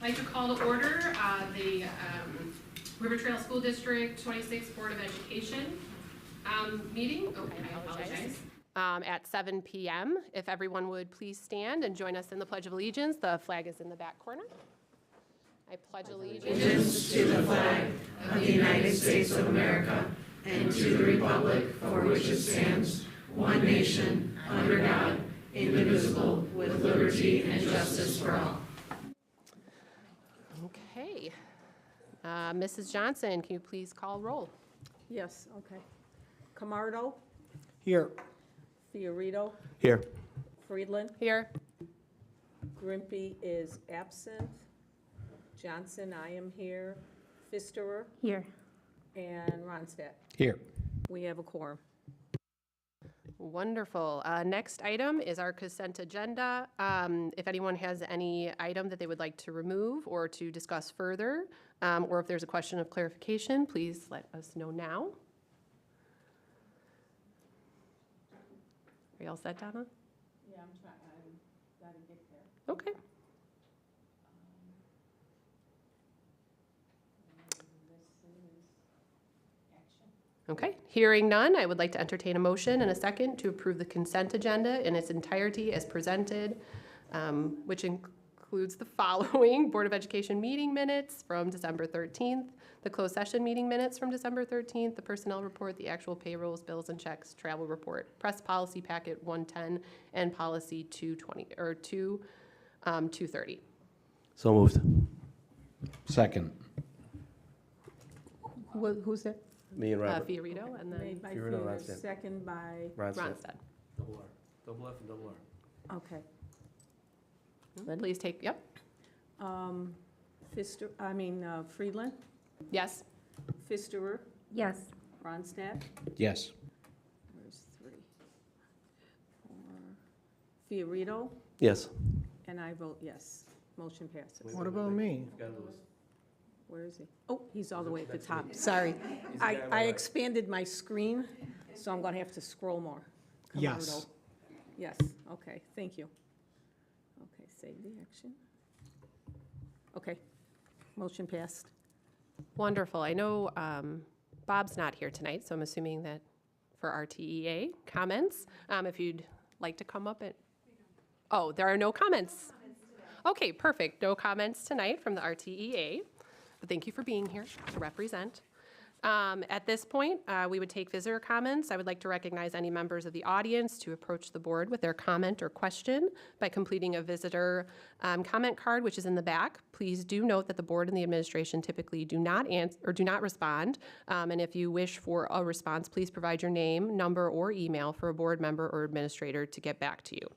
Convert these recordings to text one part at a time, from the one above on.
I'd like to call to order the River Trail School District 26 Board of Education meeting. Okay, I apologize. At 7 p.m. If everyone would please stand and join us in the Pledge of Allegiance. The flag is in the back corner. I pledge allegiance to the flag of the United States of America and to the republic for which it stands, one nation, under God, indivisible, with liberty and justice for all. Okay. Mrs. Johnson, can you please call roll? Yes, okay. Camardo, Here. Fiorito, Here. Friedland, Here. Grimpy is absent. Johnson, I am here. Pfisterer Here. and Ronstadt. Here. We have a quorum. Wonderful. Next item is our consent agenda. If anyone has any item that they would like to remove or to discuss further, or if there's a question of clarification, please let us know now. Are you all set, Donna? Yeah, I'm trying, I gotta get there. Okay. Okay, hearing none, I would like to entertain a motion and a second to approve the consent agenda in its entirety as presented, which includes the following: Board of Education meeting minutes from December 13th, the closed session meeting minutes from December 13th, the personnel report, the actual payrolls, bills and checks, travel report, press policy packet 110, and policy 220, or 230. So moved. Second. Who's that? Me and Robert. Fiorito, and then Made by Fiorito, Fiorito, Ronstadt. second by, Ronstadt. Double R. Double F and double R. okay. Please take, yep, Friedland, yes. Pfisterer, Yes. Ronstadt. Yes. Where's 3? 4. Fiorito, Yes. and I vote yes. Motion passes. What about me? Where is he? Oh, he's all the way at the top. Sorry. I expanded my screen, so I'm going to have to scroll more. Yes. Camardo. Yes, okay, thank you. Okay, save the action. Okay, motion passed. Wonderful. I know Bob's not here tonight, so I'm assuming that for RTEA comments, if you'd like to come up and, oh, there are no comments. Okay, perfect. No comments tonight from the RTEA, but thank you for being here to represent. At this point, we would take visitor comments. I would like to recognize any members of the audience to approach the board with their comment or question by completing a visitor comment card, which is in the back. Please do note that the board and the administration typically do not answer or do not respond. And if you wish for a response, please provide your name, number, or email for a board member or administrator to get back to you.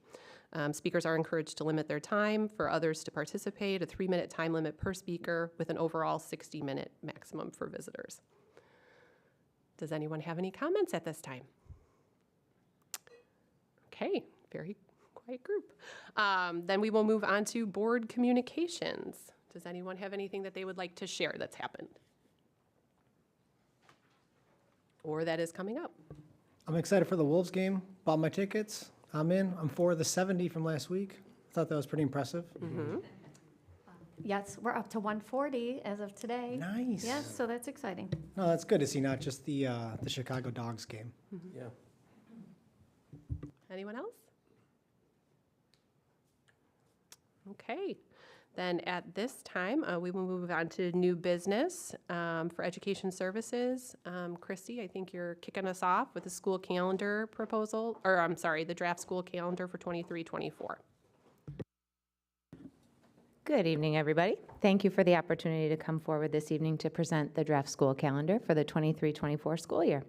Speakers are encouraged to limit their time. For others to participate, a 3-minute time limit per speaker with an overall 60-minute maximum for visitors. Does anyone have any comments at this time? Okay, very quiet group. Then we will move on to board communications. Does anyone have anything that they would like to share that's happened? Or that is coming up? I'm excited for the Wolves game. Bought my tickets. I'm in. I'm for the 70 from last week. Thought that was pretty impressive. Mm-hmm. Yes, we're up to 140 as of today. Nice. Yes, so that's exciting. No, that's good to see, not just the Chicago Dogs game. Yeah. Anyone else? Okay. Then at this time, we will move on to new business for education services. Christy, I think you're kicking us off with the school calendar proposal, or I'm sorry, the draft school calendar for 23-24. Good evening, everybody. Thank you for the opportunity to come forward this evening to present the draft school calendar for the 23-24 school year.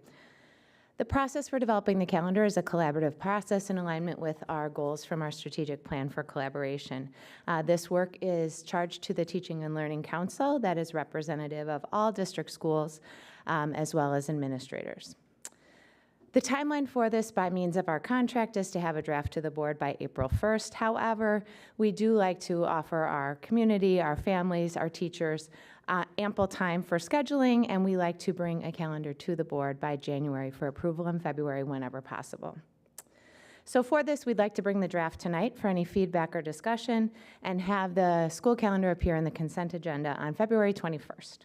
The process for developing the calendar is a collaborative process in alignment with our goals from our strategic plan for collaboration. This work is charged to the Teaching and Learning Council that is representative of all district schools as well as administrators. The timeline for this by means of our contract is to have a draft to the board by April 1st. However, we do like to offer our community, our families, our teachers ample time for scheduling, and we like to bring a calendar to the board by January for approval in February whenever possible. So for this, we'd like to bring the draft tonight for any feedback or discussion and have the school calendar appear in the consent agenda on February 21st.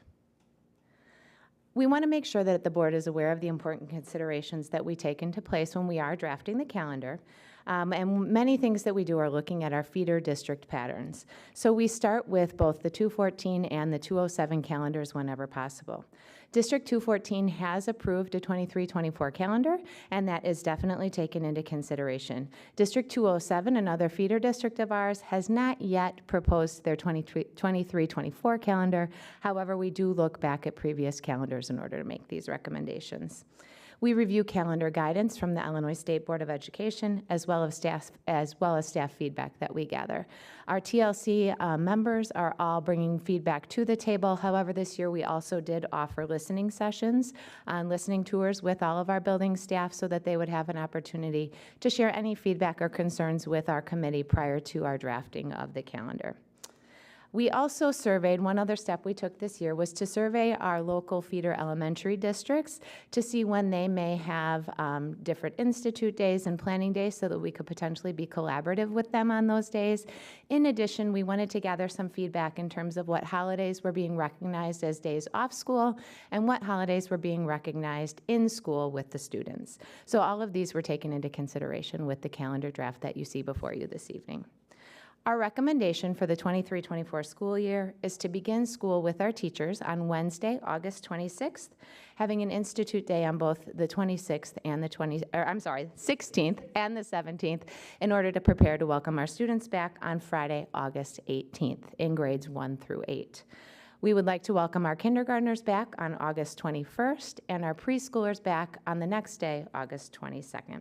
We want to make sure that the board is aware of the important considerations that we take into place when we are drafting the calendar. And many things that we do are looking at our feeder district patterns. So we start with both the 214 and the 207 calendars whenever possible. District 214 has approved a 23-24 calendar, and that is definitely taken into consideration. District 207, another feeder district of ours, has not yet proposed their 23-24 calendar. However, we do look back at previous calendars in order to make these recommendations. We review calendar guidance from the Illinois State Board of Education, as well as staff feedback that we gather. Our TLC members are all bringing feedback to the table. However, this year we also did offer listening sessions on listening tours with all of our building staff so that they would have an opportunity to share any feedback or concerns with our committee prior to our drafting of the calendar. We also surveyed, one other step we took this year was to survey our local feeder elementary districts to see when they may have different institute days and planning days so that we could potentially be collaborative with them on those days. In addition, we wanted to gather some feedback in terms of what holidays were being recognized as days off school and what holidays were being recognized in school with the students. So all of these were taken into consideration with the calendar draft that you see before you this evening. Our recommendation for the 23-24 school year is to begin school with our teachers on Wednesday, August 26th, having an institute day on both the 26th and the 16th and the 17th in order to prepare to welcome our students back on Friday, August 18th in grades 1 through 8. We would like to welcome our kindergartners back on August 21st and our preschoolers back on the next day, August 22nd.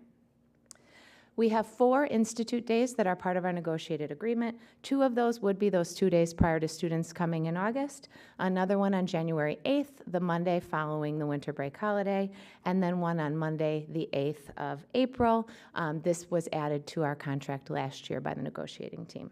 We have 4 institute days that are part of our negotiated agreement. 2 of those would be those 2 days prior to students coming in August, another one on January 8th, the Monday following the winter break holiday, and then one on Monday, the 8th of April. This was added to our contract last year by the negotiating team.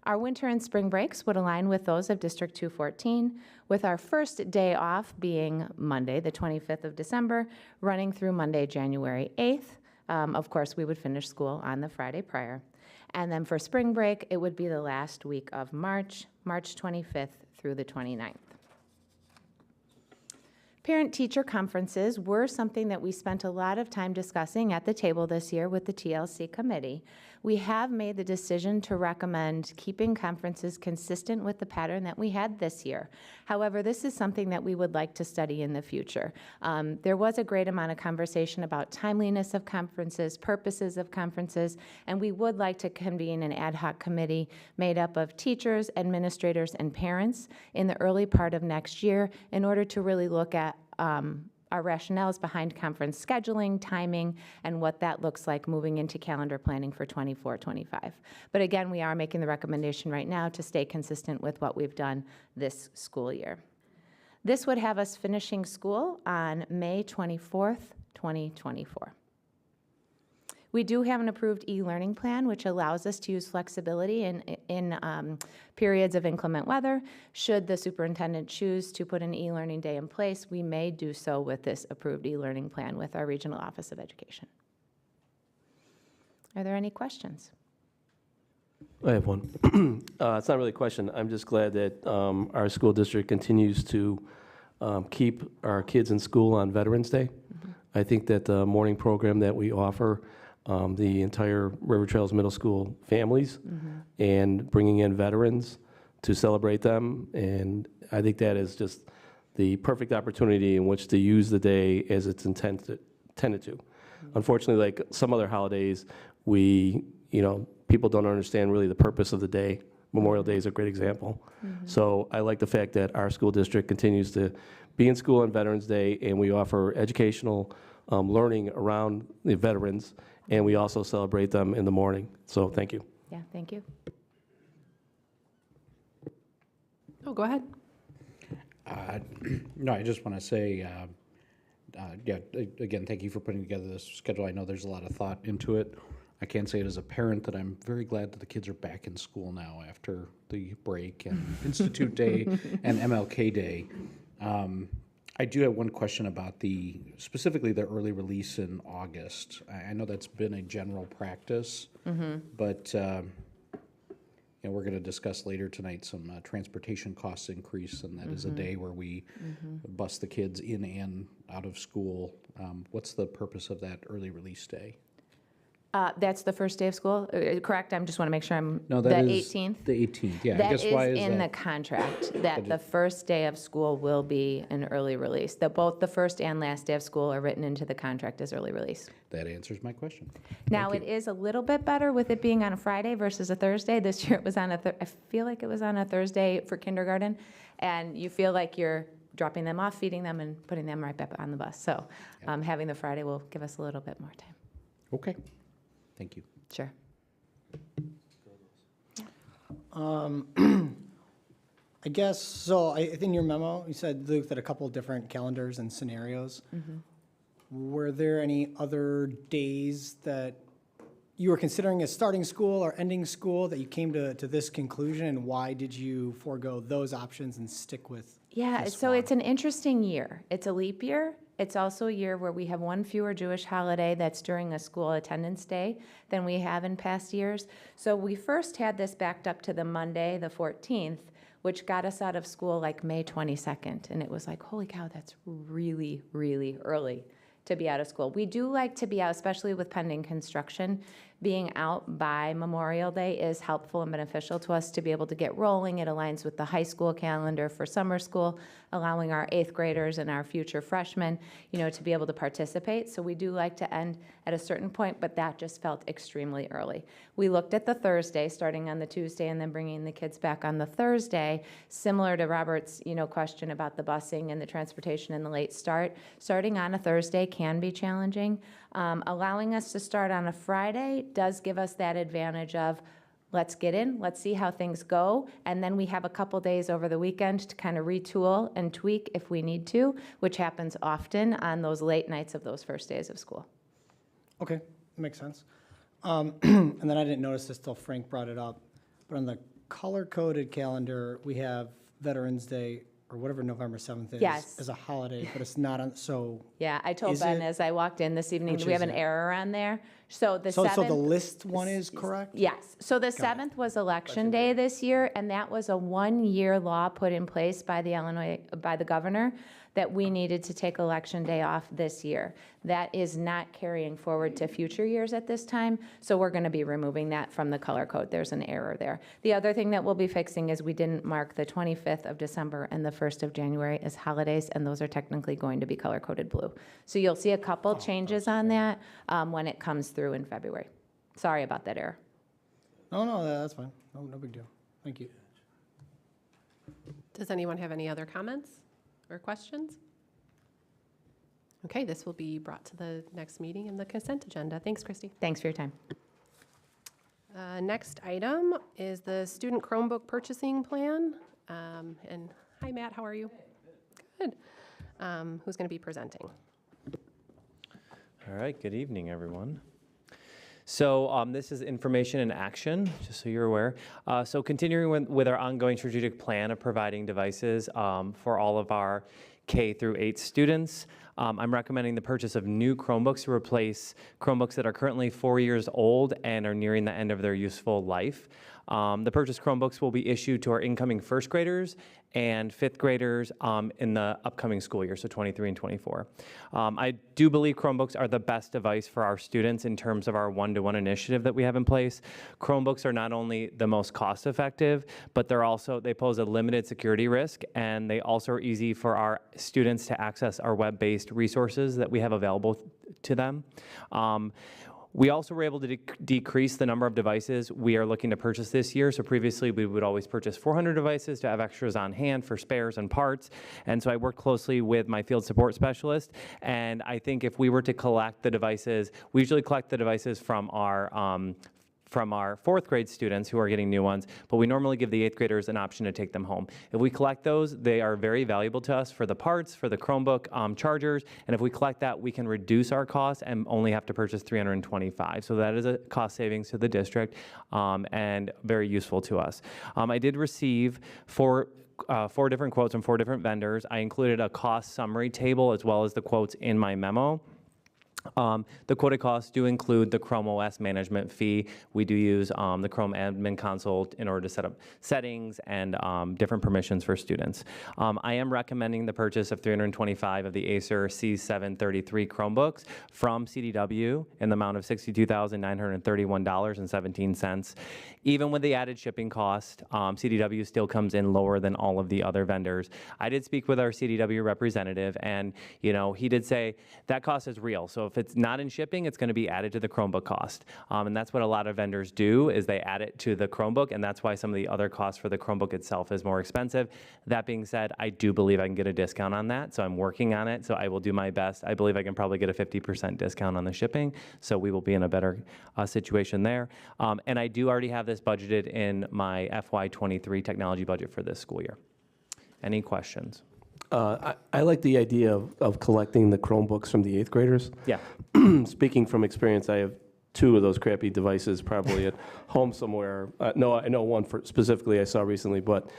Our winter and spring breaks would align with those of District 214, with our first day off being Monday, the 25th of December, running through Monday, January 8th. Of course, we would finish school on the Friday prior. And then for spring break, it would be the last week of March, March 25th through the 29th. Parent-teacher conferences were something that we spent a lot of time discussing at the table this year with the TLC committee. We have made the decision to recommend keeping conferences consistent with the pattern that we had this year. However, this is something that we would like to study in the future. There was a great amount of conversation about timeliness of conferences, purposes of conferences, and we would like to convene an ad hoc committee made up of teachers, administrators, and parents in the early part of next year in order to really look at our rationales behind conference scheduling, timing, and what that looks like moving into calendar planning for 24-25. But again, we are making the recommendation right now to stay consistent with what we've done this school year. This would have us finishing school on May 24th, 2024. We do have an approved e-learning plan, which allows us to use flexibility in periods of inclement weather. Should the superintendent choose to put an e-learning day in place, we may do so with this approved e-learning plan with our Regional Office of Education. Are there any questions? I have one. It's not really a question. I'm just glad that our school district continues to keep our kids in school on Veterans Day. Mm-hmm. I think that the morning program that we offer the entire River Trails Middle School families and bringing in veterans to celebrate them. And I think that is just the perfect opportunity in which to use the day as it's intended to. Unfortunately, like some other holidays, people don't understand really the purpose of the day. Memorial Day is a great example. So I like the fact that our school district continues to be in school on Veterans Day, and we offer educational learning around the veterans, and we also celebrate them in the morning. So thank you. Yeah, thank you. Oh, go ahead. No, I just want to say, again, thank you for putting together this schedule. I know there's a lot of thought into it. I can say it as a parent that I'm very glad that the kids are back in school now after the break and Institute Day and MLK Day. I do have one question about specifically the early release in August. I know that's been a general practice, but we're going to discuss later tonight some transportation costs increase, and that is a day where we bus the kids in and out of school. What's the purpose of that early release day? That's the first day of school, correct? I just want to make sure I'm, No, the that is 18th? the 18th, yeah. I That guess is why is in the that? contract, that the first day of school will be an early release. That both the first and last day of school are written into the contract as early release. That answers my question. Now, Thank it you. is a little bit better with it being on a Friday versus a Thursday. This year it was on I feel like it was on a Thursday for kindergarten, and you feel like you're dropping them off, feeding them, and putting them right back on the bus. So having the Friday will give us a little bit more time. Okay, thank you. Sure. I guess, so I think in your memo, you said looked at a couple of different calendars and scenarios. Were there any other days that you were considering as starting school or ending school that you came to this conclusion, and why did you forego those options and stick with Yeah, this so one? it's an interesting year. It's a leap year. It's also a year where we have one fewer Jewish holiday that's during a school attendance day than we have in past years. So we first had this backed up to the Monday, the 14th, which got us out of school like May 22nd. And it was like, holy cow, that's really, really early to be out of school. We do like to be out, especially with pending construction. Being out by Memorial Day is helpful and beneficial to us to be able to get rolling. It aligns with the high school calendar for summer school, allowing our 8th graders and our future freshmen, to be able to participate. So we do like to end at a certain point, but that just felt extremely early. We looked at the Thursday, starting on the Tuesday and then bringing the kids back on the Thursday, similar to Robert's, question about the busing and the transportation and the late start. Starting on a Thursday can be challenging. Allowing us to start on a Friday does give us that advantage of, let's get in, let's see how things go, and then we have a couple days over the weekend to kind of retool and tweak if we need to, which happens often on those late nights of those first days of school. Okay, makes sense. And then I didn't notice this till Frank brought it up, but on the color-coded calendar, we have Veterans Day, or whatever November 7th is, Yes. as a holiday, but it's not on, so. Yeah, I told Is Ben it- as I walked in this evening, Which we have is an it? error on there. So the So 7th. the list one is correct? Yes. So the 7th was Election Day this year, and that was a one-year law put in place by the governor that we needed to take Election Day off this year. That is not carrying forward to future years at this time, so we're going to be removing that from the color code. There's an error there. The other thing that we'll be fixing is we didn't mark the 25th of December and the 1st of January as holidays, and those are technically going to be color-coded blue. So you'll see a couple changes on that when it comes through in February. Sorry about that error. No, that's fine. No big deal. Thank you. Does anyone have any other comments or questions? Okay, this will be brought to the next meeting in the consent agenda. Thanks, Christy. Thanks for your time. Next item is the student Chromebook purchasing plan. And hi, Matt, how are you? Good. Who's going to be presenting? All right, good evening, everyone. So this is information in action, just so you're aware. So continuing with our ongoing strategic plan of providing devices for all of our K through 8 students, I'm recommending the purchase of new Chromebooks to replace Chromebooks that are currently 4 years old and are nearing the end of their useful life. The purchased Chromebooks will be issued to our incoming first graders and fifth graders in the upcoming school year, so 23 and 24. I do believe Chromebooks are the best device for our students in terms of our one-to-one initiative that we have in place. Chromebooks are not only the most cost-effective, but they pose a limited security risk, and they also are easy for our students to access our web-based resources that we have available to them. We also were able to decrease the number of devices we are looking to purchase this year. So previously, we would always purchase 400 devices to have extras on hand for spares and parts. And so I worked closely with my field support specialist. And I think if we were to collect the devices, we usually collect the devices from our fourth grade students who are getting new ones, but we normally give the 8th graders an option to take them home. If we collect those, they are very valuable to us for the parts, for the Chromebook chargers, and if we collect that, we can reduce our costs and only have to purchase 325. So that is a cost savings to the district and very useful to us. I did receive four different quotes from 4 different vendors. I included a cost summary table as well as the quotes in my memo. The quoted costs do include the Chrome OS management fee. We do use the Chrome admin console in order to set up settings and different permissions for students. I am recommending the purchase of 325 of the Acer C733 Chromebooks from CDW in the amount of $62,931.17. Even with the added shipping cost, CDW still comes in lower than all of the other vendors. I did speak with our CDW representative, and he did say that cost is real. So if it's not in shipping, it's going to be added to the Chromebook cost. And that's what a lot of vendors do, is they add it to the Chromebook, and that's why some of the other costs for the Chromebook itself is more expensive. That being said, I do believe I can get a discount on that, so I'm working on it, so I will do my best. I believe I can probably get a 50% discount on the shipping, so we will be in a better situation there. And I do already have this budgeted in my FY23 technology budget for this school year. Any questions? I like the idea of collecting the Chromebooks from the 8th graders. Yeah. Speaking from experience, I have 2 of those crappy devices probably at home somewhere. No, I know one specifically I saw recently, but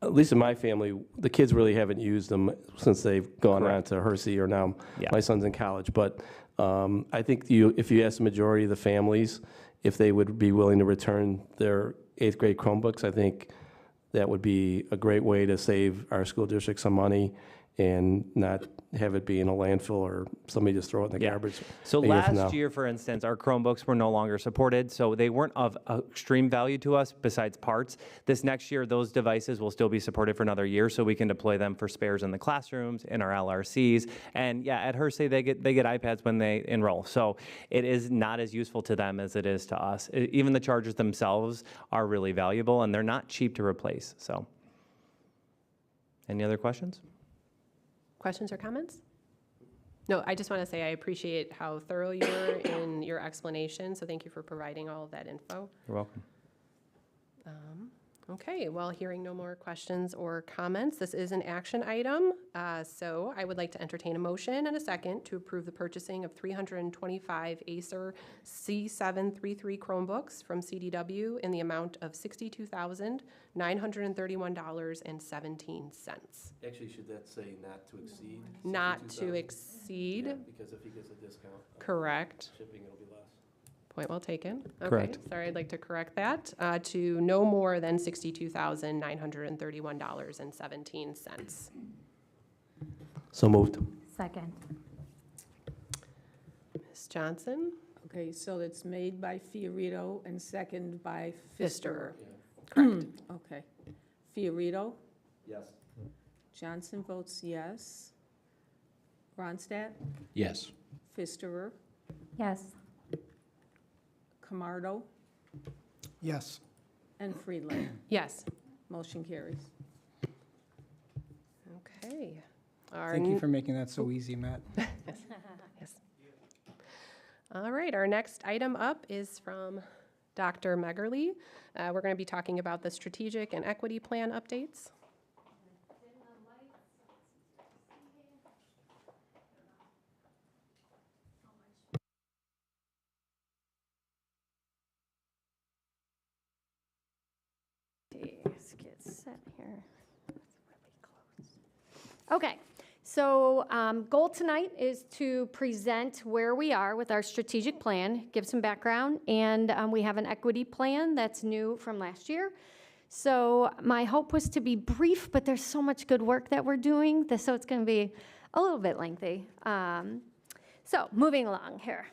at least in my family, the kids really haven't used them since they've gone on to Hersey, or now my son's in college. But I think if you ask the majority of the families if they would be willing to return their 8th grade Chromebooks, I think that would be a great way to save our school district some money and not have it be in a landfill or somebody just throw it in the garbage. So a year from now. last year, for instance, our Chromebooks were no longer supported, so they weren't of extreme value to us besides parts. This next year, those devices will still be supported for another year, so we can deploy them for spares in the classrooms, in our LRCs, and at Hersey, they get iPads when they enroll. So it is not as useful to them as it is to us. Even the chargers themselves are really valuable, and they're not cheap to replace. So, any other questions? Questions or comments? No, I just want to say I appreciate how thorough you were in your explanation, so thank you for providing all of that info. You're welcome. Okay, well, hearing no more questions or comments, this is an action item. So I would like to entertain a motion and a second to approve the purchasing of 325 Acer C733 Chromebooks from CDW in the amount of $62,931.17. Actually, should that say not to exceed? Not to exceed, Because if he gets a discount, correct. shipping will be less. Point well taken. Okay, Correct. sorry, I'd like to correct that to no more than $62,931.17. So moved. Second. Ms. Johnson? Okay, so it's made by Fiorito and second by Pfisterer. Correct. Okay. Fiorito, Yes. Johnson votes yes. Ronstadt, Yes. Pfisterer, Yes. Camardo, Yes. and Friedland. Yes. Motion carries. Okay. Thank you for making that so easy, Matt. Yes. All right, our next item up is from Dr. Meggerly. We're going to be talking about the strategic and equity plan updates. Let's get set here. That's really close. Okay, so goal tonight is to present where we are with our strategic plan, give some background, and we have an equity plan that's new from last year. So my hope was to be brief, but there's so much good work that we're doing, so it's going to be a little bit lengthy. So moving along here.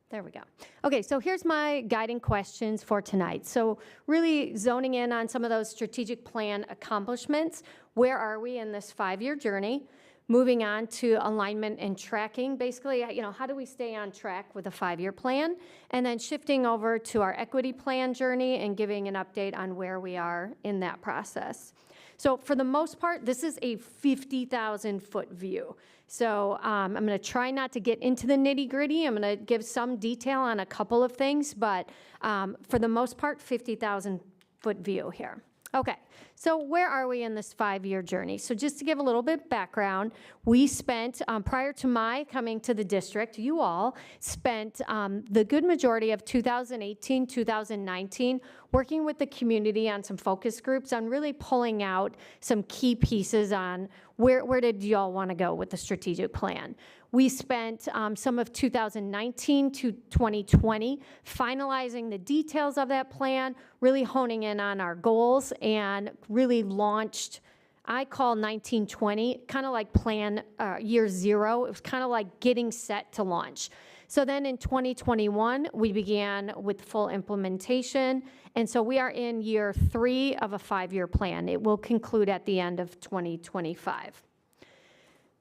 There we go. Okay, so here's my guiding questions for tonight. So really zoning in on some of those strategic plan accomplishments. Where are we in this 5-year journey? Moving on to alignment and tracking. Basically, how do we stay on track with a 5-year plan? And then shifting over to our equity plan journey and giving an update on where we are in that process. So for the most part, this is a 50,000-foot view. So I'm going to try not to get into the nitty-gritty. I'm going to give some detail on a couple of things, but for the most part, 50,000-foot view here. Okay, So where are we in this 5-year journey? So just to give a little bit of background, we spent, prior to my coming to the district, you all spent the good majority of 2018, 2019 working with the community on some focus groups on really pulling out some key pieces on where did y'all want to go with the strategic plan. We spent some of 2019 to 2020 finalizing the details of that plan, really honing in on our goals, and really launched, I call 1920, kind of like plan year 0. It was kind of like getting set to launch. So then in 2021, we began with full implementation, and so we are in year 3 of a 5-year plan. It will conclude at the end of 2025.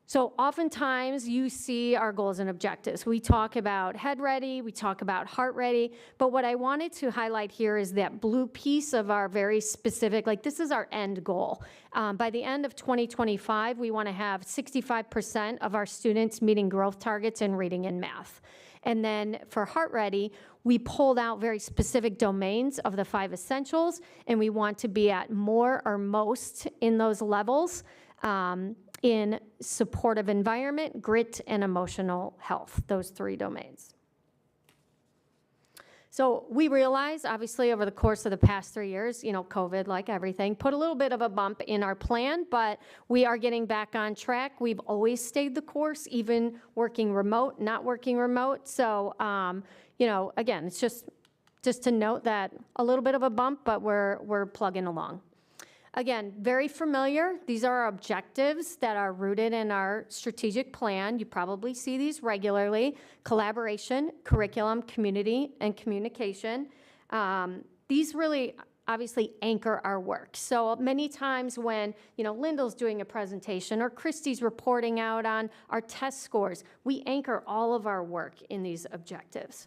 So oftentimes you see our goals and objectives. We talk about head ready, we talk about heart ready, but what I wanted to highlight here is that blue piece of our very specific, like this is our end goal. By the end of 2025, we want to have 65% of our students meeting growth targets in reading and math. And then for heart ready, we pulled out very specific domains of the 5 essentials, and we want to be at more or most in those levels. In supportive environment, grit, and emotional health, those 3 domains. So we realized, obviously, over the course of the past 3 years, you know, COVID, like everything, put a little bit of a bump in our plan, but we are getting back on track. We've always stayed the course, even working remote, not working remote. So, you know, again, it's just to note that a little bit of a bump, but we're plugging along. Again, very familiar. These are our objectives that are rooted in our strategic plan. You probably see these regularly: collaboration, curriculum, community, and communication. These really obviously anchor our work. So many times when, you know, Lyndall's doing a presentation or Christy's reporting out on our test scores, we anchor all of our work in these objectives.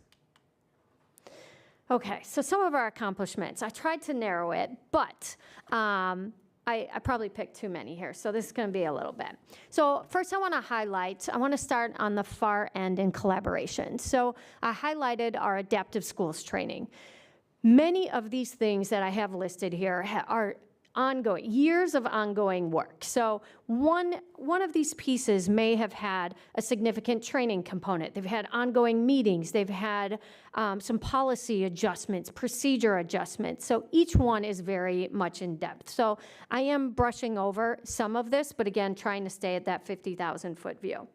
Okay, so some of our accomplishments. I tried to narrow it, but I probably picked too many here, so this is going to be a little bit. So first I want to start on the far end in collaboration. So I highlighted our adaptive schools training. Many of these things that I have listed here are ongoing, years of ongoing work. So one of these pieces may have had a significant training component. They've had ongoing meetings. They've had some policy adjustments, procedure adjustments. So each one is very much in depth. So I am brushing over some of this, but again, trying to stay at that 50,000-foot view.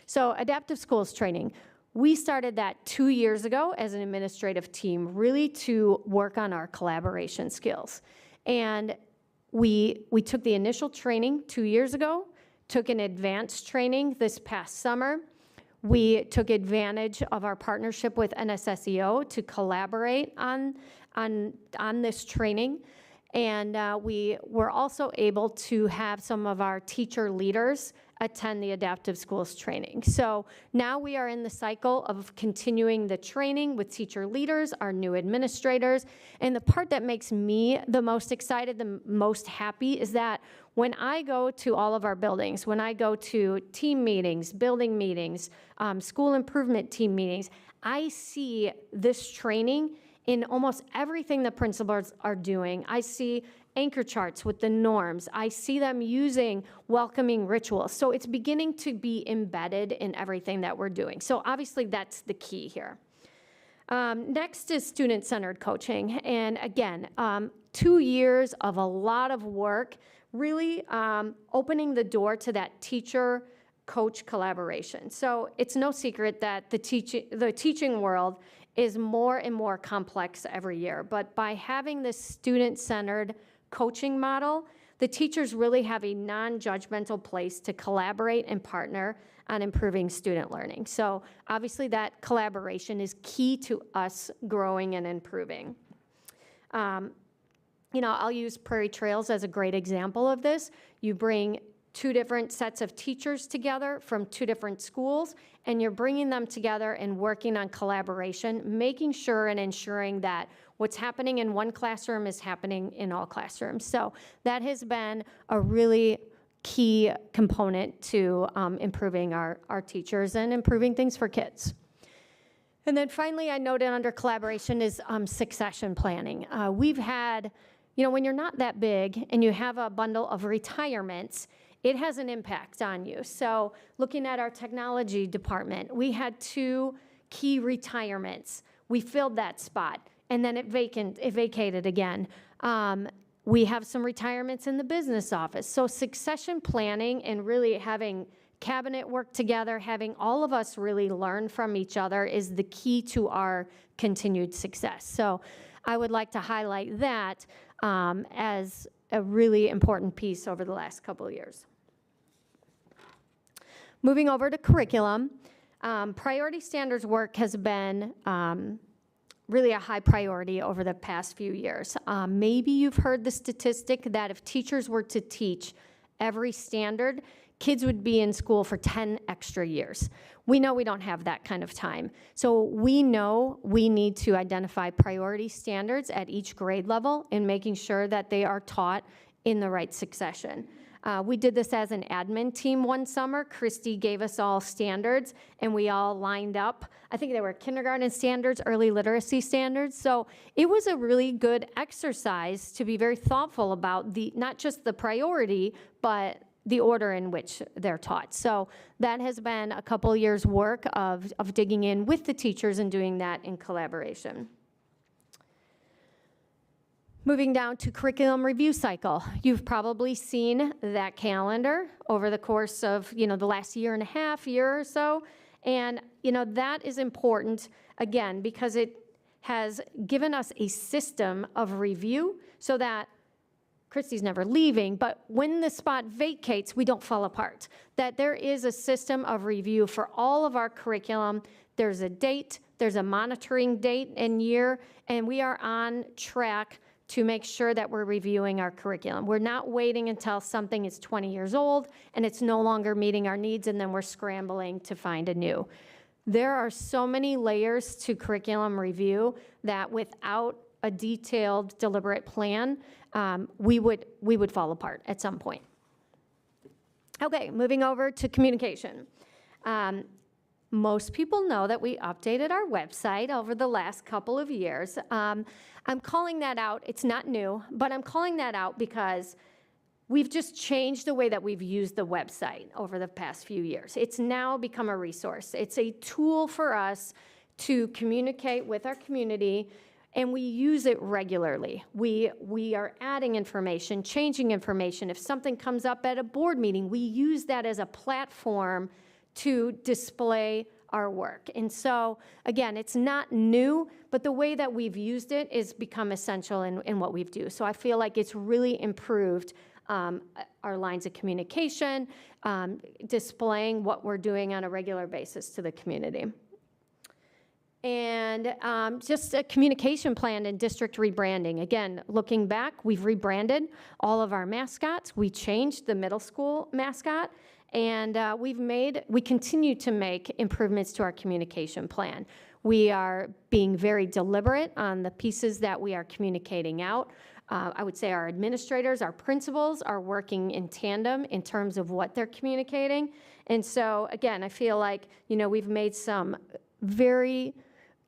So adaptive schools training. We started that 2 years ago as an administrative team, really to work on our collaboration skills. And we took the initial training 2 years ago, took an advanced training this past summer. We took advantage of our partnership with NSSEO to collaborate on this training. And we were also able to have some of our teacher leaders attend the adaptive schools training. So now we are in the cycle of continuing the training with teacher leaders, our new administrators. And the part that makes me the most excited, the most happy, is that when I go to all of our buildings, when I go to team meetings, building meetings, school improvement team meetings, I see this training in almost everything the principals are doing. I see anchor charts with the norms. I see them using welcoming rituals. So it's beginning to be embedded in everything that we're doing. So obviously that's the key here. Next is student-centered coaching. And again, 2 years of a lot of work, really opening the door to that teacher-coach collaboration. So it's no secret that the teaching world is more and more complex every year. But by having this student-centered coaching model, the teachers really have a non-judgmental place to collaborate and partner on improving student learning. So obviously that collaboration is key to us growing and improving. You know, I'll use Prairie Trails as a great example of this. You bring 2 different sets of teachers together from 2 different schools, and you're bringing them together and working on collaboration, making sure and ensuring that what's happening in one classroom is happening in all classrooms. So that has been a really key component to improving our teachers and improving things for kids. And then finally, I noted under collaboration is succession planning. We've had when you're not that big and you have a bundle of retirements, it has an impact on you. So looking at our technology department, we had 2 key retirements. We filled that spot, and then it vacated again. We have some retirements in the business office. So succession planning and really having cabinet work together, having all of us really learn from each other is the key to our continued success. So I would like to highlight that as a really important piece over the last couple of years. Moving over to curriculum, priority standards work has been really a high priority over the past few years. Maybe you've heard the statistic that if teachers were to teach every standard, kids would be in school for 10 extra years. We know we don't have that kind of time. So we know we need to identify priority standards at each grade level and making sure that they are taught in the right succession. We did this as an admin team one summer. Christy gave us all standards, and we all lined up. I think they were kindergarten standards, early literacy standards. So it was a really good exercise to be very thoughtful about not just the priority, but the order in which they're taught. So that has been a couple years' work of digging in with the teachers and doing that in collaboration. Moving down to curriculum review cycle. You've probably seen that calendar over the course of, the last year and a half, year or so. And, that is important, again, because it has given us a system of review so that Christy's never leaving, but when the spot vacates, we don't fall apart. That there is a system of review for all of our curriculum. There's a date, there's a monitoring date and year, and we are on track to make sure that we're reviewing our curriculum. We're not waiting until something is 20 years old and it's no longer meeting our needs, and then we're scrambling to find a new. There are so many layers to curriculum review that without a detailed, deliberate plan, we would fall apart at some point. Okay, moving over to communication. Most people know that we updated our website over the last couple of years. I'm calling that out. It's not new, but I'm calling that out because we've just changed the way that we've used the website over the past few years. It's now become a resource. It's a tool for us to communicate with our community, and we use it regularly. We are adding information, changing information. If something comes up at a board meeting, we use that as a platform to display our work. And so, again, it's not new, but the way that we've used it has become essential in what we do. So I feel like it's really improved our lines of communication, displaying what we're doing on a regular basis to the community. And just a communication plan and district rebranding. Again, looking back, we've rebranded all of our mascots. We changed the middle school mascot. And we continue to make improvements to our communication plan. We are being very deliberate on the pieces that we are communicating out. I would say our administrators, our principals are working in tandem in terms of what they're communicating. And so, again, I feel like, we've made some very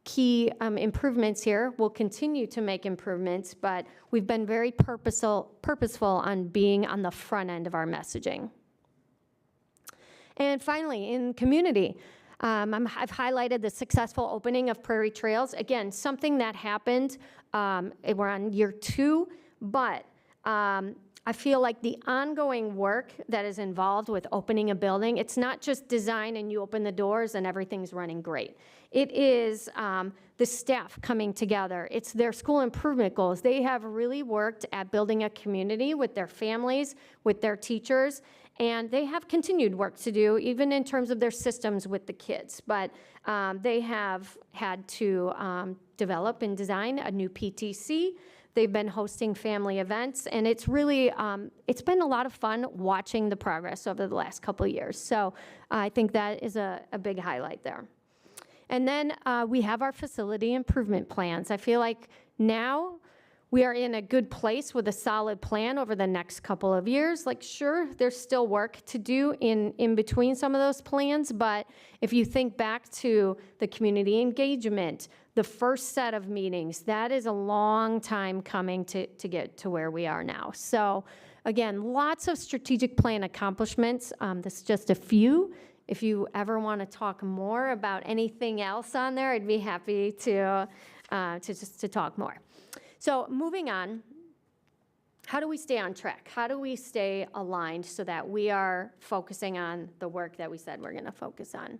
key improvements here. We'll continue to make improvements, but we've been very purposeful on being on the front end of our messaging. And finally, in community, I've highlighted the successful opening of Prairie Trails. Again, something that happened, we're on year 2, but I feel like the ongoing work that is involved with opening a building, it's not just design and you open the doors and everything's running great. It is the staff coming together. It's their school improvement goals. They have really worked at building a community with their families, with their teachers, and they have continued work to do, even in terms of their systems with the kids. But they have had to develop and design a new PTC. They've been hosting family events, and it's really, it's been a lot of fun watching the progress over the last couple of years. So I think that is a big highlight there. And then we have our facility improvement plans. I feel like now we are in a good place with a solid plan over the next couple of years. Like, sure, there's still work to do in between some of those plans, but if you think back to the community engagement, the first set of meetings. That is a long time coming to get to where we are now. So again, lots of strategic plan accomplishments. This is just a few. If you ever want to talk more about anything else on there, I'd be happy to talk more. So moving on, how do we stay on track? How do we stay aligned so that we are focusing on the work that we said we're going to focus on?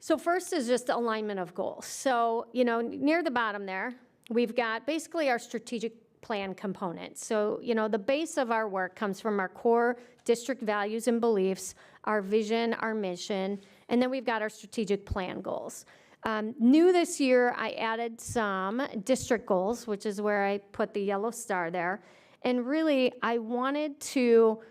So first is just alignment of goals. So, near the bottom there, we've got basically our strategic plan components. So, the base of our work comes from our core district values and beliefs, our vision, our mission, and then we've got our strategic plan goals. New this year, I added some district goals, which is where I put the yellow star there. And really, I wanted to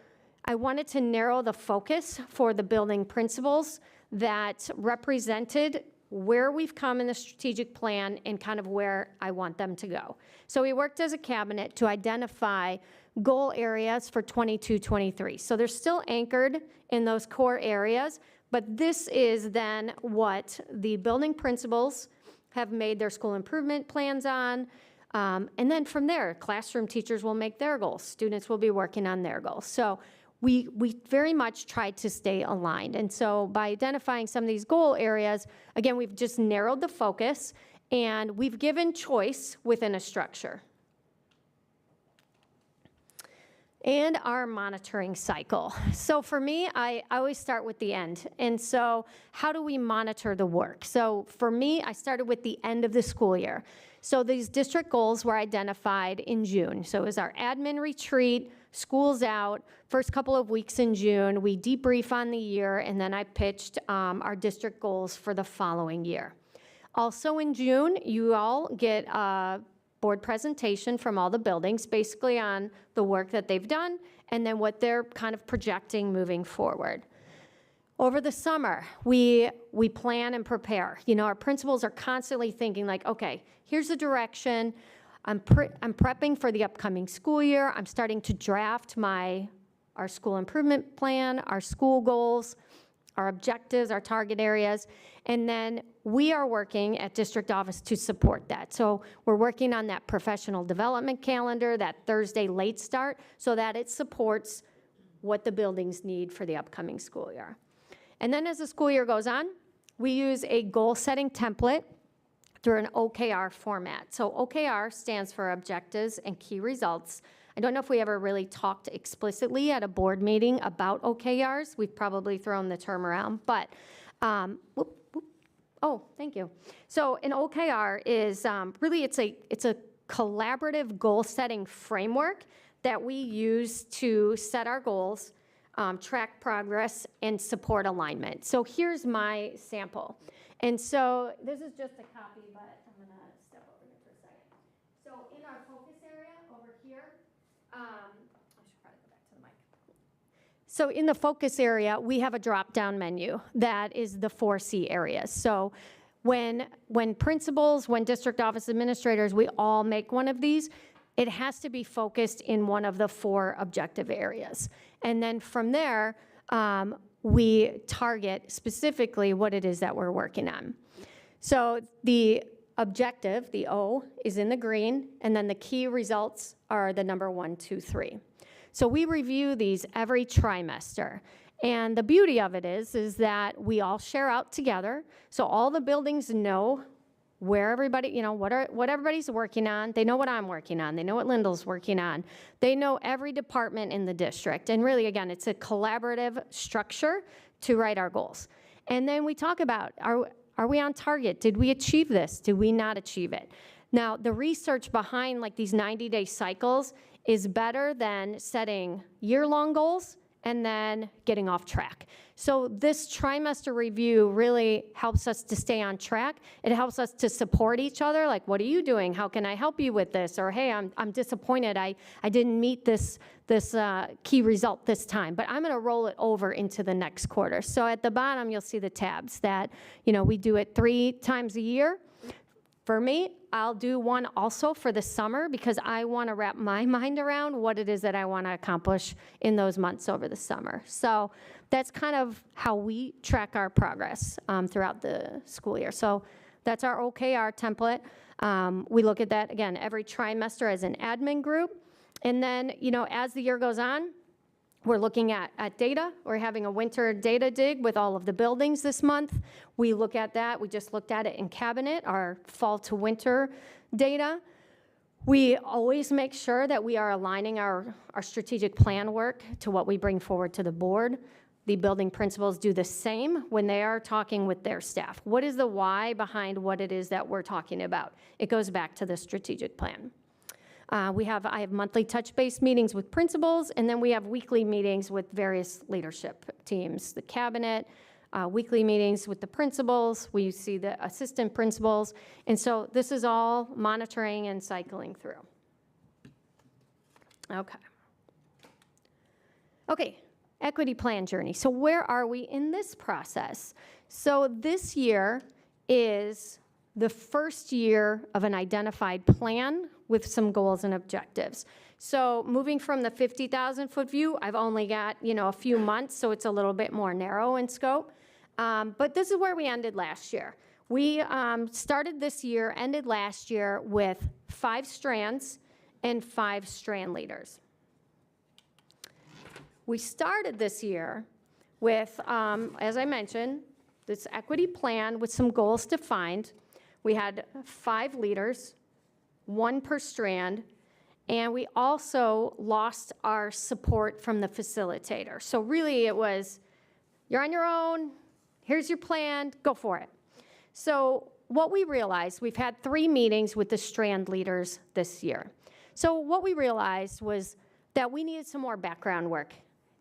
narrow the focus for the building principles that represented where we've come in the strategic plan and kind of where I want them to go. So we worked as a cabinet to identify goal areas for 22-23. So they're still anchored in those core areas, but this is then what the building principals have made their school improvement plans on. And then from there, classroom teachers will make their goals. Students will be working on their goals. So we very much tried to stay aligned. And so by identifying some of these goal areas, again, we've just narrowed the focus and we've given choice within a structure. And our monitoring cycle. So for me, I always start with the end. And so how do we monitor the work? So for me, I started with the end of the school year. So these district goals were identified in June. So it was our admin retreat, school's out, first couple of weeks in June, we debrief on the year, and then I pitched our district goals for the following year. Also in June, you all get a board presentation from all the buildings, basically on the work that they've done, and then what they're kind of projecting moving forward. Over the summer, we plan and prepare. Our principals are constantly thinking like, okay, here's the direction. I'm prepping for the upcoming school year. I'm starting to draft our school improvement plan, our school goals, our objectives, our target areas, and then we are working at district office to support that. So we're working on that professional development calendar, that Thursday late start, so that it supports what the buildings need for the upcoming school year. And then as the school year goes on, we use a goal-setting template through an OKR format. So OKR stands for Objectives and Key Results. I don't know if we ever really talked explicitly at a board meeting about OKRs. We've probably thrown the term around, but, oh, thank you. So an OKR is really, it's a collaborative goal-setting framework that we use to set our goals, track progress, and support alignment. So here's my sample. And so this is just a copy, but I'm going to step over here for a second. So in our focus area over here, I should probably go back to the mic. So in the focus area, we have a drop-down menu that is the 4C areas. So when principals, when district office administrators, we all make one of these, it has to be focused in one of the 4 objective areas. And then from there, we target specifically what it is that we're working on. So the objective, the O, is in the green, and then the key results are the number 1, 2, 3. So we review these every trimester. And the beauty of it is that we all share out together, so all the buildings know where everybody, what everybody's working on. They know what I'm working on. They know what Lyndall's working on. They know every department in the district. And really, again, it's a collaborative structure to write our goals. And then we talk about, are we on target? Did we achieve this? Did we not achieve it? Now, the research behind like these 90-day cycles is better than setting year-long goals and then getting off track. So this trimester review really helps us to stay on track. It helps us to support each other, like, what are you doing? How can I help you with this? Or, hey, I'm disappointed I didn't meet this key result this time, but I'm gonna roll it over into the next quarter. So at the bottom, you'll see the tabs that, we do it 3 times a year. For me, I'll do one also for the summer because I want to wrap my mind around what it is that I want to accomplish in those months over the summer. So that's kind of how we track our progress throughout the school year. So That's our OKR template. We look at that, again, every trimester as an admin group. And then, as the year goes on, we're looking at data. We're having a winter data dig with all of the buildings this month. We look at that. We just looked at it in cabinet, our fall to winter data. We always make sure that we are aligning our strategic plan work to what we bring forward to the board. The building principals do the same when they are talking with their staff. What is the why behind what it is that we're talking about? It goes back to the strategic plan. I have monthly touch-base meetings with principals, and then we have weekly meetings with various leadership teams, the cabinet, weekly meetings with the principals. We see the assistant principals. And so this is all monitoring and cycling through. Okay, equity plan journey. So where are we in this process? So this year is the first year of an identified plan with some goals and objectives. So moving from the 50,000-foot view, I've only got, a few months, so it's a little bit more narrow in scope. But this is where we ended last year. We started this year, ended last year with 5 strands and 5 strand leaders. We started this year with, as I mentioned, this equity plan with some goals defined. We had 5 leaders, 1 per strand, and we also lost our support from the facilitator. So really it was, you're on your own, here's your plan, go for it. So what we realized, we've had 3 meetings with the strand leaders this year. So what we realized was that we needed some more background work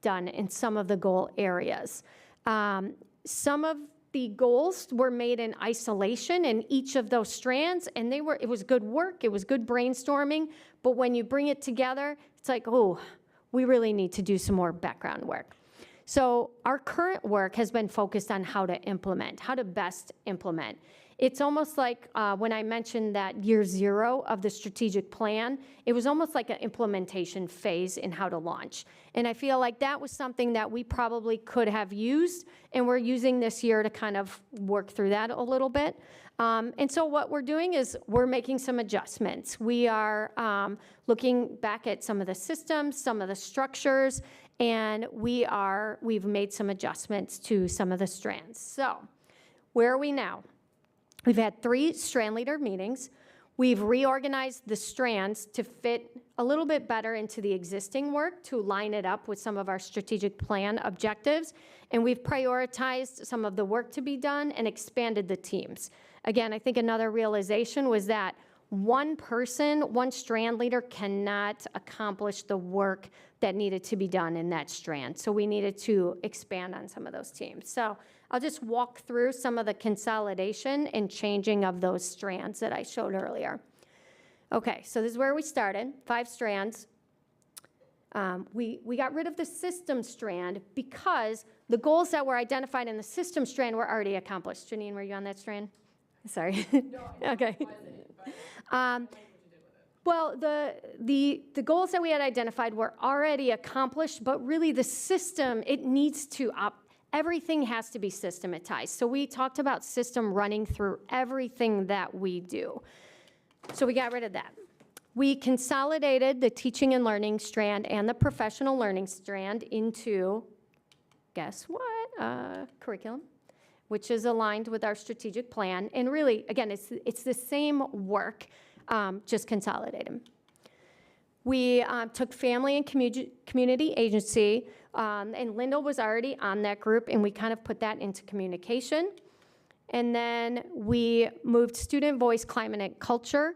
done in some of the goal areas. Some of the goals were made in isolation in each of those strands, and it was good work, it was good brainstorming, but when you bring it together, it's like, oh, we really need to do some more background work. So our current work has been focused on how to best implement. It's almost like when I mentioned that year 0 of the strategic plan, it was almost like an implementation phase in how to launch. And I feel like that was something that we probably could have used, and we're using this year to kind of work through that a little bit. And so what we're doing is we're making some adjustments. We are looking back at some of the systems, some of the structures, and we've made some adjustments to some of the strands. So where are we now? We've had 3 strand leader meetings. We've reorganized the strands to fit a little bit better into the existing work to line it up with some of our strategic plan objectives. And we've prioritized some of the work to be done and expanded the teams. Again, I think another realization was that one strand leader cannot accomplish the work that needed to be done in that strand. So we needed to expand on some of those teams. So I'll just walk through some of the consolidation and changing of those strands that I showed earlier. Okay, so this is where we started, 5 strands. We got rid of the system strand because the goals that were identified in the system strand were already accomplished. Janine, were you on that strand? Sorry. No, okay. Well, the goals that we had identified were already accomplished, but really the system, it needs to everything has to be systematized. So we talked about system running through everything that we do. So we got rid of that. We consolidated the teaching and learning strand and the professional learning strand into, guess what, curriculum, which is aligned with our strategic plan. And really, again, it's the same work, just consolidated. We took family and community agency, and Lyndall was already on that group, and we kind of put that into communication. And then we moved student voice, climate, and culture.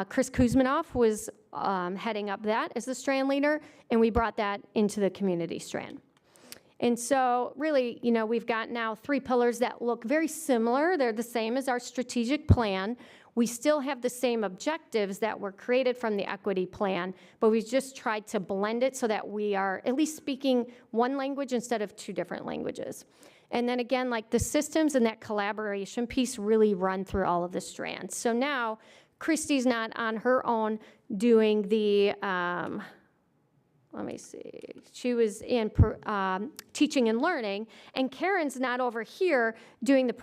Chris Kuzmanoff was heading up that as the strand leader, and we brought that into the community strand. And so really, we've got now 3 pillars that look very similar. They're the same as our strategic plan. We still have the same objectives that were created from the equity plan, but we've just tried to blend it so that we are at least speaking one language instead of 2 different languages. And then again, like the systems and that collaboration piece really run through all of the strands. So now Christy's not on her own doing the, let me see, she was in teaching and learning, and Karen's not over here doing the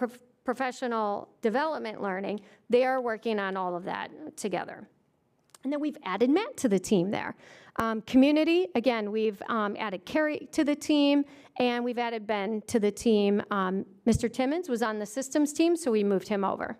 professional development learning, they are working on all of that together. And then we've added Matt to the team there. Community, again, we've added Carrie to the team, and we've added Ben to the team. Mr. Timmons was on the systems team, so we moved him over.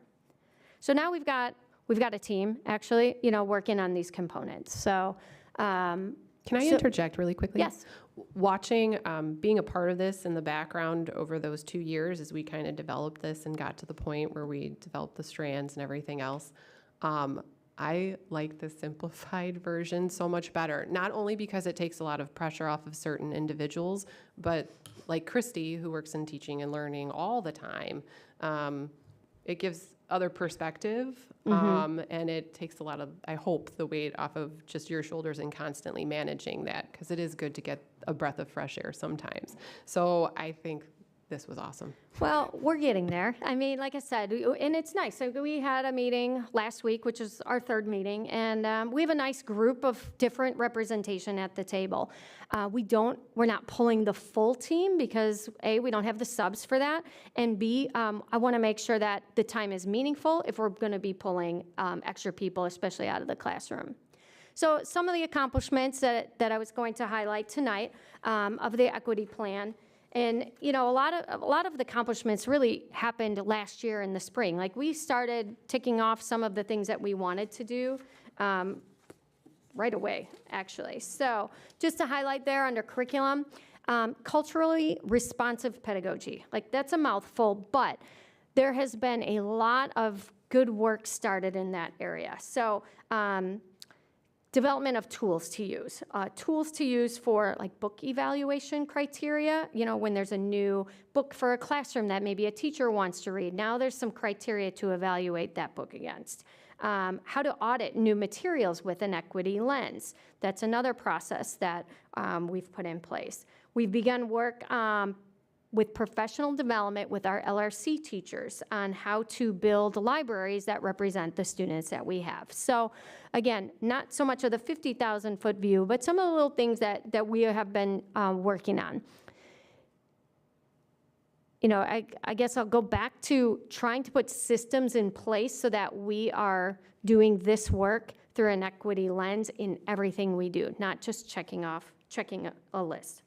So now we've got a team, actually, working on these components. So, can I interject really quickly? Yes. Watching, being a part of this in the background over those 2 years as we kind of developed this and got to the point where we developed the strands and everything else, I like the simplified version so much better. Not only because it takes a lot of pressure off of certain individuals, but like Christy, who works in teaching and learning all the time, it gives other perspective, and it takes a lot of, I hope, the weight off of just your shoulders and constantly managing that, because it is good to get a breath of fresh air sometimes. So I think this was awesome. Well, we're getting there. I mean, like I said, and it's nice. So we had a meeting last week, which is our third meeting, and we have a nice group of different representation at the table. We're not pulling the full team because A, we don't have the subs for that, and B, I want to make sure that the time is meaningful if we're going to be pulling extra people, especially out of the classroom. So some of the accomplishments that I was going to highlight tonight of the equity plan. And a lot of the accomplishments really happened last year in the spring. Like, we started ticking off some of the things that we wanted to do right away, actually. So just to highlight there under curriculum, culturally responsive pedagogy. Like, that's a mouthful, but there has been a lot of good work started in that area. So development of tools to use for like book evaluation criteria. When there's a new book for a classroom that maybe a teacher wants to read, now there's some criteria to evaluate that book against. How to audit new materials with an equity lens. That's another process that we've put in place. We've begun work with professional development with our LRC teachers on how to build libraries that represent the students that we have. So again, not so much of the 50,000-foot view, but some of the little things that we have been working on. I guess I'll go back to trying to put systems in place so that we are doing this work through an equity lens in everything we do, not just checking a list.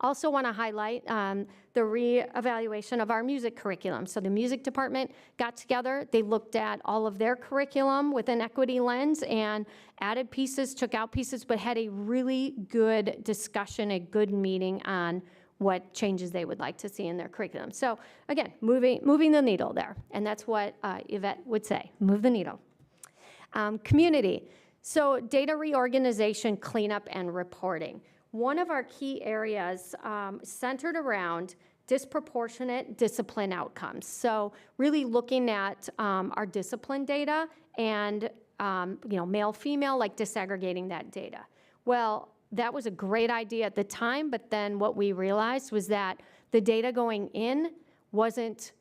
Also want to highlight the reevaluation of our music curriculum. So the music department got together, they looked at all of their curriculum with an equity lens and added pieces, took out pieces, but had a really good discussion, a good meeting on what changes they would like to see in their curriculum. So again, moving the needle there, and that's what Yvette would say, move the needle. Community, so data reorganization, cleanup, and reporting. One of our key areas centered around disproportionate discipline outcomes. So really looking at our discipline data and male, female, like disaggregating that data. Well, that was a great idea at the time, but then what we realized was that the data going in wasn't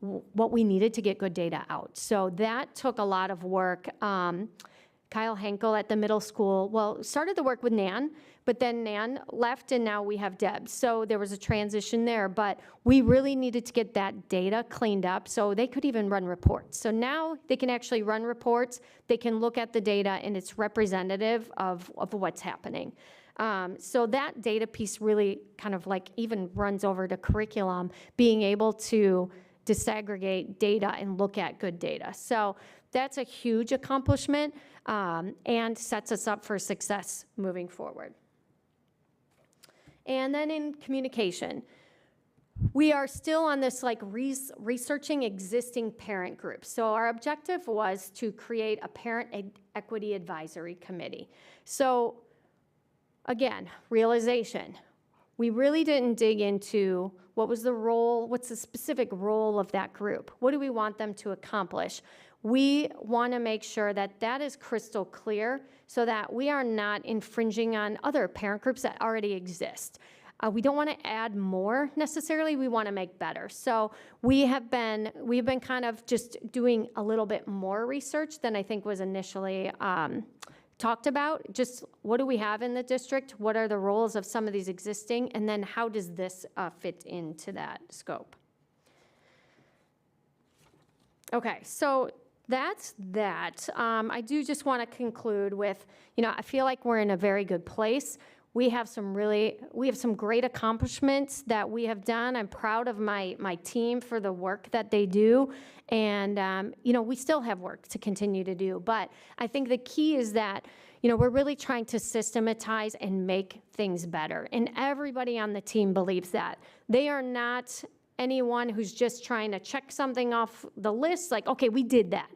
what we needed to get good data out. So that took a lot of work. Kyle Henkel at the middle school, started the work with Nan, but then Nan left and now we have Deb. So there was a transition there, but we really needed to get that data cleaned up so they could even run reports. So now they can actually run reports, they can look at the data and it's representative of what's happening. So that data piece really kind of like even runs over to curriculum, being able to disaggregate data and look at good data. So that's a huge accomplishment and sets us up for success moving forward. And then in communication, we are still on this like researching existing parent groups. So our objective was to create a parent equity advisory committee. So again, realization. We really didn't dig into what was the role, what's the specific role of that group? What do we want them to accomplish? We want to make sure that that is crystal clear so that we are not infringing on other parent groups that already exist. We don't want to add more necessarily, we want to make better. So we've been kind of just doing a little bit more research than I think was initially talked about. Just what do we have in the district? What are the roles of some of these existing? And then how does this fit into that scope? Okay, so that's that. I do just want to conclude with, I feel like we're in a very good place. We have some great accomplishments that we have done. I'm proud of my team for the work that they do. And, we still have work to continue to do. But I think the key is that, we're really trying to systematize and make things better. And everybody on the team believes that. They are not anyone who's just trying to check something off the list, like, okay, we did that,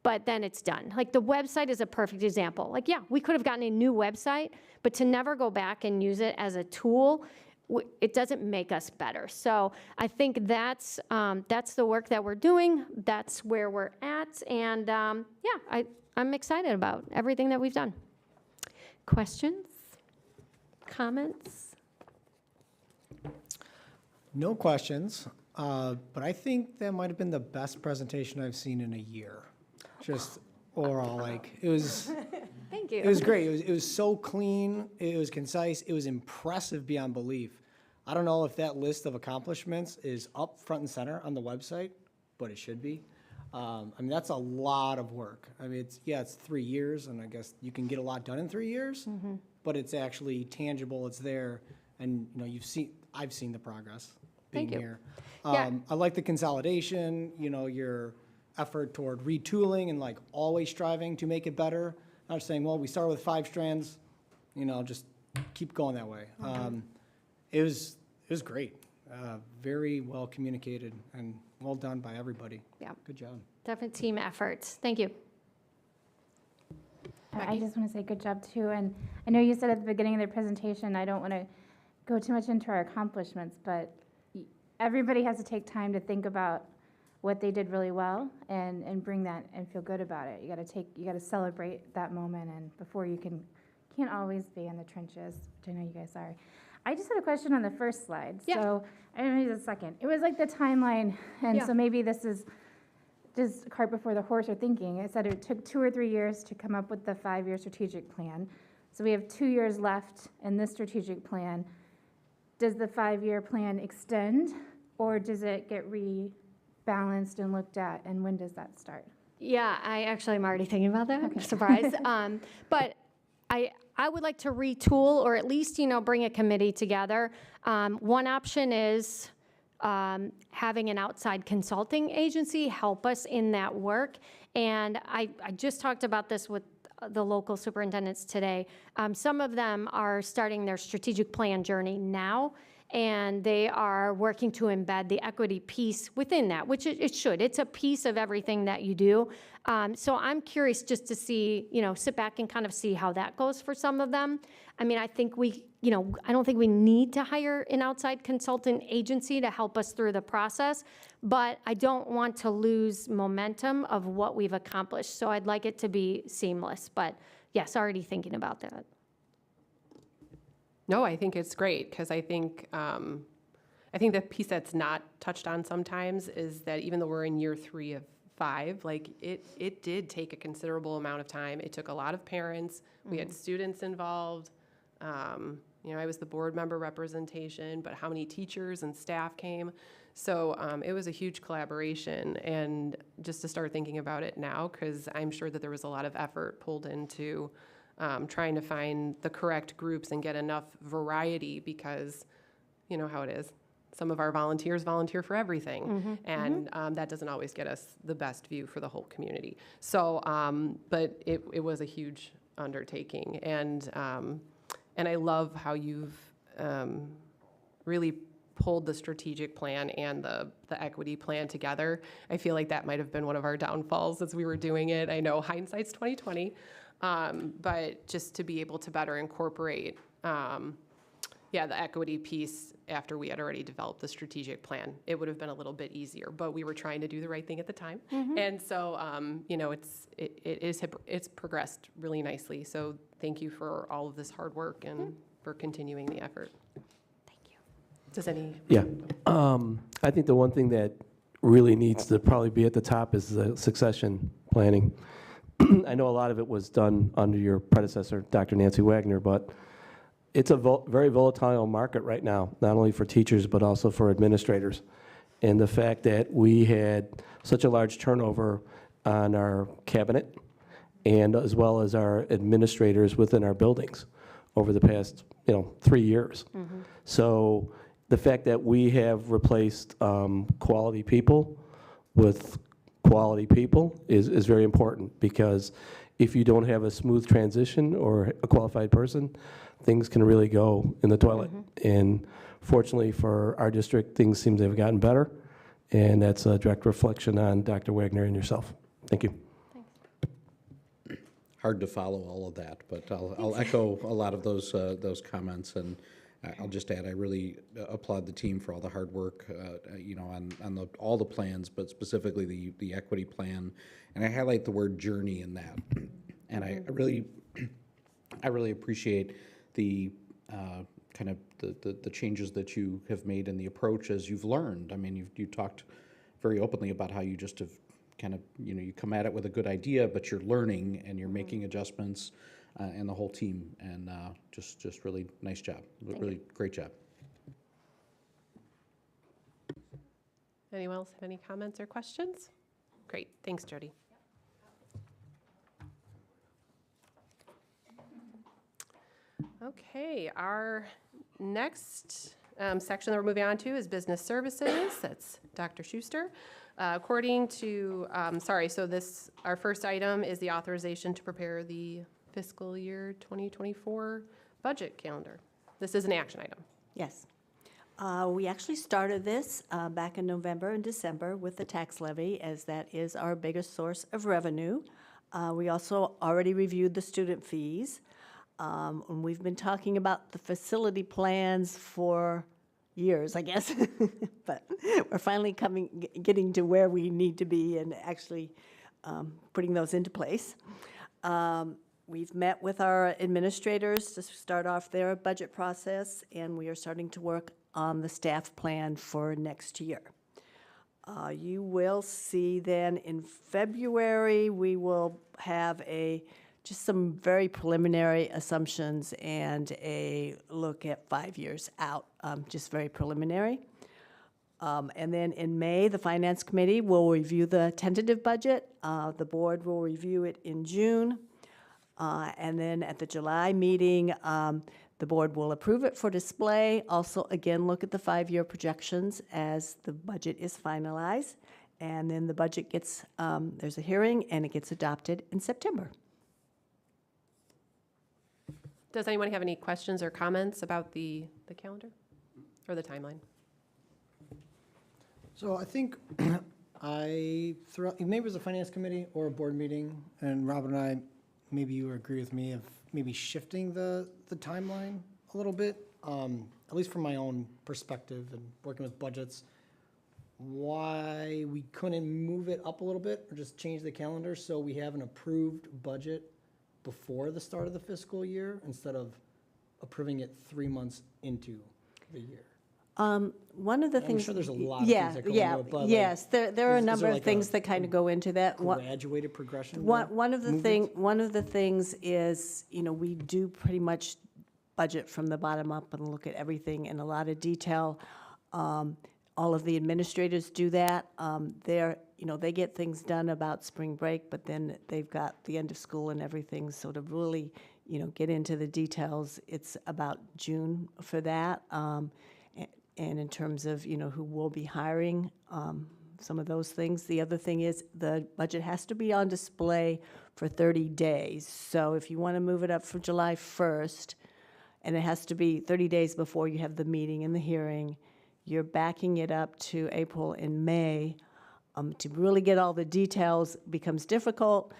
but then it's done. Like the website is a perfect example. Like, yeah, we could have gotten a new website, but to never go back and use it as a tool, it doesn't make us better. So I think that's the work that we're doing. That's where we're at. And I'm excited about everything that we've done. Questions? Comments? No questions, but I think that might have been the best presentation I've seen in a year. Just overall, like, it was, Thank you. it was great. It was so clean, it was concise, it was impressive beyond belief. I don't know if that list of accomplishments is up front and center on the website, but it should be. That's a lot of work. It's 3 years, and I guess you can get a lot done in 3 years, but it's actually tangible, it's there, and, I've seen the progress being Thank you. here. Yeah. I like the consolidation, your effort toward retooling and like always striving to make it better. Not just saying, well, we start with 5 strands, just keep going that way. It was great. Very well communicated and well done by everybody. Yeah. Good job. Definite team efforts. Thank you. I just want to say good job too. And I know you said at the beginning of the presentation, I don't want to go too much into our accomplishments, but everybody has to take time to think about what they did really well and bring that and feel good about it. You got to celebrate that moment, and before can't always be in the trenches, which I know you guys are. I just had a question on the first slide. Yeah. So I don't know, just a second. It was like the timeline, and Yeah. so maybe this is just cart before the horse or thinking. It said it took 2 or 3 years to come up with the 5-year strategic plan. So we have 2 years left in this strategic plan. Does the 5-year plan extend, or does it get rebalanced and looked at, and when does that start? Yeah, I actually am already thinking about that. Surprise. But I would like to retool, or at least, bring a committee together. One option is having an outside consulting agency help us in that work. And I just talked about this with the local superintendents today. Some of them are starting their strategic plan journey now, and they are working to embed the equity piece within that, which it should. It's a piece of everything that you do. So I'm curious just to see, sit back and kind of see how that goes for some of them. I think I don't think we need to hire an outside consultant agency to help us through the process, but I don't want to lose momentum of what we've accomplished. So I'd like it to be seamless, but yes, already thinking about that. No, I think it's great, because I think the piece that's not touched on sometimes is that even though we're in year 3 of 5, like it did take a considerable amount of time. It took a lot of parents. We had students involved. I was the board member representation, but how many teachers and staff came? So it was a huge collaboration, and just to start thinking about it now, because I'm sure that there was a lot of effort pulled into trying to find the correct groups and get enough variety, because you know how it is. Some of our volunteers volunteer for everything, and that doesn't always get us the best view for the whole community. So, but it was a huge undertaking, and I love how you've really pulled the strategic plan and the equity plan together. I feel like that might have been one of our downfalls as we were doing it. I know hindsight's 20/20, but just to be able to better incorporate, the equity piece after we had already developed the strategic plan, it would have been a little bit easier. But we were trying to do the right thing at the time, and so it's progressed really nicely. So thank you for all of this hard work and for continuing the effort. Thank you. Does any? Yeah. I think the one thing that really needs to probably be at the top is the succession planning. I know a lot of it was done under your predecessor, Dr. Nancy Wagner, but it's a very volatile market right now, not only for teachers, but also for administrators. and the fact that we had such a large turnover on our cabinet and as well as our administrators within our buildings over the past, 3 years. So the fact that we have replaced quality people with quality people is very important, because if you don't have a smooth transition or a qualified person, things can really go in the toilet. And fortunately for our district, things seem to have gotten better, and that's a direct reflection on Dr. Wagner and yourself. Thank you. Hard to follow all of that, but I'll echo a lot of those comments, and I'll just add, I really applaud the team for all the hard work, on all the plans, but specifically the equity plan, and I highlight the word journey in that, and I really appreciate the kind of the changes that you have made in the approach as you've learned. I mean, you talked very openly about how you just have kind of, you come at it with a good idea, but you're learning and you're making adjustments, and the whole team, and just really nice job, really great job. Anyone else have any comments or questions? Great, thanks, Jody. Okay, our next section that we're moving on to is business services. That's Dr. Schuster. According to, our first item is the authorization to prepare the fiscal year 2024 budget calendar. This is an action item. Yes. We actually started this back in November and December with the tax levy, as that is our biggest source of revenue. We also already reviewed the student fees. And we've been talking about the facility plans for years, I guess. But we're finally getting to where we need to be and actually putting those into place. We've met with our administrators to start off their budget process, and we are starting to work on the staff plan for next year. You will see then in February, we will have just some very preliminary assumptions and a look at 5 years out, just very preliminary. And then in May, the Finance Committee will review the tentative budget. The board will review it in June. And then at the July meeting, the board will approve it for display. Also, again, look at the 5-year projections as the budget is finalized. And then the budget gets, there's a hearing, and it gets adopted in September. Does anyone have any questions or comments about the calendar or the timeline? So I think maybe it was a finance committee or a board meeting, and Robin and I, maybe you agree with me of maybe shifting the timeline a little bit, at least from my own perspective and working with budgets, why we couldn't move it up a little bit or just change the calendar so we have an approved budget before the start of the fiscal year instead of approving it 3 months into the year. One of the I'm things. sure there's a lot of things that go into it, but yes, there are a is number there of like things that kind of go into that. graduated progression? One of the things is, we do pretty much budget from the bottom up and look at everything in a lot of detail. All of the administrators do that. They get things done about spring break, but then they've got the end of school and everything. So to really, get into the details, it's about June for that. And in terms of, who will be hiring, some of those things. The other thing is the budget has to be on display for 30 days. So if you want to move it up for July 1st, and it has to be 30 days before you have the meeting and the hearing, you're backing it up to April and May. To really get all the details becomes difficult.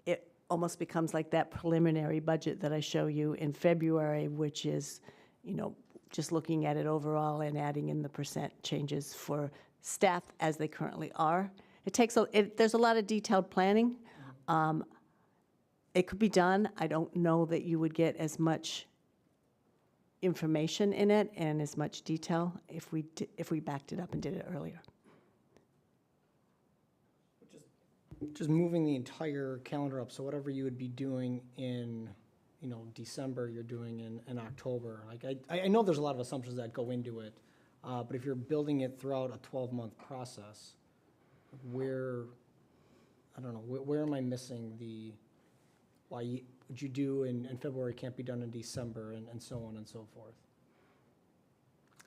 It almost becomes like that preliminary budget that I show you in February, which is, just looking at it overall and adding in the percent changes for staff as they currently are. There's a lot of detailed planning. It could be done. I don't know that you would get as much information in it and as much detail if we backed it up and did it earlier. Just moving the entire calendar up, so whatever you would be doing in, December, you're doing in October. Like, I know there's a lot of assumptions that go into it, But if you're building it throughout a 12-month process, I don't know, where am I missing why what you do in February can't be done in December and so on and so forth?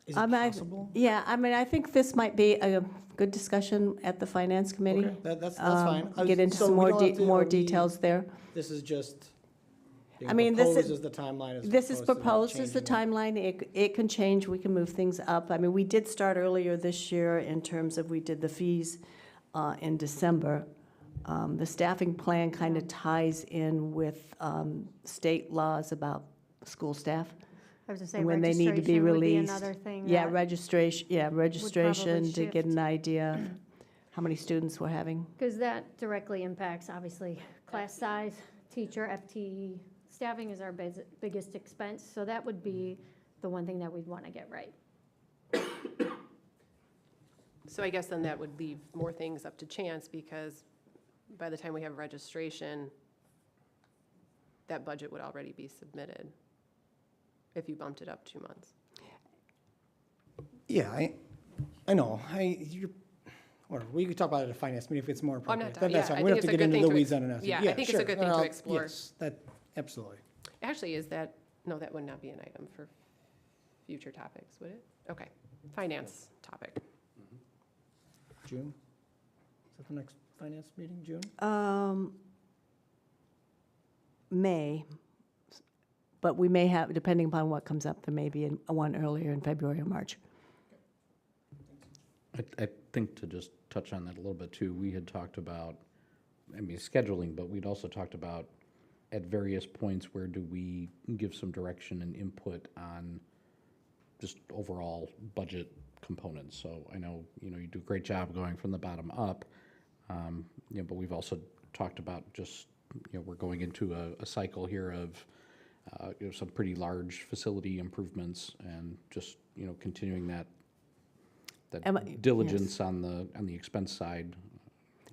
Is it possible? Yeah, I mean, I think this might be a good discussion at the Finance Committee. Okay, that's fine. Get into So some we more, don't have to- more are we- details there. This is just I mean, this proposed is- as the timeline as This is opposed to proposed as the changing it. timeline. It can change, we can move things up. I mean, we did start earlier this year in terms of, we did the fees in December. The staffing plan kind of ties in with state laws about school staff. I was gonna say When they need to be registration would be released. another thing Yeah, that registration to get shift. an idea how many students we're having. Because that directly impacts, obviously, class size, teacher, FTE. Staffing is our biggest expense, so that would be the one thing that we'd want to get right. So I guess then that would leave more things up to chance, because by the time we have registration, that budget would already be submitted if you bumped it up 2 months. Yeah, I know, whatever, we could talk about it at a finance meeting if it's more I'm appropriate. not, That's yeah, fine. I We don't think have it's to a get good into thing the to, weeds on it. yeah, I think it's a good thing to explore. Yes, absolutely. Actually, is that, no, that would not be an item for future topics, would it? Okay, finance topic. June? Is that the next finance meeting, June? May, but we may have, depending upon what comes up, there may be one earlier in February or March. I think to just touch on that a little bit too, we had talked about, I mean, scheduling, but we'd also talked about at various points, where do we give some direction and input on just overall budget components. So I know, you do a great job going from the bottom up, but we've also talked about just, we're going into a cycle here of, some pretty large facility improvements and just, continuing that diligence on the expense side.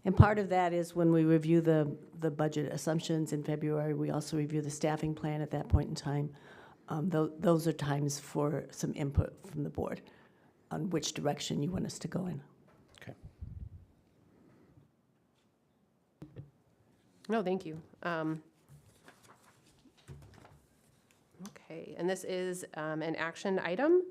And part of that is when we review the budget assumptions in February, we also review the staffing plan at that point in time. Those are times for some input from the board on which direction you want us to go in. Okay. No, thank you. Okay, and this is an action item.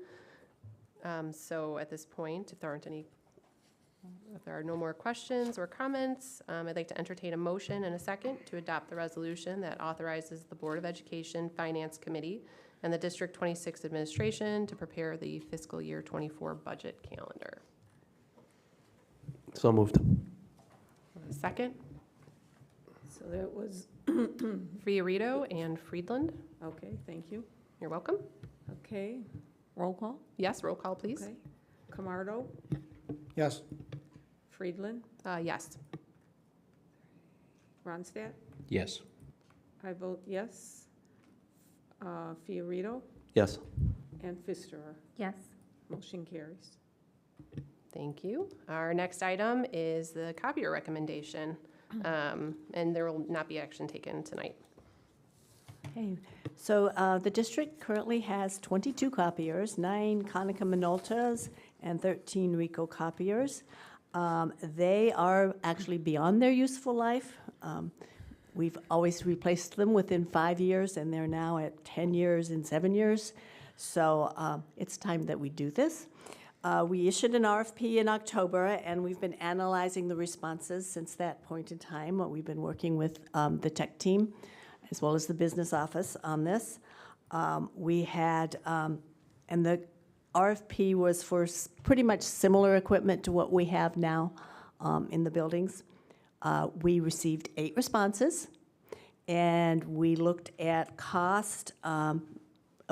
So at this point, if there are no more questions or comments, I'd like to entertain a motion and a second to adopt the resolution that authorizes the Board of Education Finance Committee and the District 26 administration to prepare the fiscal year 24 budget calendar. So moved. A second, So that was, Fiorito and Friedland. okay, thank you. You're welcome. Okay, roll call? Yes, roll call, please. Okay. Camardo, Yes, Friedland, Yes. Ronstadt? Yes. I vote yes. Fiorito Yes. and Pfisterer. Yes. Motion carries. Thank you. Our next item is the copier recommendation, and there will not be action taken tonight. Okay, so the district currently has 22 copiers, 9 Konica Minoltas and 13 Ricoh copiers. They are actually beyond their useful life. We've always replaced them within 5 years, and they're now at 10 years and 7 years. So it's time that we do this. We issued an RFP in October, and we've been analyzing the responses since that point in time. We've been working with the tech team as well as the business office on this. We had, and the RFP was for pretty much similar equipment to what we have now in the buildings. We received 8 responses, and we looked at cost of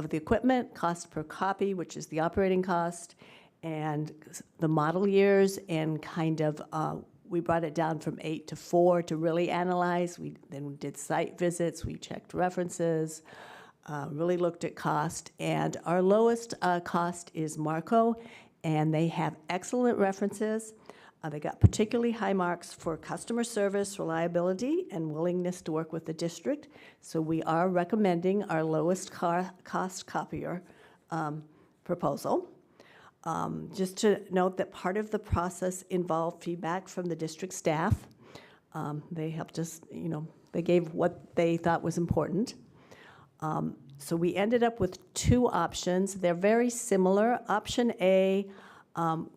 the equipment, cost per copy, which is the operating cost, and the model years, and kind of we brought it down from 8 to 4 to really analyze. Then we did site visits, we checked references, really looked at cost, and our lowest cost is Marco, and they have excellent references. They got particularly high marks for customer service, reliability, and willingness to work with the district. So we are recommending our lowest cost copier proposal. Just to note that part of the process involved feedback from the district staff. They helped us, they gave what they thought was important. So we ended up with two options. They're very similar. Option A,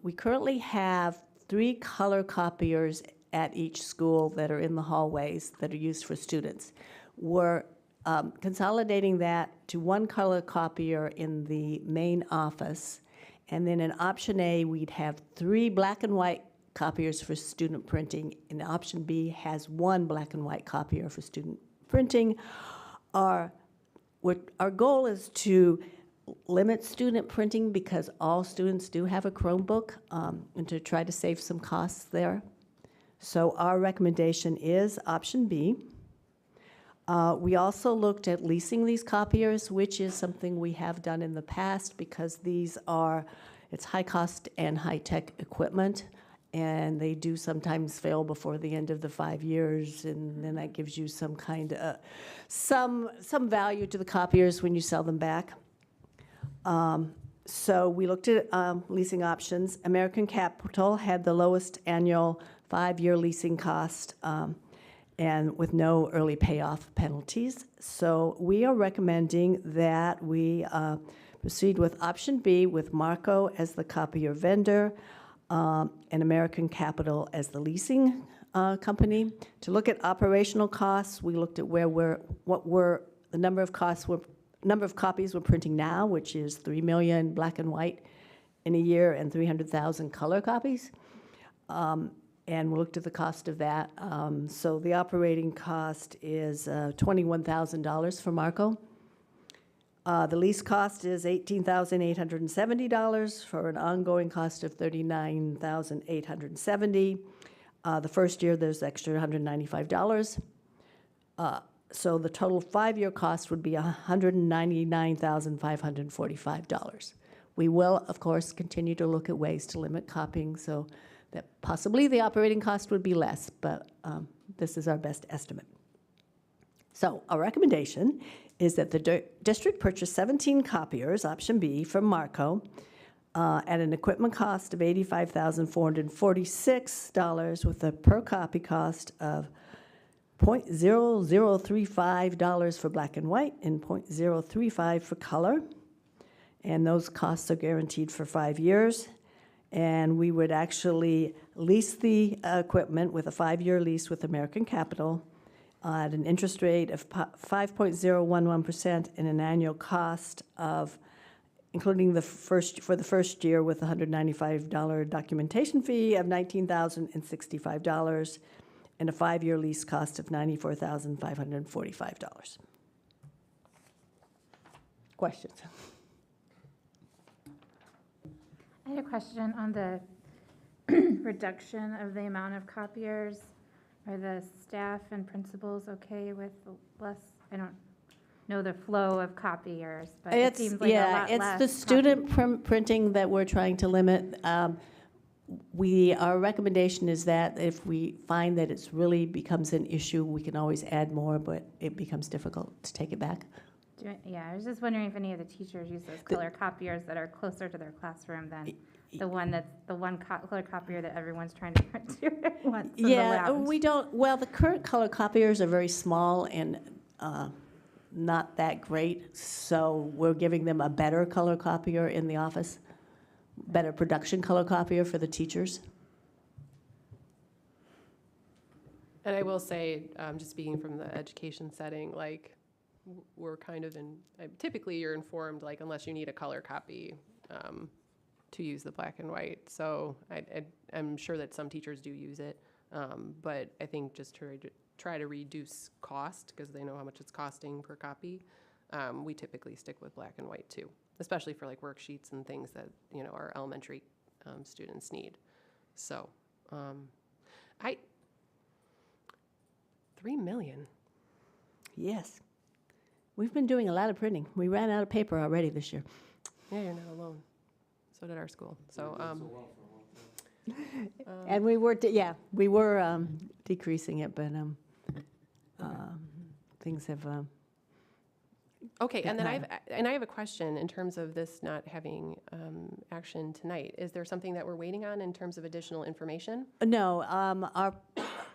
we currently have 3 color copiers at each school that are in the hallways that are used for students. We're consolidating that to 1 color copier in the main office. And then in option A, we'd have 3 black and white copiers for student printing, and option B has 1 black and white copier for student printing. Our goal is to limit student printing because all students do have a Chromebook, and to try to save some costs there. So our recommendation is option B. We also looked at leasing these copiers, which is something we have done in the past because it's high cost and high tech equipment, and they do sometimes fail before the end of the 5 years, and then that gives you some kind of, some value to the copiers when you sell them back. So we looked at leasing options. American Capital had the lowest annual 5-year leasing cost, and with no early payoff penalties. So we are recommending that we proceed with option B with Marco as the copier vendor, and American Capital as the leasing company. To look at operational costs, we looked at the number of copies we're printing now, which is 3 million black and white in a year and 300,000 color copies. And we looked at the cost of that. So the operating cost is $21,000 for Marco. The lease cost is $18,870 for an ongoing cost of $39,870. The first year, there's extra $195. So the total 5-year cost would be $199,545. We will, of course, continue to look at ways to limit copying so that possibly the operating cost would be less, but this is our best estimate. So our recommendation is that the district purchase 17 copiers, option B, from Marco, at an equipment cost of $85,446 with a per copy cost of $0.0035 for black and white and $0.035 for color. And those costs are guaranteed for 5 years. And we would actually lease the equipment with a 5-year lease with American Capital at an interest rate of 5.011% and an annual cost of, including for the first year with a $195 documentation fee of $19,065 and a 5-year lease cost of $94,545. Questions? I had a question on the reduction of the amount of copiers. Are the staff and principals okay with less? I don't know the flow of copiers, but it seems like a lot less. It's the student printing that we're trying to limit. Our recommendation is that if we find that it's really becomes an issue, we can always add more, but it becomes difficult to take it back. Yeah, I was just wondering if any of the teachers use those color copiers that are closer to their classroom than the one color copier that everyone's trying to print to at once. Yeah, we don't. Well, the current color copiers are very small and not that great, so we're giving them a better color copier in the office, better production color copier for the teachers. And I will say, just speaking from the education setting, like, we're kind of typically you're informed, like, unless you need a color copy to use the black and white. So I'm sure that some teachers do use it, but I think just to try to reduce cost, because they know how much it's costing per copy, we typically stick with black and white too, especially for like worksheets and things that, our elementary students need. So 3 million. Yes. We've been doing a lot of printing. We ran out of paper already this year. Yeah, you're not alone. So did our school. So, and we were, decreasing it, but things have Okay, and then Madam. I have a question in terms of this not having action tonight. Is there something that we're waiting on in terms of additional information? No, our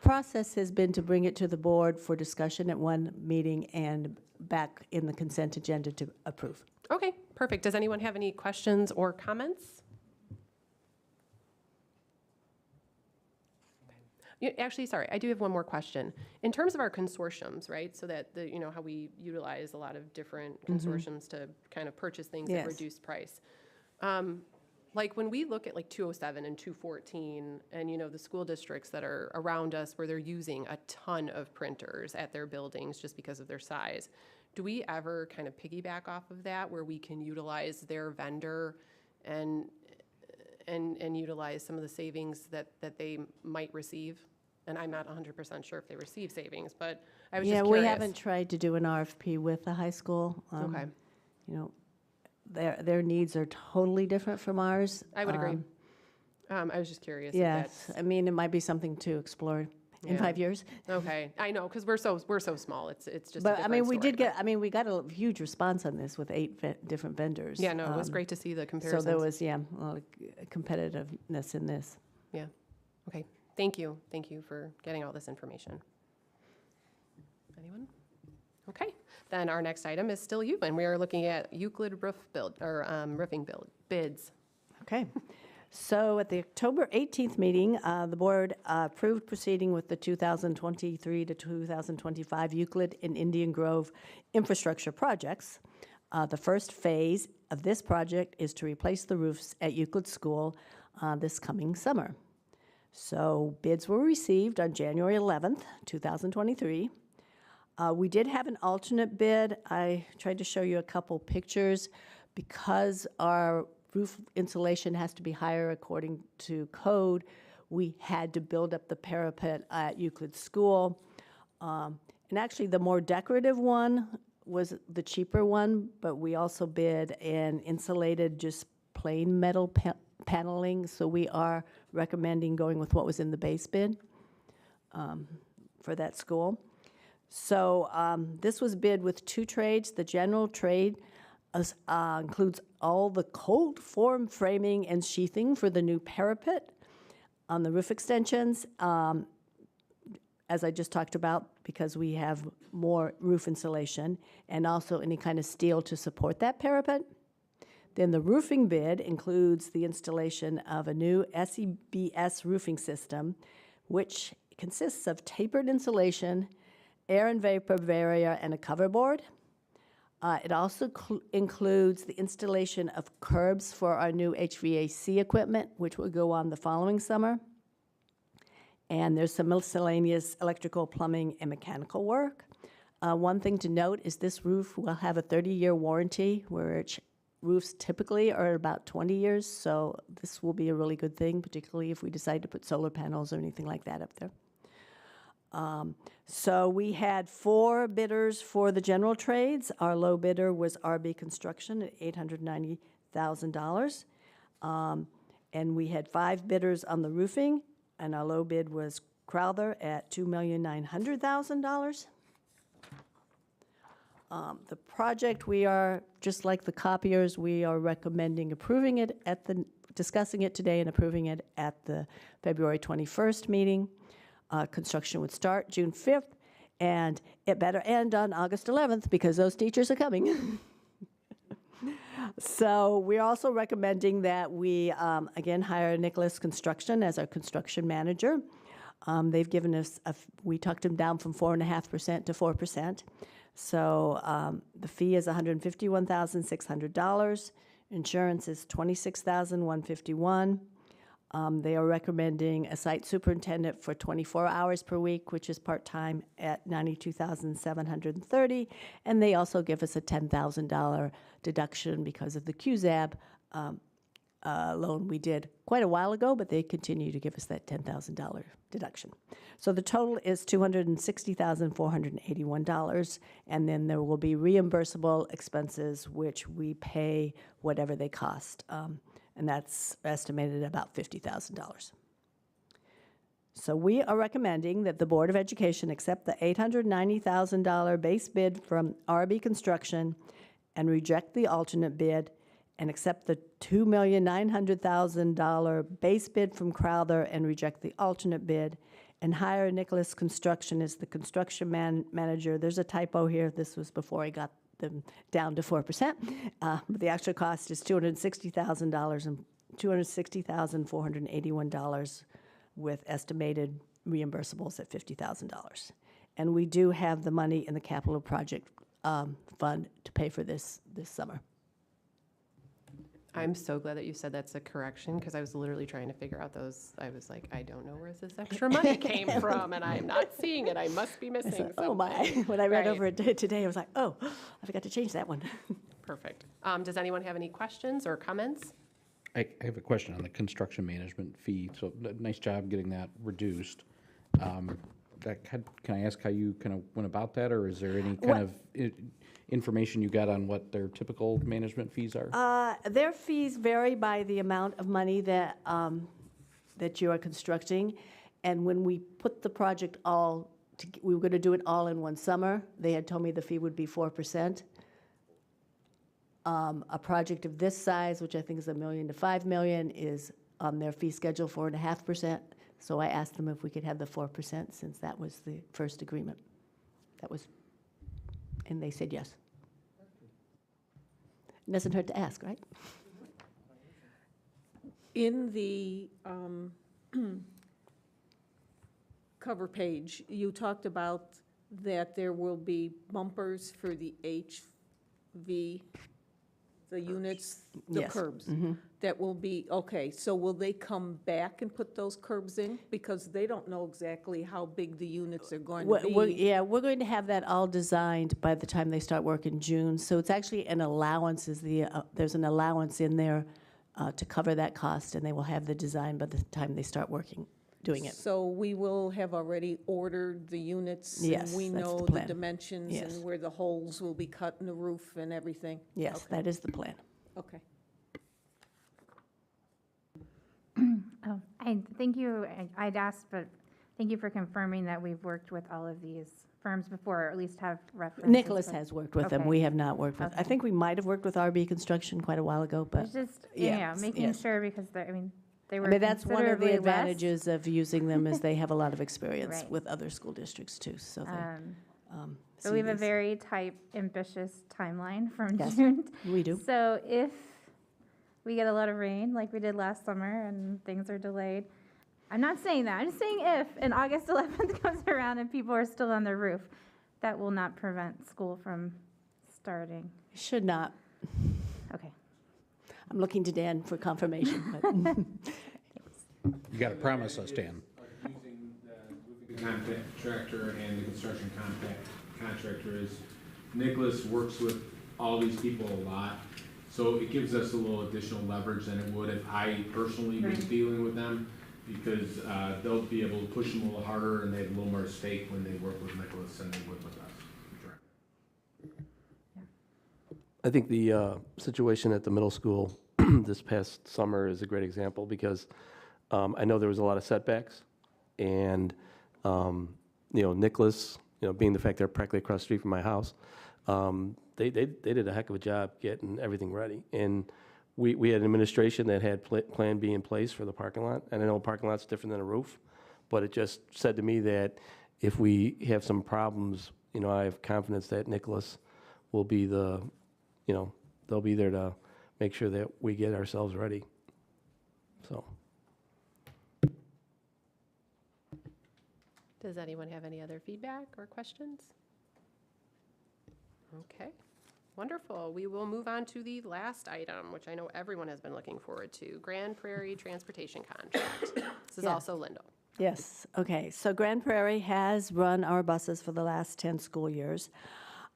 process has been to bring it to the board for discussion at one meeting and back in the consent agenda to approve. Okay, perfect. Does anyone have any questions or comments? Actually, sorry, I do have one more question. In terms of our consortiums, right, so that you know how we utilize a lot of different consortiums to kind of purchase things at Yes. reduced price. Like when we look at like 207 and 214 and you know the school districts that are around us where they're using a ton of printers at their buildings just because of their size, do we ever kind of piggyback off of that where we can utilize their vendor and utilize some of the savings that they might receive? And I'm not 100% sure if they receive savings, but I was just Yeah, curious. we haven't tried to do an RFP with the high school. Okay, You know, their needs are totally different from ours. I would agree. I was just curious. If Yes, that's, I mean, it might be something to explore in Yeah. 5 years. okay, I know because we're so small. It's just. a But I different mean, we story, did get, I mean, we got a huge response on this with 8 different vendors. Yeah, no, it was great to see the comparisons. So there was, yeah, a lot of competitiveness in this. Yeah. Okay. Thank you. Thank you for getting all this information. Anyone? Okay. Then our next item is still you, and we are looking at Euclid roof build or roofing build bids. Okay. So at the October 18th meeting, the board approved proceeding with the 2023 to 2025 Euclid and Indian Grove infrastructure projects. The first phase of this project is to replace the roofs at Euclid School this coming summer. So bids were received on January 11th, 2023. We did have an alternate bid. I tried to show you a couple pictures. Because our roof insulation has to be higher according to code, we had to build up the parapet at Euclid School. And actually, the more decorative one was the cheaper one, but we also bid an insulated, just plain metal paneling. So we are recommending going with what was in the base bid for that school. So this was bid with 2 trades. The general trade includes all the cold form framing and sheathing for the new parapet on the roof extensions, as I just talked about, because we have more roof insulation, and also any kind of steel to support that parapet. Then the roofing bid includes the installation of a new SEBS roofing system, which consists of tapered insulation, air and vapor barrier, and a cover board. It also includes the installation of curbs for our new HVAC equipment, which will go on the following summer. And there's some miscellaneous electrical, plumbing, and mechanical work. One thing to note is this roof will have a 30-year warranty, which roofs typically are about 20 years. So this will be a really good thing, particularly if we decide to put solar panels or anything like that up there. So we had 4 bidders for the general trades. Our low bidder was RB Construction at $890,000. And we had 5 bidders on the roofing, and our low bid was Crowther at $2,900,000. The project, we are, just like the copiers, we are recommending approving it discussing it today and approving it at the February 21st meeting. Construction would start June 5th, and it better end on August 11th because those teachers are coming. So we're also recommending that we, again, hire Nicholas Construction as our construction manager. They've given us, we talked them down from 4.5% to 4%. So the fee is $151,600. Insurance is $26,151. They are recommending a site superintendent for 24 hours per week, which is part-time at $92,730. And they also give us a $10,000 deduction because of the QZAB loan we did quite a while ago, but they continue to give us that $10,000 deduction. So the total is $260,481, and then there will be reimbursable expenses, which we pay whatever they cost. And that's estimated at about $50,000. So we are recommending that the Board of Education accept the $890,000 base bid from RB Construction and reject the alternate bid, and accept the $2,900,000 base bid from Crowther and reject the alternate bid, and hire Nicholas Construction as the construction manager. There's a typo here. This was before I got them down to 4%. But the actual cost is $260,000 and $260,481 with estimated reimbursables at $50,000. And we do have the money in the capital project fund to pay for this summer. I'm so glad that you said that's a correction, because I was literally trying to figure out those. I was like, I don't know where this extra money came from, and I'm not seeing it. I must be missing something. Oh, my. When I read Right. over it today, I was like, oh, I forgot to change that one. Perfect. Does anyone have any questions or comments? I have a question on the construction management fee. So nice job getting that reduced. Can I ask how you kind of went about that, or is there any kind of information you got on what their typical management fees are? Their fees vary by the amount of money that you are constructing. And when we put the project we were going to do it all in one summer, they had told me the fee would be 4%. A project of this size, which I think is $1 million to $5 million, is on their fee schedule 4.5%. So I asked them if we could have the 4%, since that was the first agreement. And they said yes. It doesn't hurt to ask, right? In the cover page, you talked about that there will be bumpers for the HV, the units, the Yes. curbs. That will be, okay, so will they come back and put those curbs in? Because they don't know exactly how big the units are going to be. We're going to have that all designed by the time they start work in June. So it's actually an allowance, there's an allowance in there to cover that cost, and they will have the design by the time they start doing it. So we will have already ordered the units? Yes, And we that's the know the plan. dimensions Yes. and where the holes will be cut in the roof and everything? Yes, Okay. that is the plan. Okay. Oh, thank you. I'd asked, but thank you for confirming that we've worked with all of these firms before, or at least have references. Nicholas for- has worked with them. Okay. We have not worked with, I Okay. think we might have worked with RB Construction quite a while ago, but. It's just, yeah, making yes. sure, because they I were mean, that's one of the considerably less. advantages of using them, is they have a lot of experience Right. with other school districts too, so they. So we have a see very tight, ambitious timeline from Yes. June. these. We do. So if we get a lot of rain, like we did last summer, and things are delayed, I'm not saying that, I'm just saying if, and August 11th comes around and people are still on the roof, that will not prevent school from starting. Should not. Okay. I'm looking to Dan for confirmation, but. You got to promise us, Dan. Using the contractor and the construction contractor is, Nicholas works with all these people a lot, so it gives us a little additional leverage than it would if I personally was Right. dealing with them, because they'll be able to push them a little harder, and they have a little more stake when they work with Nicholas than they would with us. I think the situation at the middle school this past summer is a great example, because I know there was a lot of setbacks, and Nicholas, being the fact they're practically across the street from my house, they did a heck of a job getting everything ready. And we had an administration that had Plan B in place for the parking lot, and I know a parking lot's different than a roof, but it just said to me that if we have some problems, I have confidence that Nicholas will be they'll be there to make sure that we get ourselves ready. So. Does anyone have any other feedback or questions? Okay, wonderful. We will move on to the last item, which I know everyone has been looking forward to, Grand Prairie Transportation Contract. This is Yeah. also Lindo. Yes, okay. So Grand Prairie has run our buses for the last 10 school years.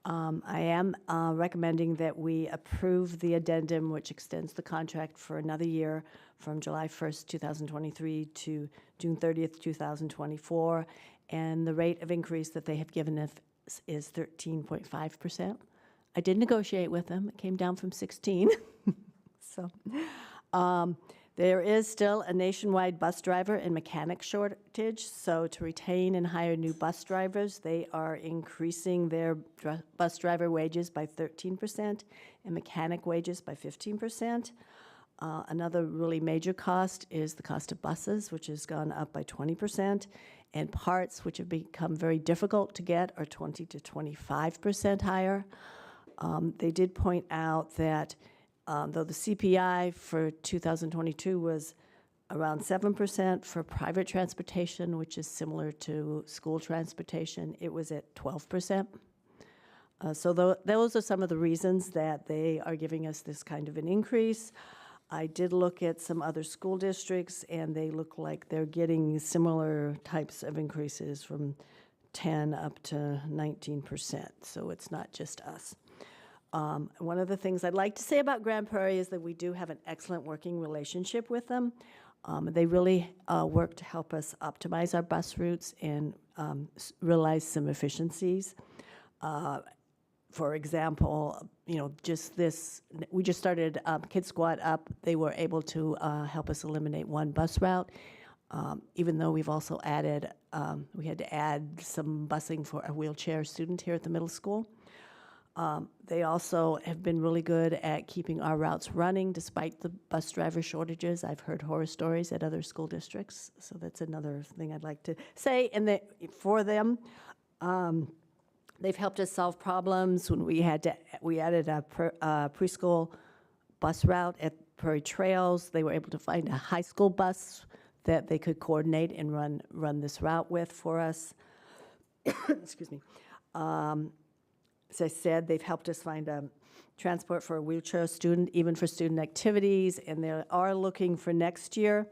I am recommending that we approve the addendum, which extends the contract for another year from July 1st, 2023 to June 30th, 2024. And the rate of increase that they have given us is 13.5%. I did negotiate with them. It came down from 16. So There is still a nationwide bus driver and mechanic shortage, so to retain and hire new bus drivers, they are increasing their bus driver wages by 13% and mechanic wages by 15%. Another really major cost is the cost of buses, which has gone up by 20%, and parts, which have become very difficult to get, are 20 to 25% higher. They did point out that though the CPI for 2022 was around 7% for private transportation, which is similar to school transportation, it was at 12%. So those are some of the reasons that they are giving us this kind of an increase. I did look at some other school districts, and they look like they're getting similar types of increases from 10 up to 19%, so it's not just us. One of the things I'd like to say about Grand Prairie is that we do have an excellent working relationship with them. They really work to help us optimize our bus routes and realize some efficiencies. For example, we just started Kid Squad Up. They were able to help us eliminate one bus route, even though we've also added, we had to add some busing for a wheelchair student here at the middle school. They also have been really good at keeping our routes running despite the bus driver shortages. I've heard horror stories at other school districts, so that's another thing I'd like to say. And for them, they've helped us solve problems when we added a preschool bus route at Prairie Trails. They were able to find a high school bus that they could coordinate and run this route with for us. Excuse me. As I said, they've helped us find a transport for a wheelchair student, even for student activities, and they are looking for next year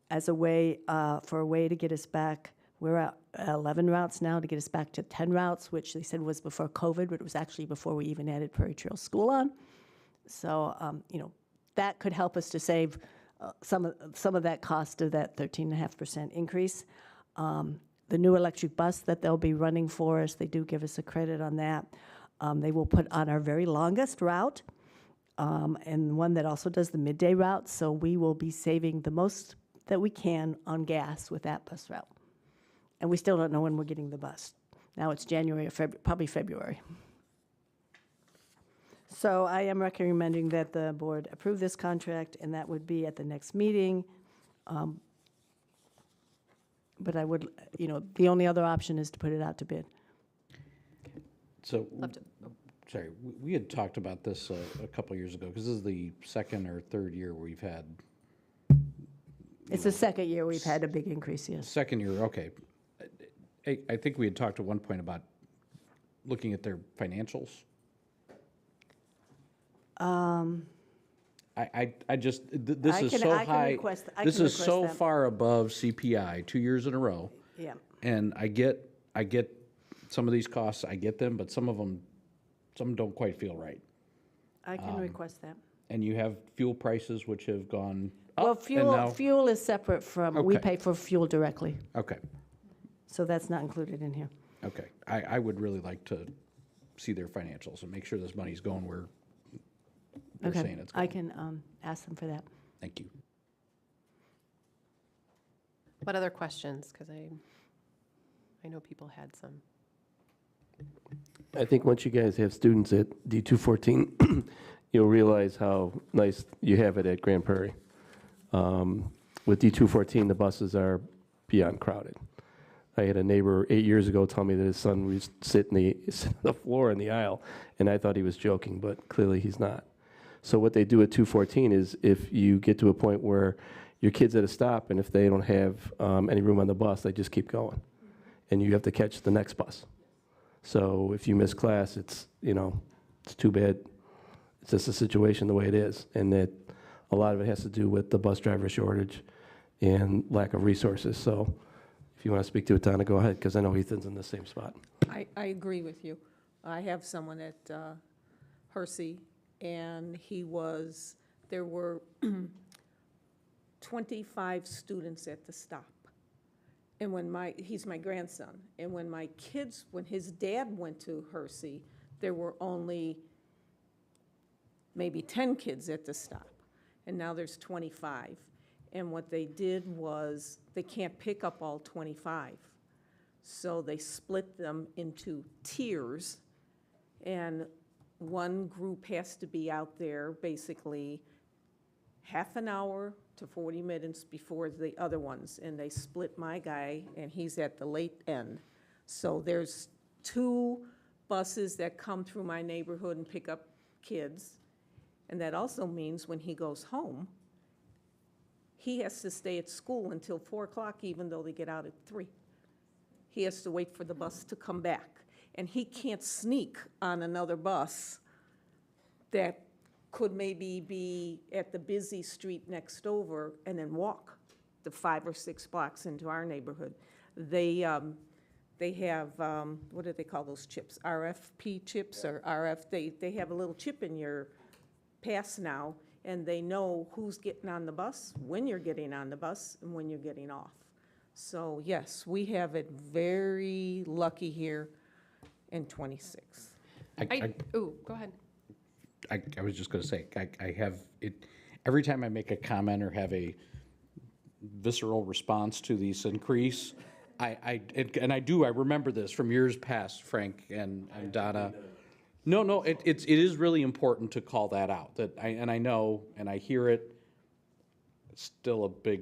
as a way to get us back. We're at 11 routes now to get us back to 10 routes, which they said was before COVID, but it was actually before we even added Prairie Trail School on. So, that could help us to save some of that cost of that 13.5% increase. The new electric bus that they'll be running for us, they do give us a credit on that. They will put on our very longest route, and one that also does the midday route, so we will be saving the most that we can on gas with that bus route. And we still don't know when we're getting the bus. Now it's January or probably February. So I am recommending that the board approve this contract, and that would be at the next meeting. But I would, the only other option is to put it out to bid. So, sorry, we had talked about this a couple years ago, because this is the second or third year we've had. It's the second year we've had a big increase, yes. Second year, okay. I think we had talked at one point about looking at their financials. This is so high. This is so far above CPI 2 years in a row. Yeah. And I get some of these costs, I get them, but some don't quite feel right. I can request that. And you have fuel prices which have gone Well, up. And now, fuel is separate from, we Okay. pay for fuel directly, okay, so that's not included in here. okay. I would really like to see their financials and make sure this money's going where they're Okay, saying it's going. I can ask them for that. Thank you. What other questions? Because I know people had some. I think once you guys have students at D214, you'll realize how nice you have it at Grand Prairie. With D214, the buses are beyond crowded. I had a neighbor 8 years ago tell me that his son would sit on the floor in the aisle, and I thought he was joking, but clearly he's not. So what they do at 214 is if you get to a point where your kid's at a stop, and if they don't have any room on the bus, they just keep going, and you have to catch the next bus. So if you miss class, it's too bad. It's just a situation the way it is, and that a lot of it has to do with the bus driver shortage and lack of resources. So if you want to speak to it, Donna, go ahead, because I know Ethan's in the same spot. I agree with you. I have someone at Hersey, and there were 25 students at the stop. And he's my grandson, and when his dad went to Hersey, there were only maybe 10 kids at the stop, and now there's 25. And what they did was, they can't pick up all 25. So they split them into tiers, and one group has to be out there basically half an hour to 40 minutes before the other ones. And they split my guy, and he's at the late end. So there's 2 buses that come through my neighborhood and pick up kids. And that also means when he goes home, he has to stay at school until 4 o'clock, even though they get out at 3. He has to wait for the bus to come back. And he can't sneak on another bus that could maybe be at the busy street next over and then walk the 5 or 6 blocks into our neighborhood. They have, what do they call those chips? RFP chips or RF? They have a little chip in your pass now, and they know who's getting on the bus, when you're getting on the bus, and when you're getting off. So yes, we have it very lucky here in 26. Go ahead. I was just going to say, I have it, every time I make a comment or have a visceral response to this increase, I remember this from years past, Frank and Donna. No, it is really important to call that out, I know, and I hear it, it's still a big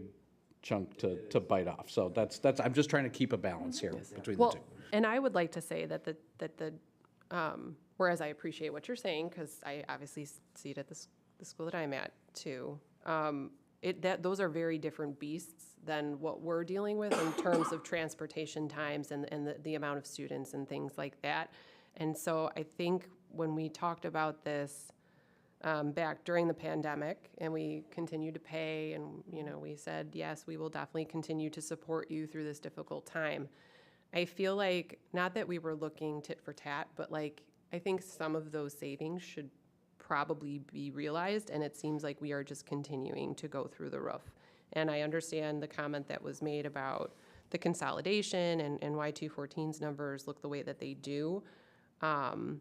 chunk to bite off. So that's, I'm just trying to keep a balance here between the two. And I would like to say that whereas I appreciate what you're saying, because I obviously see it at the school that I'm at too, those are very different beasts than what we're dealing with in terms of transportation times and the amount of students and things like that. And so I think when we talked about this back during the pandemic, and we continued to pay, and we said, yes, we will definitely continue to support you through this difficult time. I feel like, not that we were looking tit for tat, but like, I think some of those savings should probably be realized, and it seems like we are just continuing to go through the roof. And I understand the comment that was made about the consolidation and why 214's numbers look the way that they do. And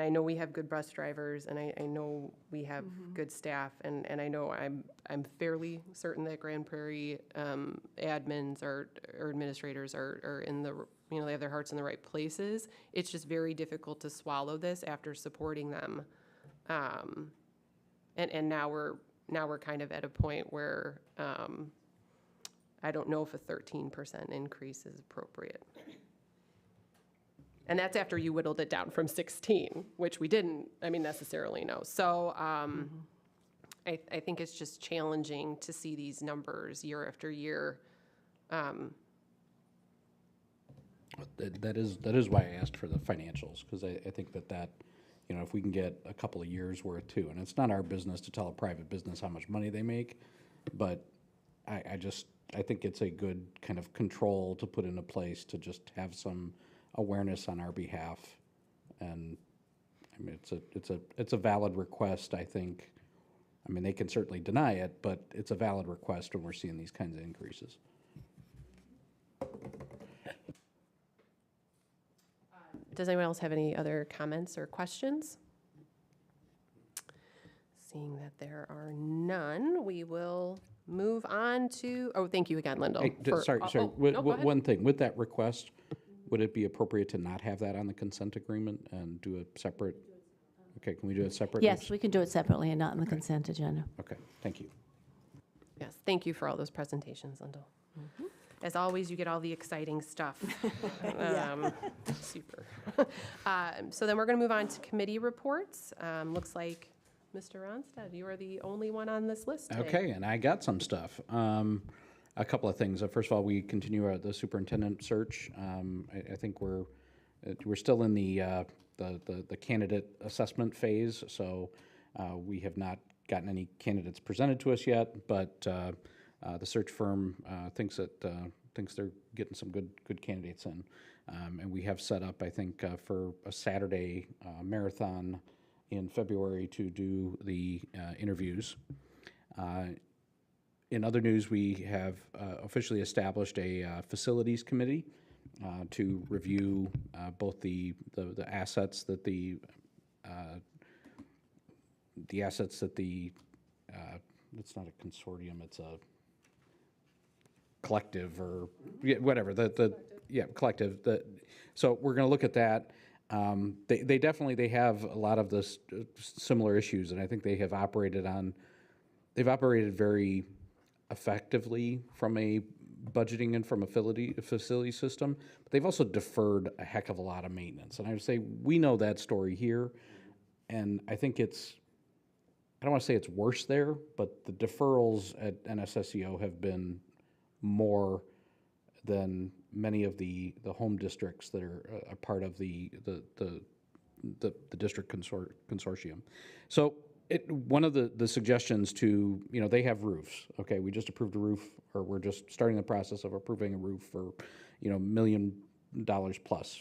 I know we have good bus drivers, and I know we have good staff, and I know I'm fairly certain that Grand Prairie admins or administrators are in the, they have their hearts in the right places. It's just very difficult to swallow this after supporting them, and now we're kind of at a point where I don't know if a 13% increase is appropriate. And that's after you whittled it down from 16, which we didn't, necessarily know. So I think it's just challenging to see these numbers year after year. That is why I asked for the financials, because I think that if we can get a couple of years worth too, and it's not our business to tell a private business how much money they make, but I think it's a good kind of control to put into place to just have some awareness on our behalf. And it's a valid request, I think. They can certainly deny it, but it's a valid request when we're seeing these kinds of increases. Does anyone else have any other comments or questions? Seeing that there are none, we will move on to, thank you again, Lyndall. Hey, sorry. No, go ahead. One thing, with that request, would it be appropriate to not have that on the consent agreement and do a separate? Okay, can we do it separate? Yes, we can do it separately and not in the consent agenda. Okay, thank you. Yes, thank you for all those presentations, Lyndall. As always, you get all the exciting stuff. Super. So then we're going to move on to committee reports. Looks like Mr. Ronstadt, you are the only one on this list today. Okay, and I got some stuff. A couple of things. First of all, we continue the superintendent search. I think we're still in the candidate assessment phase, so we have not gotten any candidates presented to us yet. But the search firm thinks they're getting some good candidates in, and we have set up, I think, for a Saturday marathon in February to do the interviews. In other news, we have officially established a facilities committee to review both the assets that the it's not a consortium, it's a collective or, yeah, whatever, collective. So we're gonna look at that. They definitely, they have a lot of the similar issues, and I think they've operated very effectively from a budgeting and from a facility system, but they've also deferred a heck of a lot of maintenance. And I would say, we know that story here, and I think I don't want to say it's worse there, but the deferrals at NSSEO have been more than many of the home districts that are a part of the district consortium. So one of the suggestions to, they have roofs, okay? We just approved a roof, or we're just starting the process of approving a roof for, $1 million plus.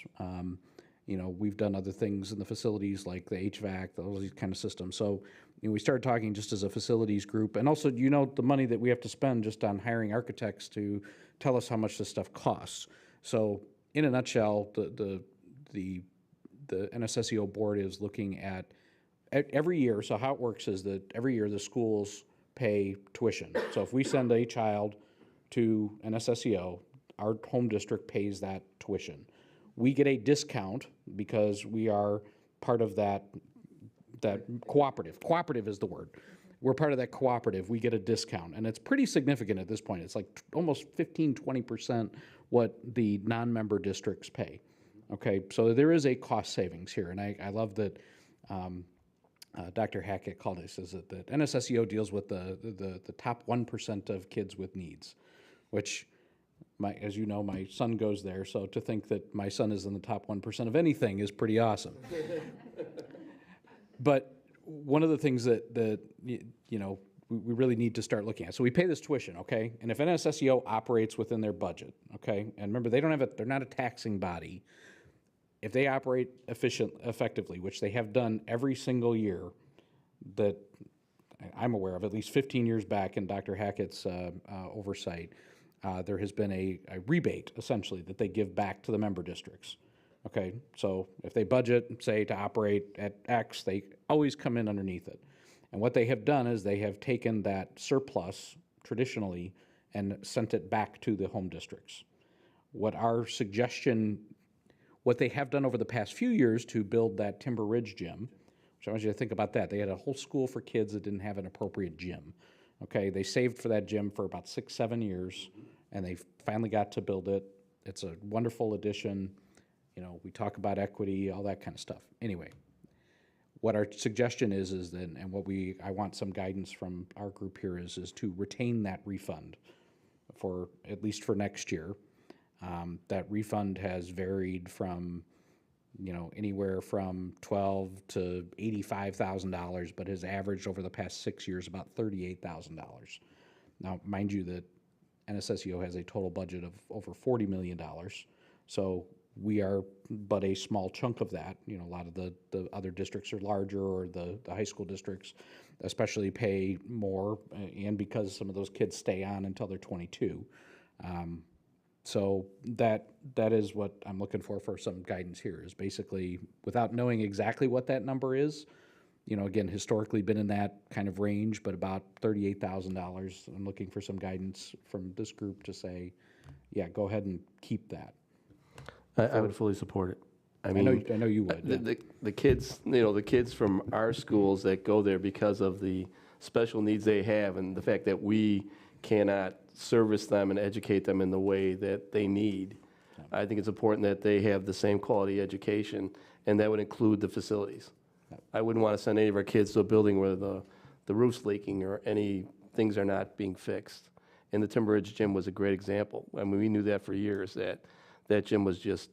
We've done other things in the facilities like the HVAC, those kind of systems. So, we started talking just as a facilities group, and also, the money that we have to spend just on hiring architects to tell us how much this stuff costs. So, in a nutshell, the NSSEO board is looking at every year. So how it works is that every year the schools pay tuition. So if we send a child to NSSEO, our home district pays that tuition. We get a discount because we are part of that cooperative. Cooperative is the word. We're part of that cooperative. We get a discount, and it's pretty significant at this point. It's like almost 15-20% what the non-member districts pay. Okay, so there is a cost savings here, and I love that Dr. Hackett called it, says that NSSEO deals with the top 1% of kids with needs, which, as you know, my son goes there, so to think that my son is in the top 1% of anything is pretty awesome. But one of the things that we really need to start looking at. So we pay this tuition, okay? And if NSSEO operates within their budget, okay? And remember, they're not a taxing body. If they operate effectively, which they have done every single year that I'm aware of, at least 15 years back in Dr. Hackett's oversight, there has been a rebate, essentially, that they give back to the member districts. Okay, so if they budget, say, to operate at X, they always come in underneath it. And what they have done is they have taken that surplus, traditionally, and sent it back to the home districts. What they have done over the past few years to build that Timber Ridge gym, which I want you to think about that. They had a whole school for kids that didn't have an appropriate gym. Okay, they saved for that gym for about 6-7 years, and they finally got to build it. It's a wonderful addition. We talk about equity, all that kind of stuff. Anyway, what our suggestion is that, and I want some guidance from our group here is to retain that refund for, at least for next year. That refund has varied from, anywhere from $12,000 to $85,000, but has averaged over the past 6 years about $38,000. Now, mind you that NSSEO has a total budget of over $40 million, so we are but a small chunk of that. A lot of the other districts are larger, or the high school districts especially pay more, and because some of those kids stay on until they're 22. So that is what I'm looking for some guidance here, is basically, without knowing exactly what that number is, again, historically been in that kind of range, but about $38,000. I'm looking for some guidance from this group to say, yeah, go ahead and keep that. I would fully support it. I know you would. The kids, the kids from our schools that go there because of the special needs they have, and the fact that we cannot service them and educate them in the way that they need. I think it's important that they have the same quality education, and that would include the facilities. I wouldn't want to send any of our kids to a building where the roof's leaking or any things are not being fixed. And the Timber Ridge gym was a great example. I mean, we knew that for years, that gym was just,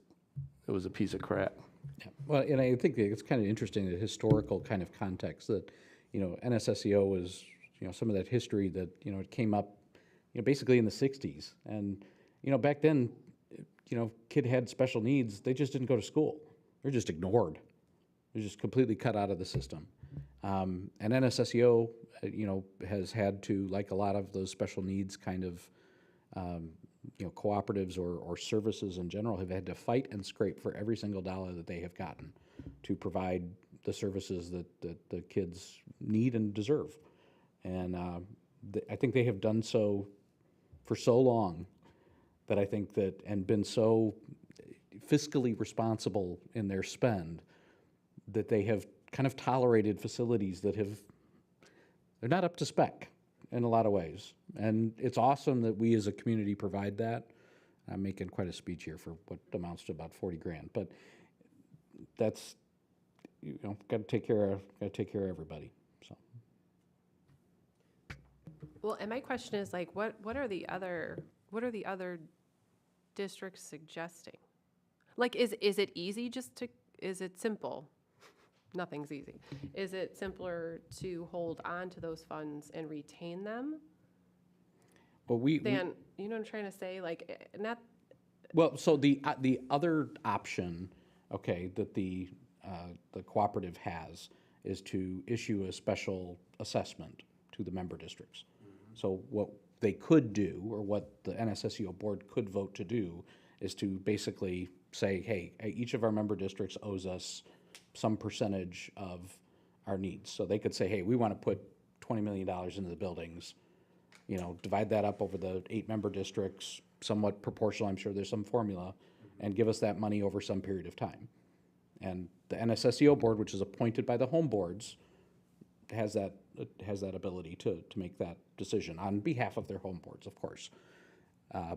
it was a piece of crap. Yeah. Well, and I think it's kind of interesting, the historical kind of context that, NSSEO was, some of that history that, it came up, basically in the 60s. And, back then, kid had special needs, they just didn't go to school. They're just ignored. They're just completely cut out of the system. And NSSEO, has had to, like a lot of those special needs kind of, cooperatives or services in general, have had to fight and scrape for every single dollar that they have gotten to provide the services that the kids need and deserve. And I think they have done so for so long that I think that, and been so fiscally responsible in their spend, that they have kind of tolerated facilities that they're not up to spec in a lot of ways. And it's awesome that we as a community provide that. I'm making quite a speech here for what amounts to about 40 grand, but that's, got to take care of everybody, so. Well, and my question is like, what are the other districts suggesting? Like, is it easy is it simple? Nothing's easy. Is it simpler to hold on to those funds and retain them Well, than, you know what I'm trying to say? Like, not, well, so the other option, okay, that the cooperative has is to issue a special assessment to the member districts. So what they could do, or what the NSSEO board could vote to do, is to basically say, hey, each of our member districts owes us some percentage of our needs. So they could say, hey, we want to put $20 million into the buildings, divide that up over the 8 member districts, somewhat proportional, I'm sure there's some formula, and give us that money over some period of time. And the NSSEO board, which is appointed by the home boards, has that ability to make that decision on behalf of their home boards, of course.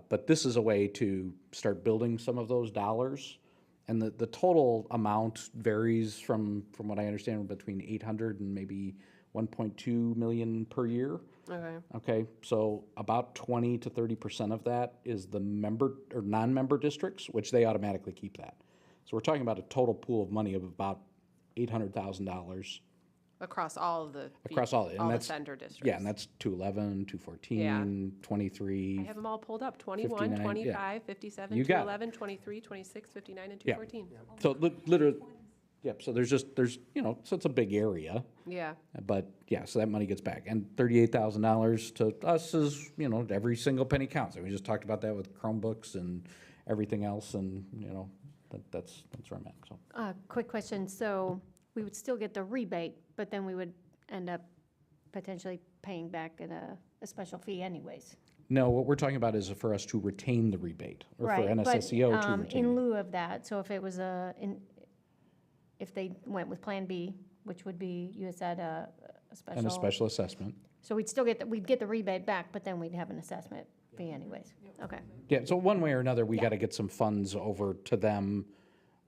But this is a way to start building some of those dollars. And the total amount varies from what I understand, between 800 and maybe 1.2 million per year. okay. Okay, so about 20 to 30% of that is the member or non-member districts, which they automatically keep that. So we're talking about a total pool of money of about $800,000 Across all of the. across all, and the that's center districts. yeah, and that's 211, 214, Yeah. 23. I have them all pulled up, 21, 59, 25, 57, You got it. 211, 23, 26, 59, and Yeah. 214. So literally, yep. So there's so it's a big area, Yeah. but yeah, so that money gets back, and $38,000 to us is every single penny counts. And we just talked about that with Chromebooks and everything else, and that's where I'm at. So Quick question, so we would still get the rebate, but then we would end up potentially paying back at a special fee anyways. no, what we're talking about is for us to retain the rebate, or for NSSEO to retain. In lieu of that, so if it was if they went with Plan B, which would be, you had said, a special. And a special assessment. So we'd still we'd get the rebate back, but then we'd have an assessment fee anyways. Okay. Yeah, so one way or another, we got to get some funds over to them,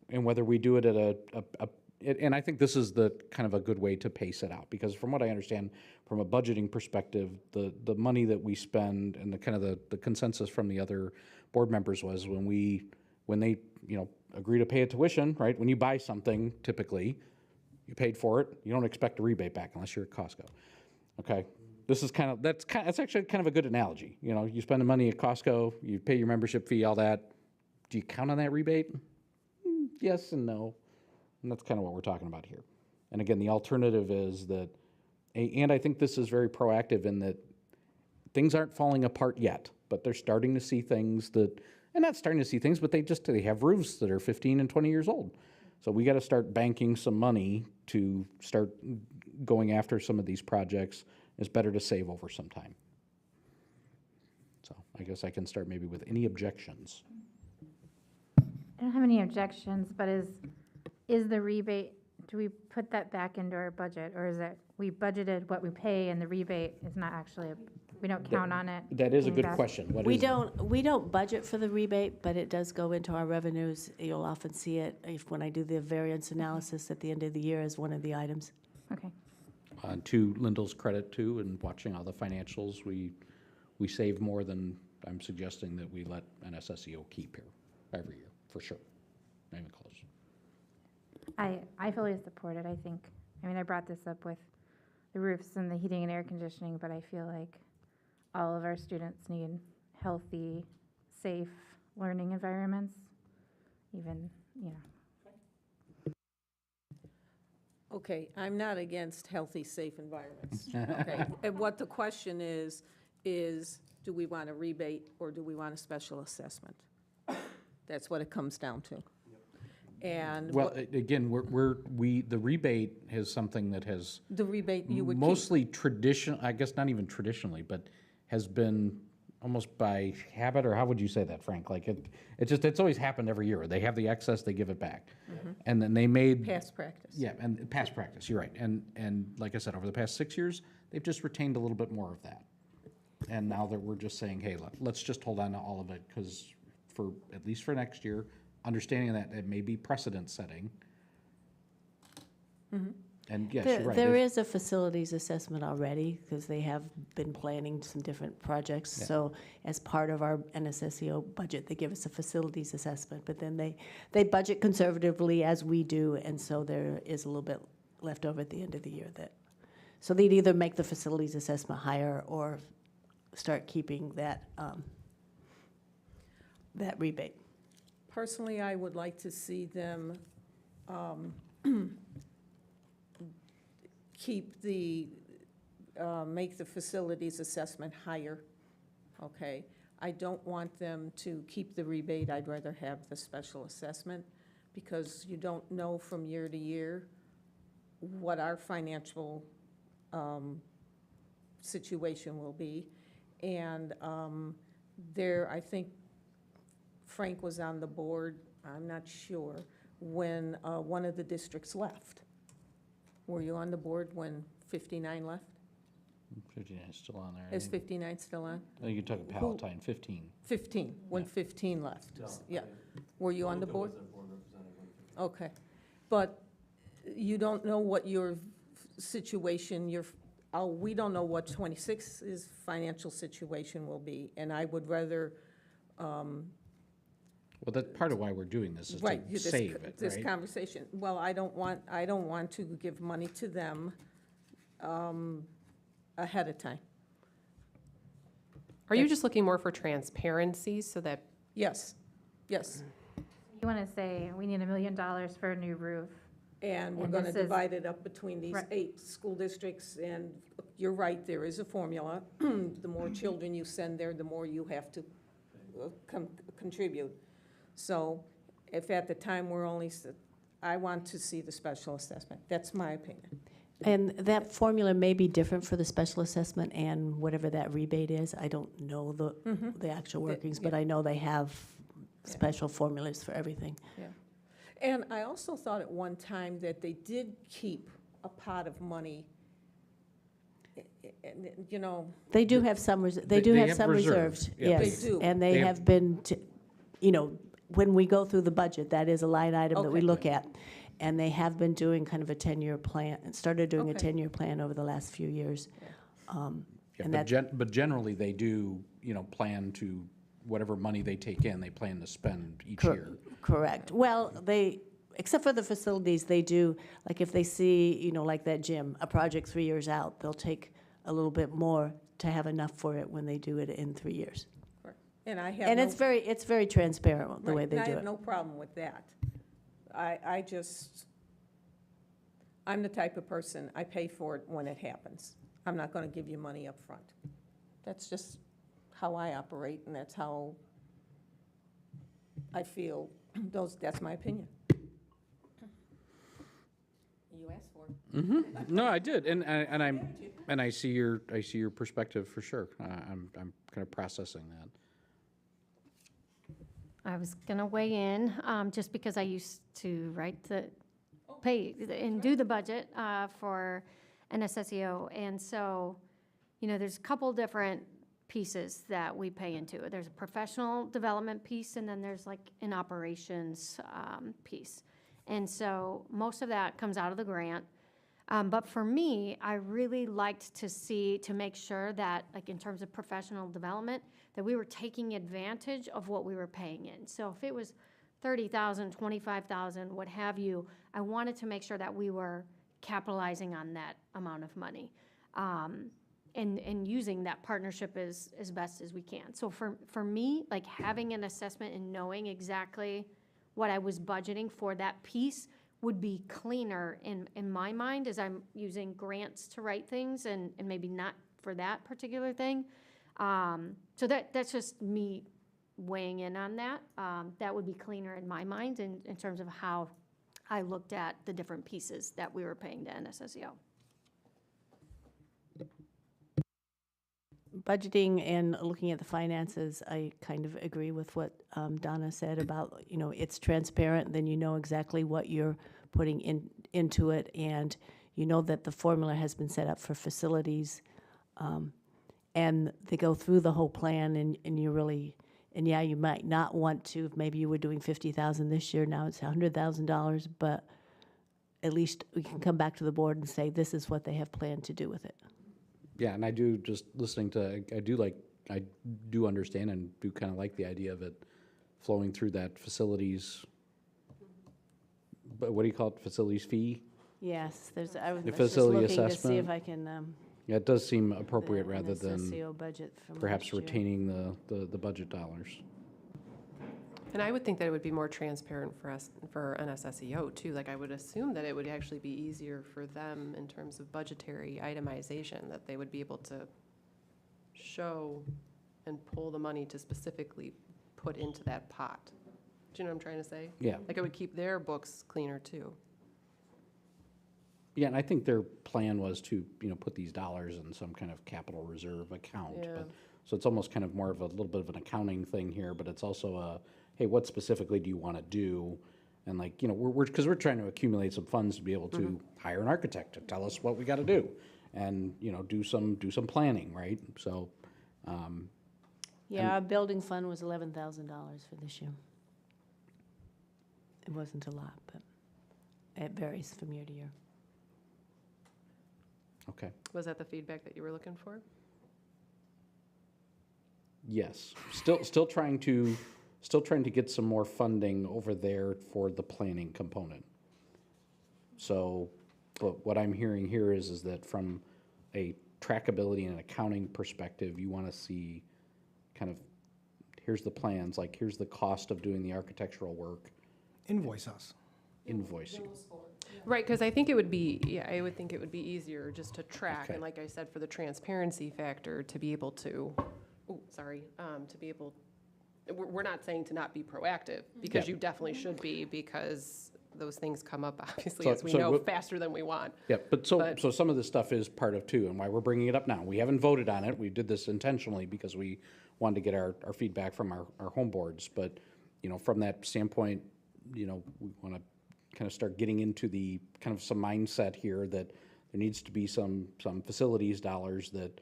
and whether we do it at and I think this is the kind of a good way to pace it out, because from what I understand, from a budgeting perspective, the money that we spend and the kind of the consensus from the other board members was when they agree to pay a tuition, right? When you buy something, typically, you paid for it, you don't expect a rebate back unless you're at Costco, okay? This is that's actually kind of a good analogy. You spend the money at Costco, you pay your membership fee, all that. Do you count on that rebate? Yes and no. And that's kind of what we're talking about here. And again, the alternative is that, and I think this is very proactive in that things aren't falling apart yet, but they're starting to see things that, and not starting to see things, but they have roofs that are 15 and 20 years old. So we got to start banking some money to start going after some of these projects. It's better to save over some time. So I guess I can start maybe with any objections. I don't have any objections, but is the rebate, do we put that back into our budget? Or is it, we budgeted what we pay and the rebate is not actually, we don't count on it? That is a being good back? question. What We is- don't budget for the rebate, but it does go into our revenues. You'll often see it when I do the variance analysis at the end of the year as one of the items. Okay. To Lyndall's credit too, and watching all the financials, we save more than I'm suggesting that we let NSSEO keep here every year, for sure. Not even close. I fully support it, I think. I mean, I brought this up with the roofs and the heating and air conditioning, but I feel like all of our students need healthy, safe learning environments, even, Okay, I'm not against healthy, safe environments. Okay, and what the question is do we want a rebate or do we want a special assessment? That's what it comes down to. And Well, again, the rebate is something that has the rebate you would keep. mostly tradition, I guess not even traditionally, but has been almost by habit, or how would you say that, Frank? Like it's always happened every year. They have the excess, they give it back. And then they made. Past practice. Yeah, and past practice, you're right. And like I said, over the past 6 years, they've just retained a little bit more of that. And now that we're just saying, hey, let's just hold on to all of it, because for, at least for next year, understanding that it may be precedent setting. And yes, you're right. There is a facilities assessment already, because they have been planning some different projects. Yeah. So as part of our NSSEO budget, they give us a facilities assessment, but then they budget conservatively as we do, and so there is a little bit left over at the end of the year so they'd either make the facilities assessment higher or start keeping that rebate. Personally, I would like to see them make the facilities assessment higher, okay? I don't want them to keep the rebate. I'd rather have the special assessment, because you don't know from year to year what our financial situation will be. And I think Frank was on the board, I'm not sure, when one of the districts left. Were you on the board when 59 left? 59 is still on there. Is 59 still on? I think you took a Palatine, 15. 15, when Yeah. 15 left. Yeah. Were you on the board? Okay. But you don't know what your situation, we don't know what 26's financial situation will be, and I would rather, Well, that's part of why we're doing this, is right, to save it, this right? conversation. Well, I don't want to give money to them ahead of time. Are you just looking more for transparency so that, Yes, yes. You want to say, we need $1 million for a new roof. And we're And going to this is- divide it up between these Right. 8 school districts, and you're right, there is a formula. The more children you send there, the more you have to contribute. So if at the time I want to see the special assessment. That's my opinion. And that formula may be different for the special assessment and whatever that rebate is. I don't know the actual workings, but I know they have special formulas for everything. Yeah. And I also thought at one time that they did keep a pot of money, you know. They do have some, They have have some reserves, reserves, yeah. yes. They do. And They they have- have been, when we go through the budget, that is a line item that we Okay. look at. And they have been doing kind of a 10-year plan, and started doing a Okay. 10-year plan over the last few years. Yeah, And but generally, they do, plan to, whatever money they take in, they plan to spend each year. Correct. Well, except for the facilities, they do, like if they see, like that gym, a project 3 years out, they'll take a little bit more to have enough for it when they do it in 3 years. And I have And no- it's very transparent, the way Right, they and do I have it. no problem with that. I'm the type of person, I pay for it when it happens. I'm not going to give you money up front. That's just how I operate, and that's how I feel. That's my opinion. You asked for it. No, I did, and I see your perspective for sure. I'm kind of processing that. I was going to weigh in, just because I used to pay and do the budget for NSSEO. And so, there's a couple different pieces that we pay into. There's a professional development piece, and then there's like an operations piece. And so most of that comes out of the grant. But for me, I really liked to make sure that, like in terms of professional development, that we were taking advantage of what we were paying in. So if it was $30,000, $25,000, what have you, I wanted to make sure that we were capitalizing on that amount of money, and using that partnership as best as we can. So for me, like having an assessment and knowing exactly what I was budgeting for that piece would be cleaner in my mind, as I'm using grants to write things and maybe not for that particular thing. So that's just me weighing in on that. That would be cleaner in my mind in terms of how I looked at the different pieces that we were paying to NSSEO. Budgeting and looking at the finances, I kind of agree with what Donna said about, it's transparent, then you know exactly what you're putting into it, and you know that the formula has been set up for facilities, and they go through the whole plan, and you really, and yeah, you might not want to, if maybe you were doing $50,000 this year, now it's $100,000, but at least we can come back to the board and say, this is what they have planned to do with it. Yeah, and I do, just listening to, I do understand and do kind of like the idea of it flowing through that facilities, but what do you call it, facilities fee? Yes, I was The just facility looking to see assessment. if I can, Yeah, it does seem appropriate the rather than NSSEO budget from perhaps last year. retaining the budget dollars. And I would think that it would be more transparent for us, for NSSEO too. Like, I would assume that it would actually be easier for them in terms of budgetary itemization, that they would be able to show and pull the money to specifically put into that pot. Do you know what I'm trying to say? Yeah. Like, it would keep their books cleaner too. Yeah, and I think their plan was to, put these dollars in some kind of capital reserve account. Yeah. But so it's almost kind of more of a little bit of an accounting thing here, but it's also a, hey, what specifically do you want to do? And because we're trying to accumulate some funds to be able to hire an architect to tell us what we got to do, and do some planning, right? So. Yeah, our building fund was $11,000 for this year. It wasn't a lot, but it varies from year to year. Okay. Was that the feedback that you were looking for? Yes. Still trying to get some more funding over there for the planning component. So, but what I'm hearing here is that from a trackability and accounting perspective, you want to see kind of, here's the plans, like here's the cost of doing the architectural work, Invoice us. invoice you. Right, because I think it would be, I would think it would be easier just to track, Okay. and like I said, for the transparency factor, to be able to, to be able, we're not saying to not be proactive, because Yeah. you definitely should be, because those things come up, obviously, So- as we so know, what- faster than we want. Yeah, but But- so some of this stuff is part of too, and why we're bringing it up now. We haven't voted on it. We did this intentionally because we wanted to get our feedback from our home boards. But, from that standpoint, we want to kind of start getting into the kind of some mindset here that there needs to be some facilities dollars that,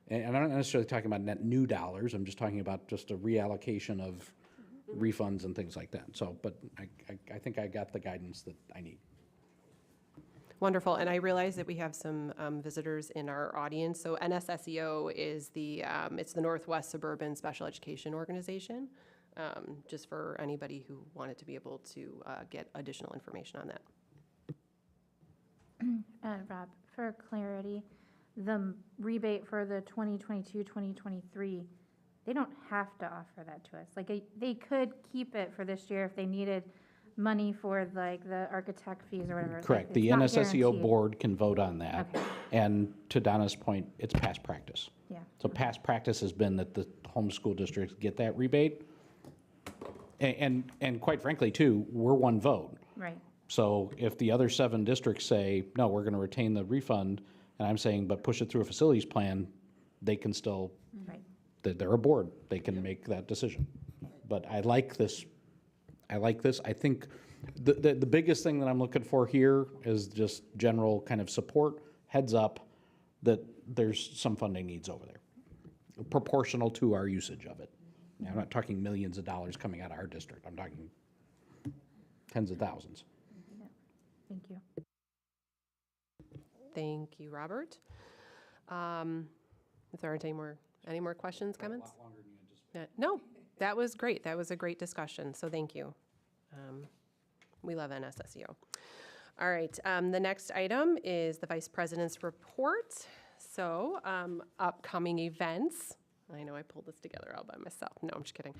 and I'm not necessarily talking about net new dollars. I'm just talking about just a reallocation of refunds and things like that. So, but I think I got the guidance that I need. Wonderful, and I realize that we have some visitors in our audience. So NSSEO is it's the Northwest Suburban Special Education Organization, just for anybody who wanted to be able to get additional information on that. Rob, for clarity, the rebate for the 2022, 2023, they don't have to offer that to us. Like, they could keep it for this year if they needed money for like the architect fees or whatever. It's Correct. like, The it's not NSSEO guaranteed. board can vote on that. Okay. And to Donna's point, it's past practice. Yeah. So past practice has been that the home school districts get that rebate. And quite frankly, too, we're one vote. Right. So if the other 7 districts say, no, we're going to retain the refund, and I'm saying, but push it through a facilities plan, they can still, Right. they're a board, they can make that decision. But I like this. I think the biggest thing that I'm looking for here is just general kind of support, heads up, that there's some funding needs over there, proportional to our usage of it. Now, I'm not talking millions of dollars coming out of our district. I'm talking tens of thousands. Thank you. Thank you, Robert. If there aren't any more questions, comments? No, that was great. That was a great discussion, so thank you. We love NSSEO. All right, the next item is the Vice President's report. So, upcoming events. I know I pulled this together all by myself. No, I'm just kidding.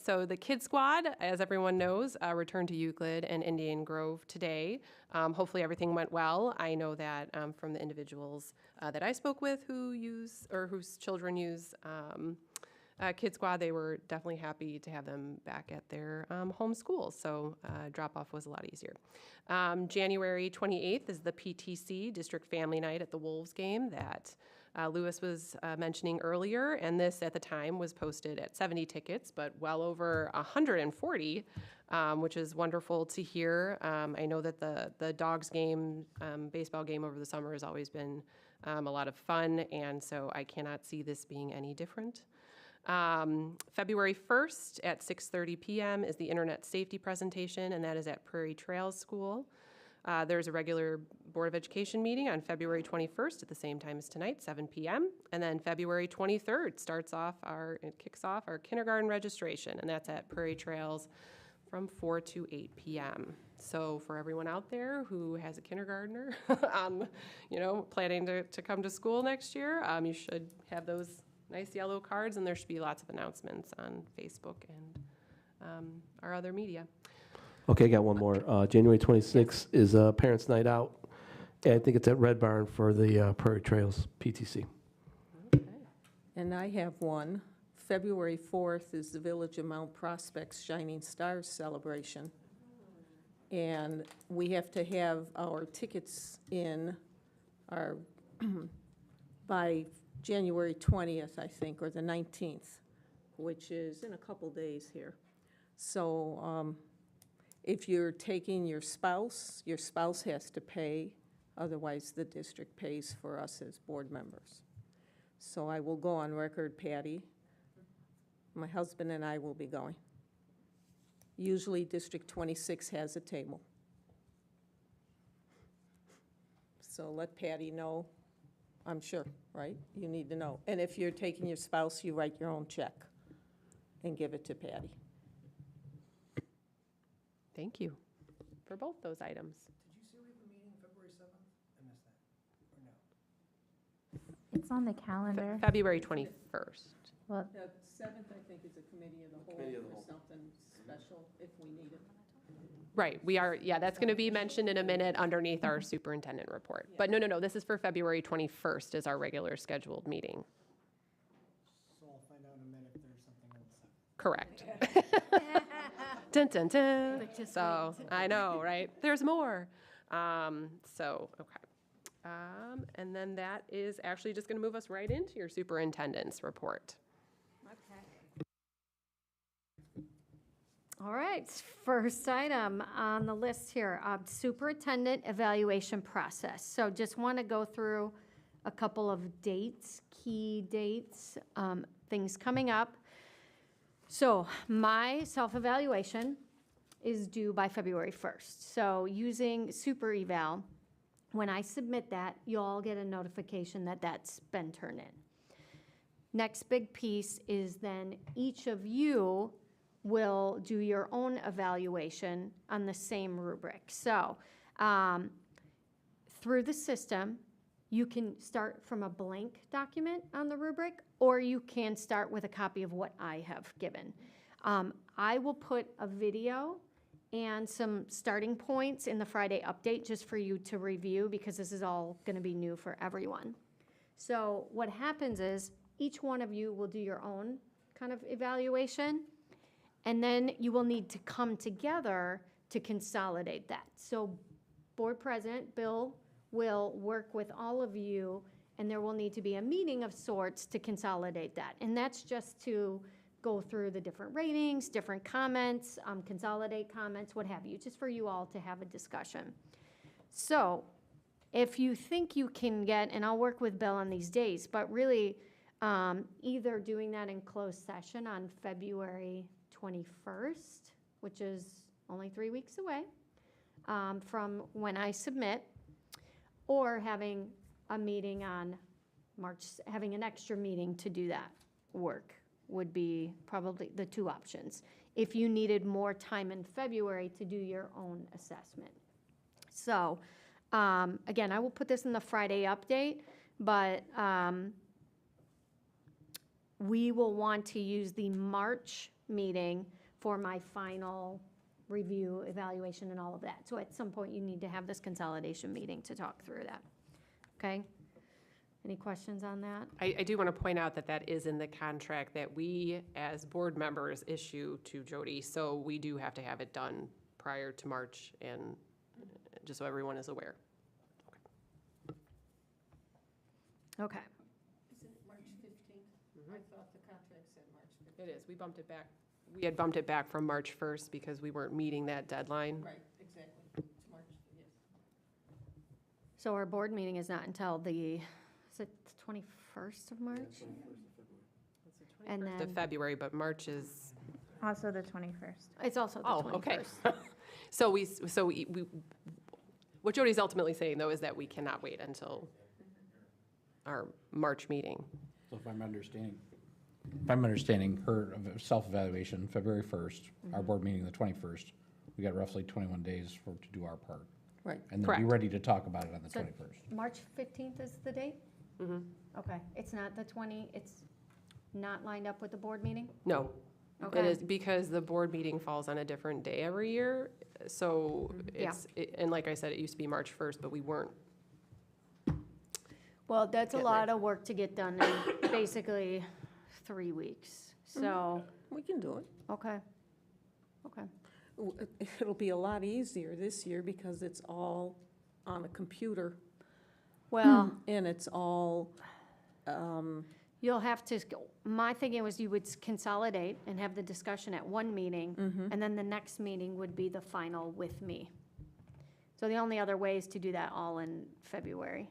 So the Kid Squad, as everyone knows, returned to Euclid and Indian Grove today. Hopefully everything went well. I know that from the individuals that I spoke with who use, or whose children use Kid Squad, they were definitely happy to have them back at their home schools, so drop-off was a lot easier. January 28th is the PTC District Family Night at the Wolves game that Lewis was mentioning earlier, and this at the time was posted at 70 tickets, but well over 140, which is wonderful to hear. I know that the Dogs game, baseball game over the summer has always been a lot of fun, and so I cannot see this being any different. February 1st at 6:30 p.m. is the Internet Safety presentation, and that is at Prairie Trails School. There's a regular Board of Education meeting on February 21st at the same time as tonight, 7 p.m. And then February 23rd it kicks off our kindergarten registration, and that's at Prairie Trails from 4 to 8 p.m. So for everyone out there who has a kindergartner, planning to come to school next year, you should have those nice yellow cards, and there should be lots of announcements on Facebook and our other media. Okay, I got one more. January 26th is Parents' Night Out. And I think it's at Red Barn for the Prairie Trails PTC. And I have one. February 4th is the Village of Mount Prospect's Shining Stars celebration. And we have to have our tickets in by January 20th, I think, or the 19th, which is in a couple days here. So if you're taking your spouse has to pay, otherwise the district pays for us as board members. So I will go on record, Patty. My husband and I will be going. Usually District 26 has a table. So let Patty know, I'm sure, right? You need to know. And if you're taking your spouse, you write your own check and give it to Patty. Thank you for both those items. Did you say we have a meeting February 7th? I missed that. Or no? It's on the calendar. February 21st. Well, The 7th, I think, is a committee of the whole or something special if we need it. Right, that's going to be mentioned in a minute underneath our superintendent report. But no, this is for February 21st is our regular scheduled meeting. So I'll find out in a minute if there's something on the 7th. Correct. Dun, dun, dun. So, I know, right? There's more. Okay. And then that is actually just going to move us right into your superintendent's report. All right, first item on the list here, superintendent evaluation process. So just want to go through a couple of dates, key dates, things coming up. So my self-evaluation is due by February 1st. So using Super Eval, when I submit that, you'll all get a notification that that's been turned in. Next big piece is then each of you will do your own evaluation on the same rubric. So through the system, you can start from a blank document on the rubric, or you can start with a copy of what I have given. I will put a video and some starting points in the Friday update just for you to review, because this is all going to be new for everyone. So what happens is each one of you will do your own kind of evaluation, and then you will need to come together to consolidate that. So Board President Bill will work with all of you, and there will need to be a meeting of sorts to consolidate that. And that's just to go through the different ratings, different comments, consolidate comments, what have you, just for you all to have a discussion. So if you think you can get, and I'll work with Bill on these days, but really either doing that in closed session on February 21st, which is only 3 weeks away from when I submit, or having a meeting on having an extra meeting to do that work would be probably the two options, if you needed more time in February to do your own assessment. So again, I will put this in the Friday update, but we will want to use the March meeting for my final review, evaluation, and all of that. So at some point, you need to have this consolidation meeting to talk through that, okay? Any questions on that? I do want to point out that that is in the contract that we, as board members, issue to Jody. So we do have to have it done prior to March, and just so everyone is aware. Okay. It is. We bumped it back. We had bumped it back from March 1st because we weren't meeting that deadline. Right, exactly. It's March, yes. So our board meeting is not until is it the 21st of March? And The then, February, but March is, Also the 21st. it's also the 21st. okay. So we, what Jody's ultimately saying, though, is that we cannot wait until our March meeting. So if I'm understanding her self-evaluation, February 1st, our board meeting the 21st, we got roughly 21 days to do our part. Right. And then be Correct. ready to talk about it on the So 21st. March 15th is the date? Okay, it's not the It's not lined up with the board meeting? No. It Okay. is because the board meeting falls on a different day every year. So Yeah. and like I said, it used to be March 1st, but we weren't. Well, that's a Get lot of work to get done in basically 3 weeks. So, We can do it. okay, okay. It'll be a lot easier this year because it's all on a computer Well, and it's all, you'll have to, my thinking was you would consolidate and have the discussion at one meeting, and then the next meeting would be the final with me. So the only other way is to do that all in February.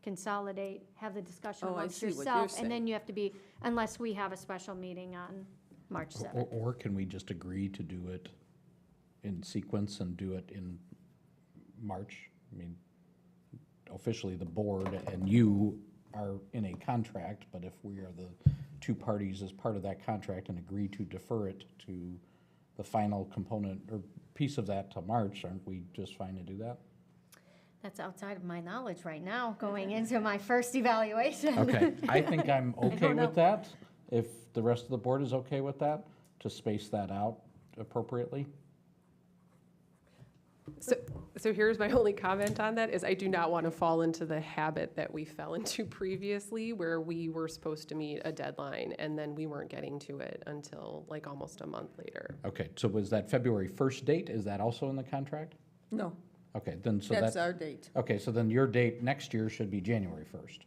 Consolidate, have the discussion Oh, I amongst see what you're yourself, and then saying. you have to be, unless we have a special meeting on March 7th. Or can we just agree to do it in sequence and do it in March? I mean, officially, the board and you are in a contract, but if we are the two parties as part of that contract and agree to defer it to the final component or piece of that to March, aren't we just fine to do that? That's outside of my knowledge right now, going into my first evaluation. Okay, I think I'm okay know. with that, if the rest of the board is okay with that, to space that out appropriately. So here's my only comment on that, is I do not want to fall into the habit that we fell into previously, where we were supposed to meet a deadline, and then we weren't getting to it until like almost a month later. Okay, so was that February 1st date, is that also in the contract? no, Okay, then, so that's that, our date. okay, so then your date next year should be January 1st.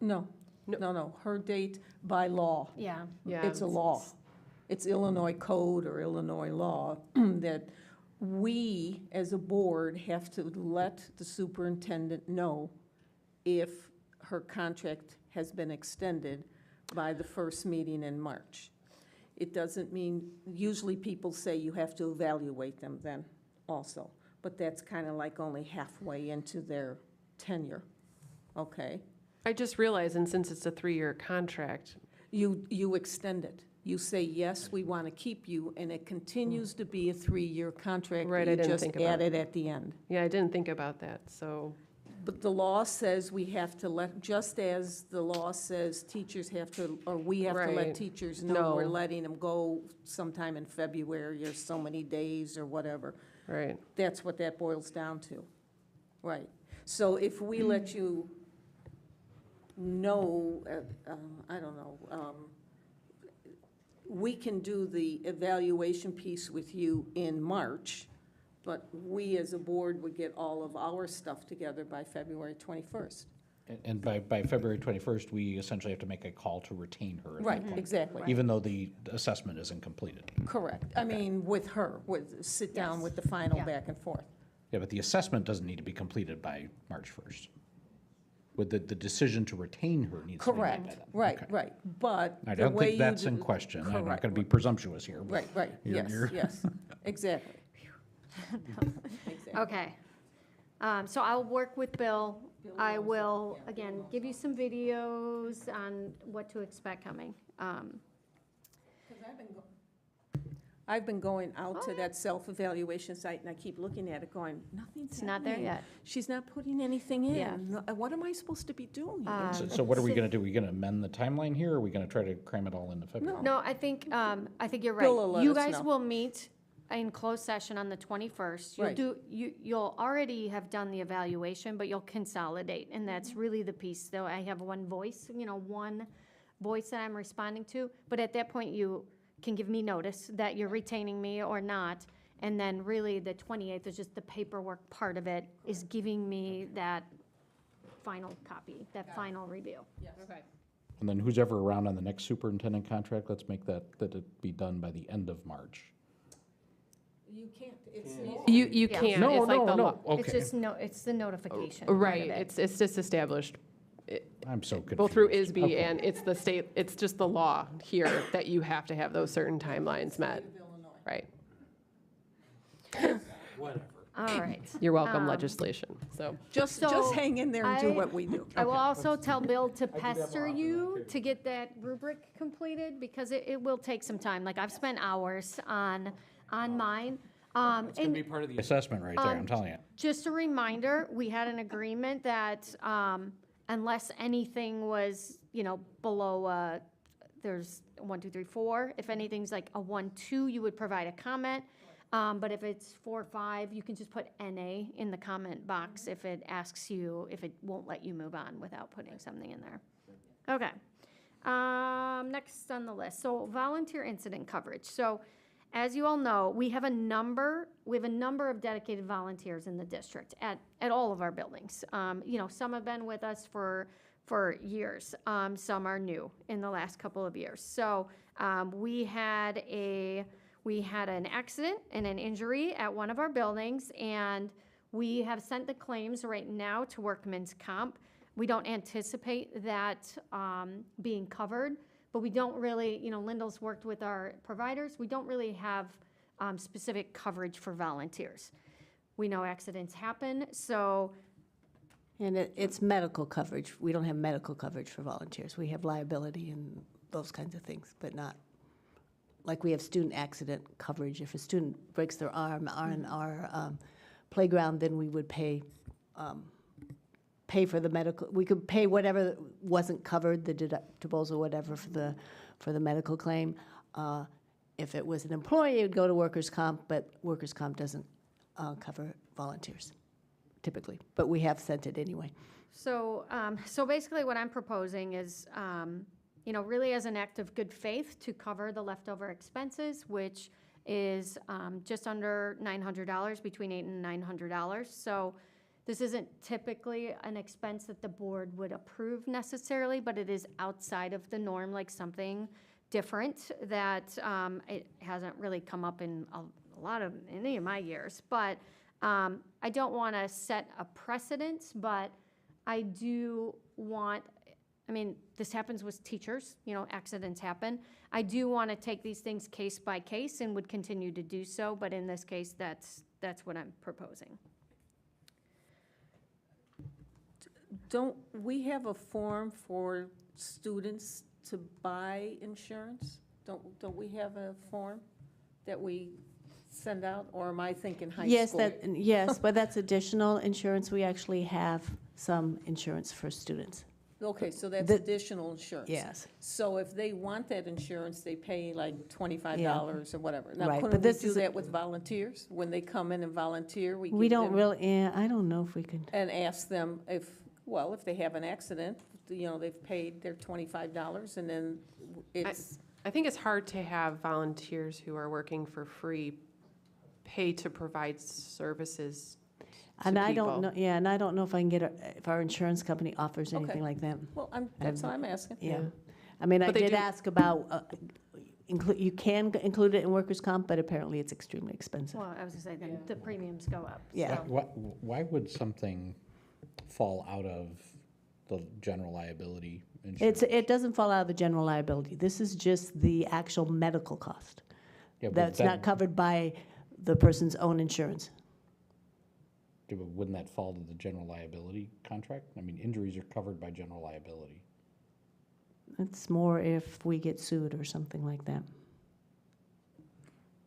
No, no, her date by law. Yeah, Yeah. It's a law. It's Illinois code or Illinois law that we, as a board, have to let the superintendent know if her contract has been extended by the first meeting in March. It doesn't mean, usually people say you have to evaluate them then also, but that's kind of like only halfway into their tenure, okay? I just realized, and since it's a 3-year contract, You extend it. You say, yes, we want to keep you, and it continues to be a 3-year contract. Right, I You didn't just think about add it at the end. yeah, I didn't think about that, so. But the law says we have to let, just as the law says teachers have to, or we have to let Right. teachers know we're No. letting them go sometime in February or so many days or whatever. Right. That's what that boils down to. Right. So if we let you know, I don't know, we can do the evaluation piece with you in March, but we as a board would get all of our stuff together by February 21st. And by February 21st, we essentially have to make a call to retain her at that Right, point, exactly. even though the assessment isn't completed. Correct. I mean, with her, sit down Yes. with the final Yeah. back and forth. Yeah, but the assessment doesn't need to be completed by March 1st. With the decision to retain her needs to be made by Correct, then. right, Okay. right. But I the don't way think you that's do- in question. I'm not Correct. going to be presumptuous here. but Right, you're- yes, you're- yes, exactly. Exactly. okay. So I'll work with Bill. I will, again, give you some videos on what to expect coming. I've been going out to that self-evaluation site, and I keep looking at it going, nothing's It's not there happening. yet. She's not putting anything Yeah. in. What am I supposed to be doing? So what are we going to do? Are we going to amend the timeline here, or are we going to try to cram it all into February? No, I think you're Bill will right. let You us guys know. will meet in closed session on the 21st. You'll Right. you'll already have done the evaluation, but you'll consolidate, and that's really the piece. Though I have one voice, one voice that I'm responding to, but at that point, you can give me notice that you're retaining me or not, and then really the 28th is just the paperwork part of it, is giving me that final copy, that final review. Okay. And then who's ever around on the next superintendent contract, let's make that it be done by the end of March. You can't, it's. You Yeah. can't. No, It's like no, the no, law. okay. It's just it's the notification. part of Right. it. It's just established I'm so confused. both through ISB Okay. and it's the state. It's just the law here that you have to have those certain timelines met. Right. All right. You're welcome. Legislation. So. Just So hang in there and do I- what we do. I will also tell Bill to pester you to get that rubric completed, because it will take some time. Like, I've spent hours on mine. It's gonna be part of the assessment right there, I'm telling you. Just a reminder, we had an agreement that unless anything was, below, there's 1, 2, 3, 4. If anything's like a 1, 2, you would provide a comment. But if it's 4, 5, you can just put NA in the comment box if it asks you, if it won't let you move on without putting something in there. Okay. Next on the list, so volunteer incident coverage. So as you all know, we have a number of dedicated volunteers in the district at all of our buildings. Some have been with us for years. Some are new in the last couple of years. So we had an accident and an injury at one of our buildings, and we have sent the claims right now to Workman's Comp. We don't anticipate that being covered, but we don't really, Lyndall's worked with our providers. We don't really have specific coverage for volunteers. We know accidents happen, so. And it's medical coverage. We don't have medical coverage for volunteers. We have liability and those kinds of things, but not, like we have student accident coverage. If a student breaks their arm on our playground, then we would pay for the medical, we could pay whatever wasn't covered, the deductibles or whatever for the medical claim. If it was an employee, it would go to workers' comp, but workers' comp doesn't cover volunteers typically, but we have sent it anyway. So basically what I'm proposing is, really as an act of good faith to cover the leftover expenses, which is just under $900, between $800 and $900. So this isn't typically an expense that the board would approve necessarily, but it is outside of the norm, like something different that it hasn't really come up in any of my years. But I don't want to set a precedent, but I do want, this happens with teachers, accidents happen. I do want to take these things case by case and would continue to do so, but in this case, that's what I'm proposing. Don't we have a form for students to buy insurance? Don't we have a form that we send out, or am I thinking high school? Yes, but that's additional insurance. We actually have some insurance for students. Okay, so that's The- additional insurance. Yes. So if they want that insurance, they pay like $25 or whatever. Now, Right, couldn't but we this do is a- that with volunteers? When they come in and volunteer, we We give don't them- really, I don't know if we can. And ask them if they have an accident, they've paid their $25, and then it's, I think it's hard to have volunteers who are working for free pay to provide services to And I don't people. know, and I don't know if I can if our insurance company offers anything Okay. like that. well, that's what I'm asking. Yeah. I mean, I But they did do- ask about, you can include it in workers' comp, but apparently it's extremely expensive. Well, I was gonna say, then the premiums go up. Yeah. so. Why would something fall out of the general liability insurance? It doesn't fall out of the general liability. This is just the actual medical cost. Yeah, but That's that- not covered by the person's own insurance. Yeah, but wouldn't that fall to the general liability contract? Injuries are covered by general liability. It's more if we get sued or something like that.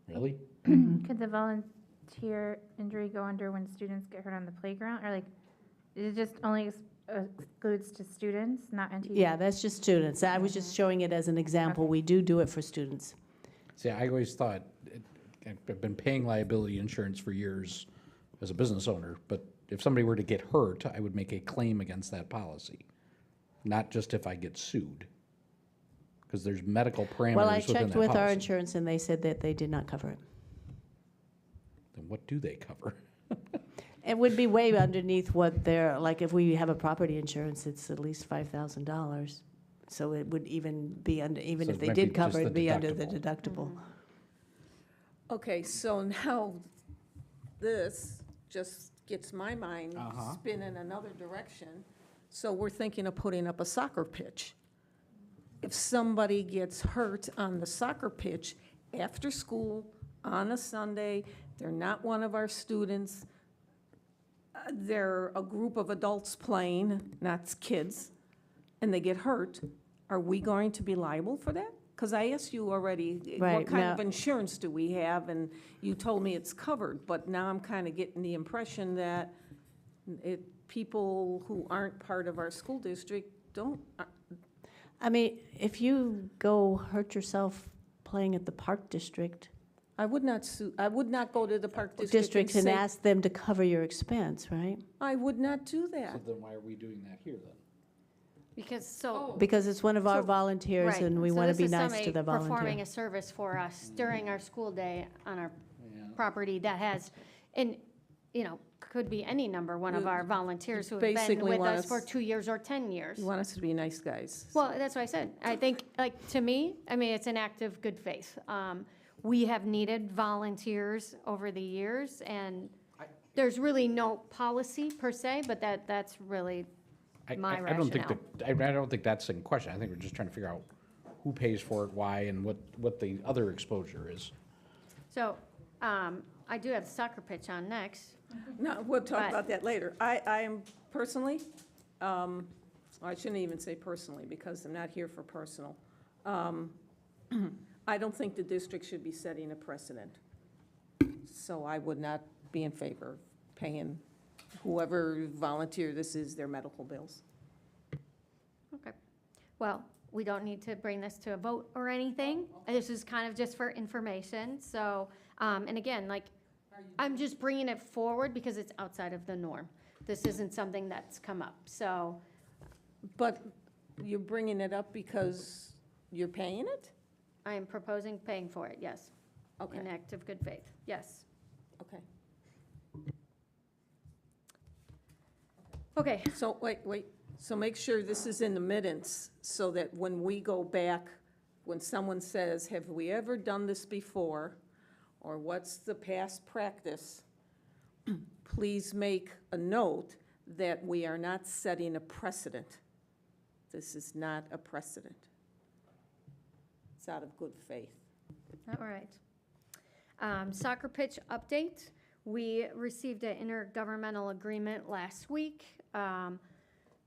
Really? Could the volunteer injury go under when students get hurt on the playground? Or like, it just only excludes to students, not NTE? Yeah, that's just students. I was just showing it as an example. We do it for students. See, I always thought, I've been paying liability insurance for years as a business owner, but if somebody were to get hurt, I would make a claim against that policy, not just if I get sued. Because there's medical parameters Well, I within checked that with our policy. insurance, and they said that they did not cover it. Then what do they cover? It would be way underneath what they're, like, if we have a property insurance, it's at least $5,000. So it would even be under, even So if it they might be did cover, just the it'd be under the deductible. deductible. Okay, so now this just gets my mind spinning another direction. So we're thinking of putting up a soccer pitch. If somebody gets hurt on the soccer pitch after school on a Sunday, they're not one of our students, they're a group of adults playing, not kids, and they get hurt, are we going to be liable for that? Because I asked you already, what Right, kind now- of insurance do we have? And you told me it's covered, but now I'm kind of getting the impression that people who aren't part of our school district don't. I mean, if you go hurt yourself playing at the park district, I would not go to the park district and say, ask them to cover your expense, right? I would not do So that. then why are we doing that here then? Because, so. Because it's one of our So- volunteers, Right. and we So want to this be is nice to somebody the performing volunteer. a service for us during our school day on our Yeah. property that has, and, could be any number, one of You our volunteers who have been basically with want us for us- 2 years or 10 years. You want us to be nice guys. Well, that's what I said. I think, to me, it's an act of good faith. We have needed volunteers over the years, and there's really no policy per se, but that's really my I don't think rationale. I don't think that's in question. I think we're just trying to figure out who pays for it, why, and what the other exposure is. So, I do have the soccer pitch on next. No, we'll talk But- about that later. I am personally, I shouldn't even say personally, because I'm not here for personal. I don't think the district should be setting a precedent. So I would not be in favor of paying whoever volunteer this is their medical bills. Okay. Well, we don't need to bring this to a vote or anything. This is kind of just for information. So, and again, I'm just bringing it forward because it's outside of the norm. This isn't something that's come up. So, But you're bringing it up because you're paying it? I am proposing paying for it, yes. Okay, An act of good faith, yes. okay. Okay, So, wait, so make sure this is in the minutes, so that when we go back, when someone says, have we ever done this before? Or what's the past practice? Please make a note that we are not setting a precedent. This is not a precedent. It's out of good faith. all right. Soccer pitch update. We received an intergovernmental agreement last week.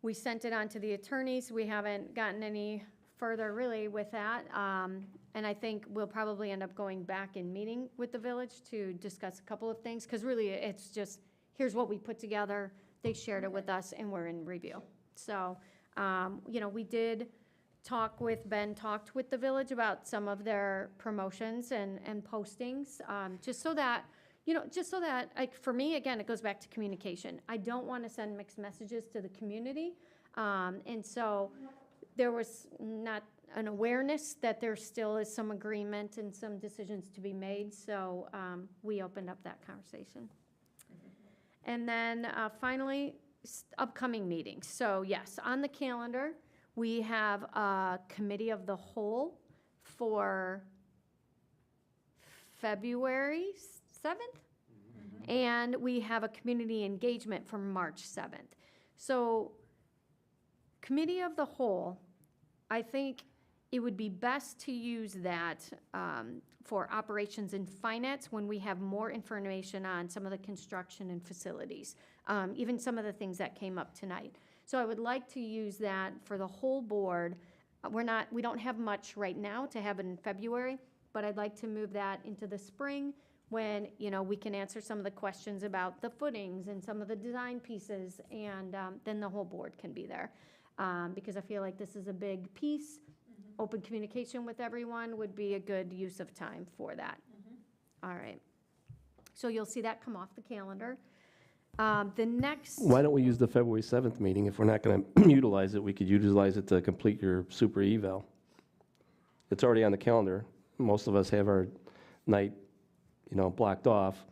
We sent it on to the attorneys. We haven't gotten any further really with that. And I think we'll probably end up going back and meeting with the village to discuss a couple of things, because really it's just, here's what we put together. They shared it with us and we're in review. So, we did talked with the village about some of their promotions and postings, just so that, like, for me, again, it goes back to communication. I don't want to send mixed messages to the community. And so there was not an awareness that there still is some agreement and some decisions to be made. So we opened up that conversation. And then finally, upcoming meetings. So yes, on the calendar, we have a committee of the whole for February 7th. And we have a community engagement for March 7th. So committee of the whole, I think it would be best to use that for operations and finance when we have more information on some of the construction and facilities, even some of the things that came up tonight. So I would like to use that for the whole board. We don't have much right now to have it in February, but I'd like to move that into the spring when, we can answer some of the questions about the footings and some of the design pieces, and then the whole board can be there. Because I feel like this is a big piece. Open communication with everyone would be a good use of time for that. All right. So you'll see that come off the calendar. The next, Why don't we use the February 7th meeting? If we're not going to utilize it, we could utilize it to complete your super eval. It's already on the calendar. Most of us have our night, blocked off.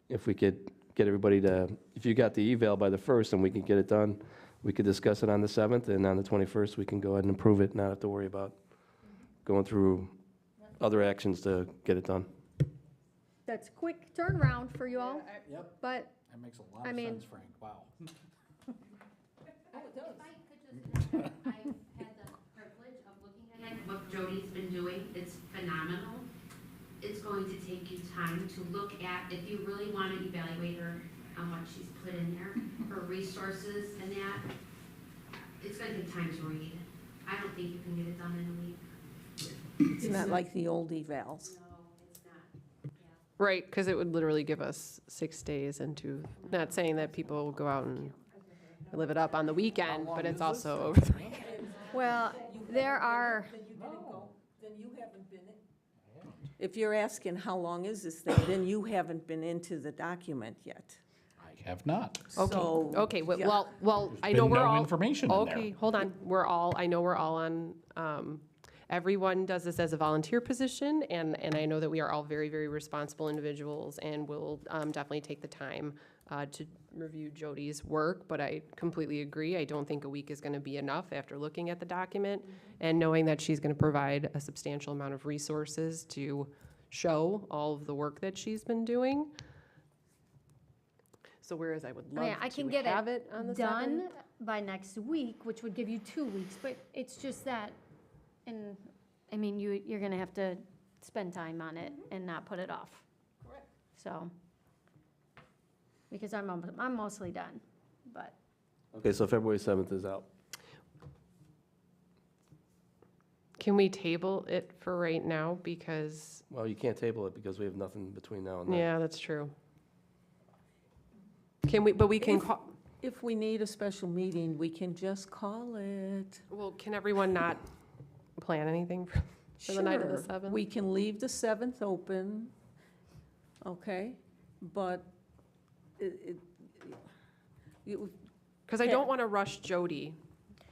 If we could get everybody to, if you got the eval by the 1st and we can get it done, we could discuss it on the 7th, and on the 21st, we can go ahead and approve it, not have to worry about going through other actions to get it done. that's quick turnaround for you all, Yep. but That makes a lot I of mean- sense, Frank, wow. I've had the privilege of looking at what Jody's been doing. It's phenomenal. It's going to take you time to look at, if you really want to evaluate her on what she's put in there, her resources and that, it's going to take time to read. I don't think you can get it done in a week. It's not like the old evals. No, it's not. Right, because it would literally give us 6 days into, not saying that people will go out and live it up on the weekend, but it's also over the weekend. well, there are, Then you haven't been in. If you're asking how long is this thing, then you haven't been into the document yet. I have not. So, Okay, yeah. well, I There's know been we're no all. information in there. Okay, hold on, I know we're all on, everyone does this as a volunteer position, and I know that we are all very, very responsible individuals, and will definitely take the time to review Jody's work, but I completely agree. I don't think a week is gonna be enough after looking at the document and knowing that she's gonna provide a substantial amount of resources to show all of the work that she's been doing. So whereas I would I mean, love I to can get have it on the 7th. done by next week, which would give you 2 weeks, but it's just that, and, I mean, you're gonna have to spend time on it and not put it off. Correct. So, because I'm mostly done, but, Okay, so February 7th is out. Can we table it for right now? Because, Well, you can't table it because we have nothing between now and then. yeah, that's true. Can we, but we can If- call, If we need a special meeting, we can just call it. well, can everyone not plan anything for the night of the Sure, 7th? we can leave the 7th open, okay? But you, Because I don't want to rush Jody,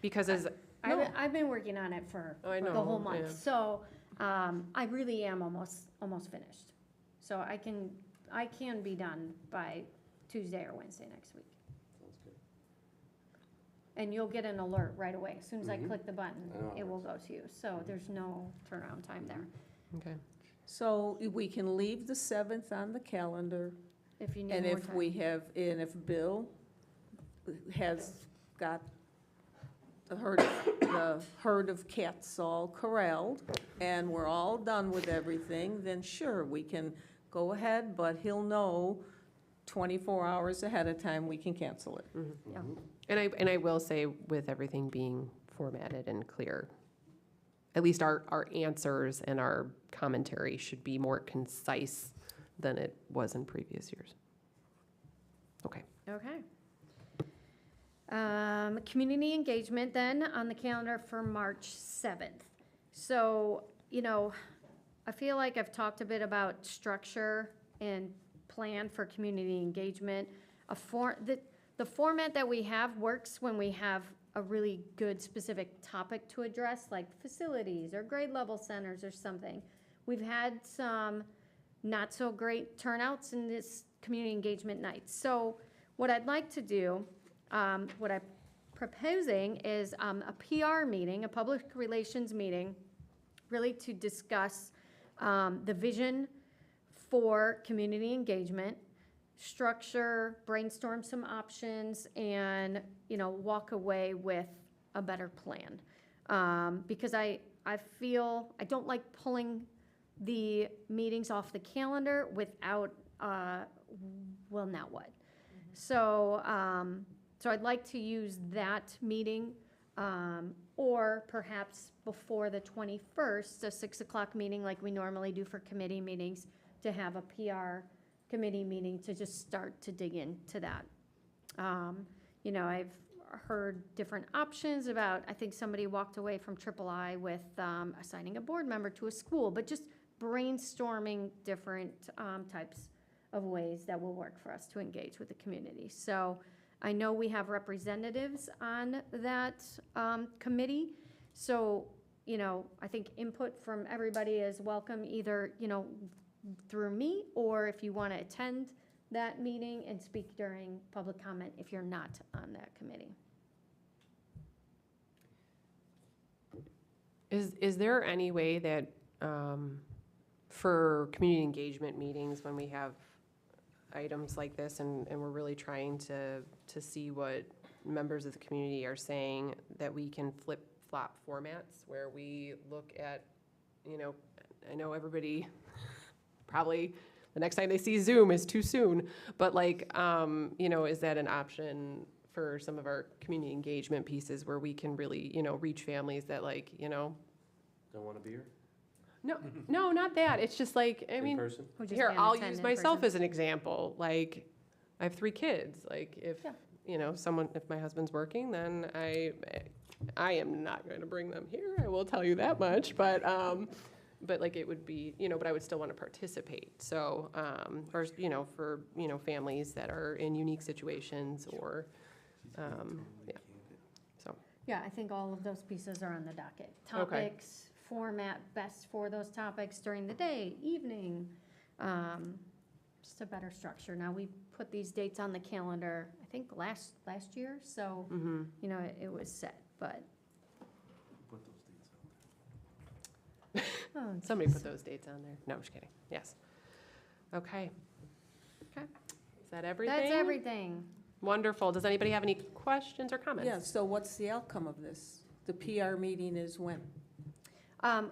because as, I've been working on it for I the know, whole month. yeah. So, I really am almost finished. So I can be done by Tuesday or Wednesday next week. Sounds good. And you'll get an alert right away. As soon as I click the button, I know how it it will go to you. So there's no turnaround time there. okay. so we can leave the 7th on the calendar. If you need And more if time. we have, and if Bill has got the herd of cats all corralled, and we're all done with everything, then sure, we can go ahead, but he'll know 24 hours ahead of time, we can cancel it. Yeah. And I will say, with everything being formatted and clear, at least our answers and our commentary should be more concise than it was in previous years. Okay. Okay. Community engagement then on the calendar for March 7th. So, I feel like I've talked a bit about structure and plan for community engagement. The format that we have works when we have a really good specific topic to address, like facilities or grade level centers or something. We've had some not so great turnouts in this community engagement night. So what I'd like to do, what I'm proposing is a PR meeting, a public relations meeting, really to discuss the vision for community engagement, structure, brainstorm some options, and, walk away with a better plan. Because I feel, I don't like pulling the meetings off the calendar without, well, now what? So, so I'd like to use that meeting, or perhaps before the 21st, a 6 o'clock meeting like we normally do for committee meetings, to have a PR committee meeting to just start to dig into that. I've heard different options about, I think somebody walked away from Triple I with assigning a board member to a school, but just brainstorming different types of ways that will work for us to engage with the community. So I know we have representatives on that committee. So, you know, I think input from everybody is welcome, either, you know, through me, or if you want to attend that meeting and speak during public comment if you're not on that committee. Is there any way that, for community engagement meetings, when we have items like this and we're really trying to see what members of the community are saying, that we can flip-flop formats where we look at, you know, I know everybody probably the next time they see Zoom is too soon, but like, you know, is that an option for some of our community engagement pieces where we can really, you know, reach families that, like, you know. Don't want to be here? No, not that. It's just like, I mean, person? here, I'll use myself as an example. Like, I have 3 kids. Like, if, you know, if my husband's working, then I am not going to bring them here. I will tell you that much. But like, it would be, you know, but I would still want to participate. So, or, you know, for, you know, families that are in unique situations, or, yeah. So. Yeah, I think all of those pieces are on the docket. Topics, format best for those topics during the day, evening, just a better structure. Now, we put these dates on the calendar, I think last year, so, you know, it was set, but. Put those dates out there. Somebody put those dates on there. No, I'm just kidding. Yes. Okay. Okay. Is that everything? That's everything. Wonderful. Does anybody have any questions or comments? Yeah, so what's the outcome of this? The PR meeting is when?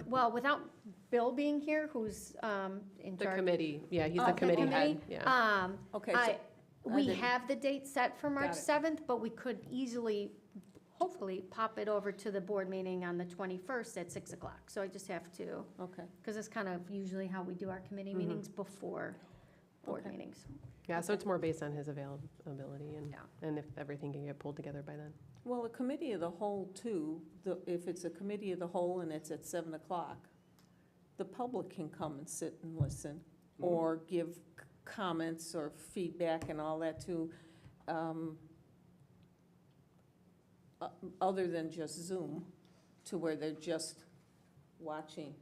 Well, without Bill being here, who's in The charge. committee, yeah, he's Oh, the committee head, yeah. Okay, so We didn't- have the date set for March Got it. 7th, but we could easily, hopefully, pop it over to the board meeting on the 21st at 6 o'clock. So I just have to, Okay, because it's kind of usually how we do our committee meetings before board Okay. meetings. Yeah, so it's more based on his availability Yeah. and if everything can get pulled together by then. well, a committee of the whole too, if it's a committee of the whole and it's at 7 o'clock, the public can come and sit and listen, or give comments or feedback and all that too, other than just Zoom, to where they're just watching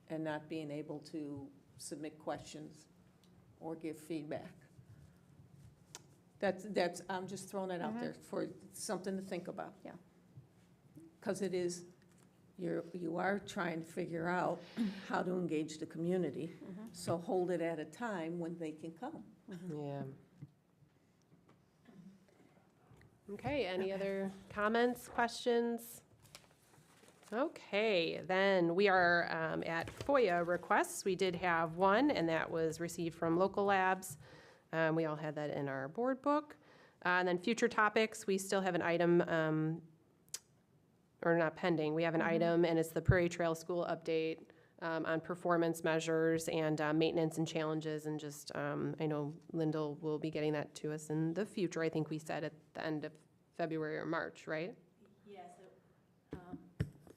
and not being able to submit questions or give feedback. That's, I'm just throwing it out there for something to think about. Yeah. Because it is, you are trying to figure out how to engage the community. So hold it at a time when they can come. Yeah. Okay, any other comments, questions? Okay, then we are at FOIA requests. We did have one, and that was received from Local Labs. We all had that in our board book. And then future topics, we still have an item, or not pending, we have an item, and it's the Prairie Trail School update on performance measures and maintenance and challenges, and just, I know Lyndall will be getting that to us in the future. I think we said at the end of February or March, right? Yes.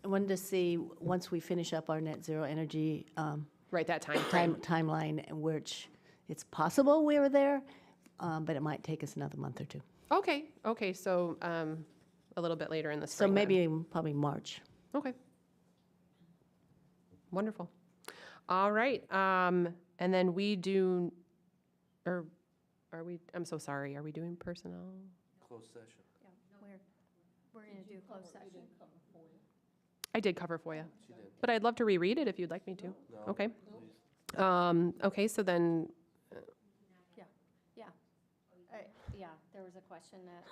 I wanted to see, once we finish up our net zero energy Right, that time frame. timeline, in which it's possible we were there, but it might take us another month or two. Okay, so a little bit later in the So spring. then. maybe, probably March. Okay. Wonderful. All right, and then we do, or are we, I'm so sorry, are we doing personnel? Closed session. We're going to do closed session. I did cover for you, She did. but I'd love to reread it if you'd like me to. No, Okay. please. Okay, so then, Yeah, there was a question that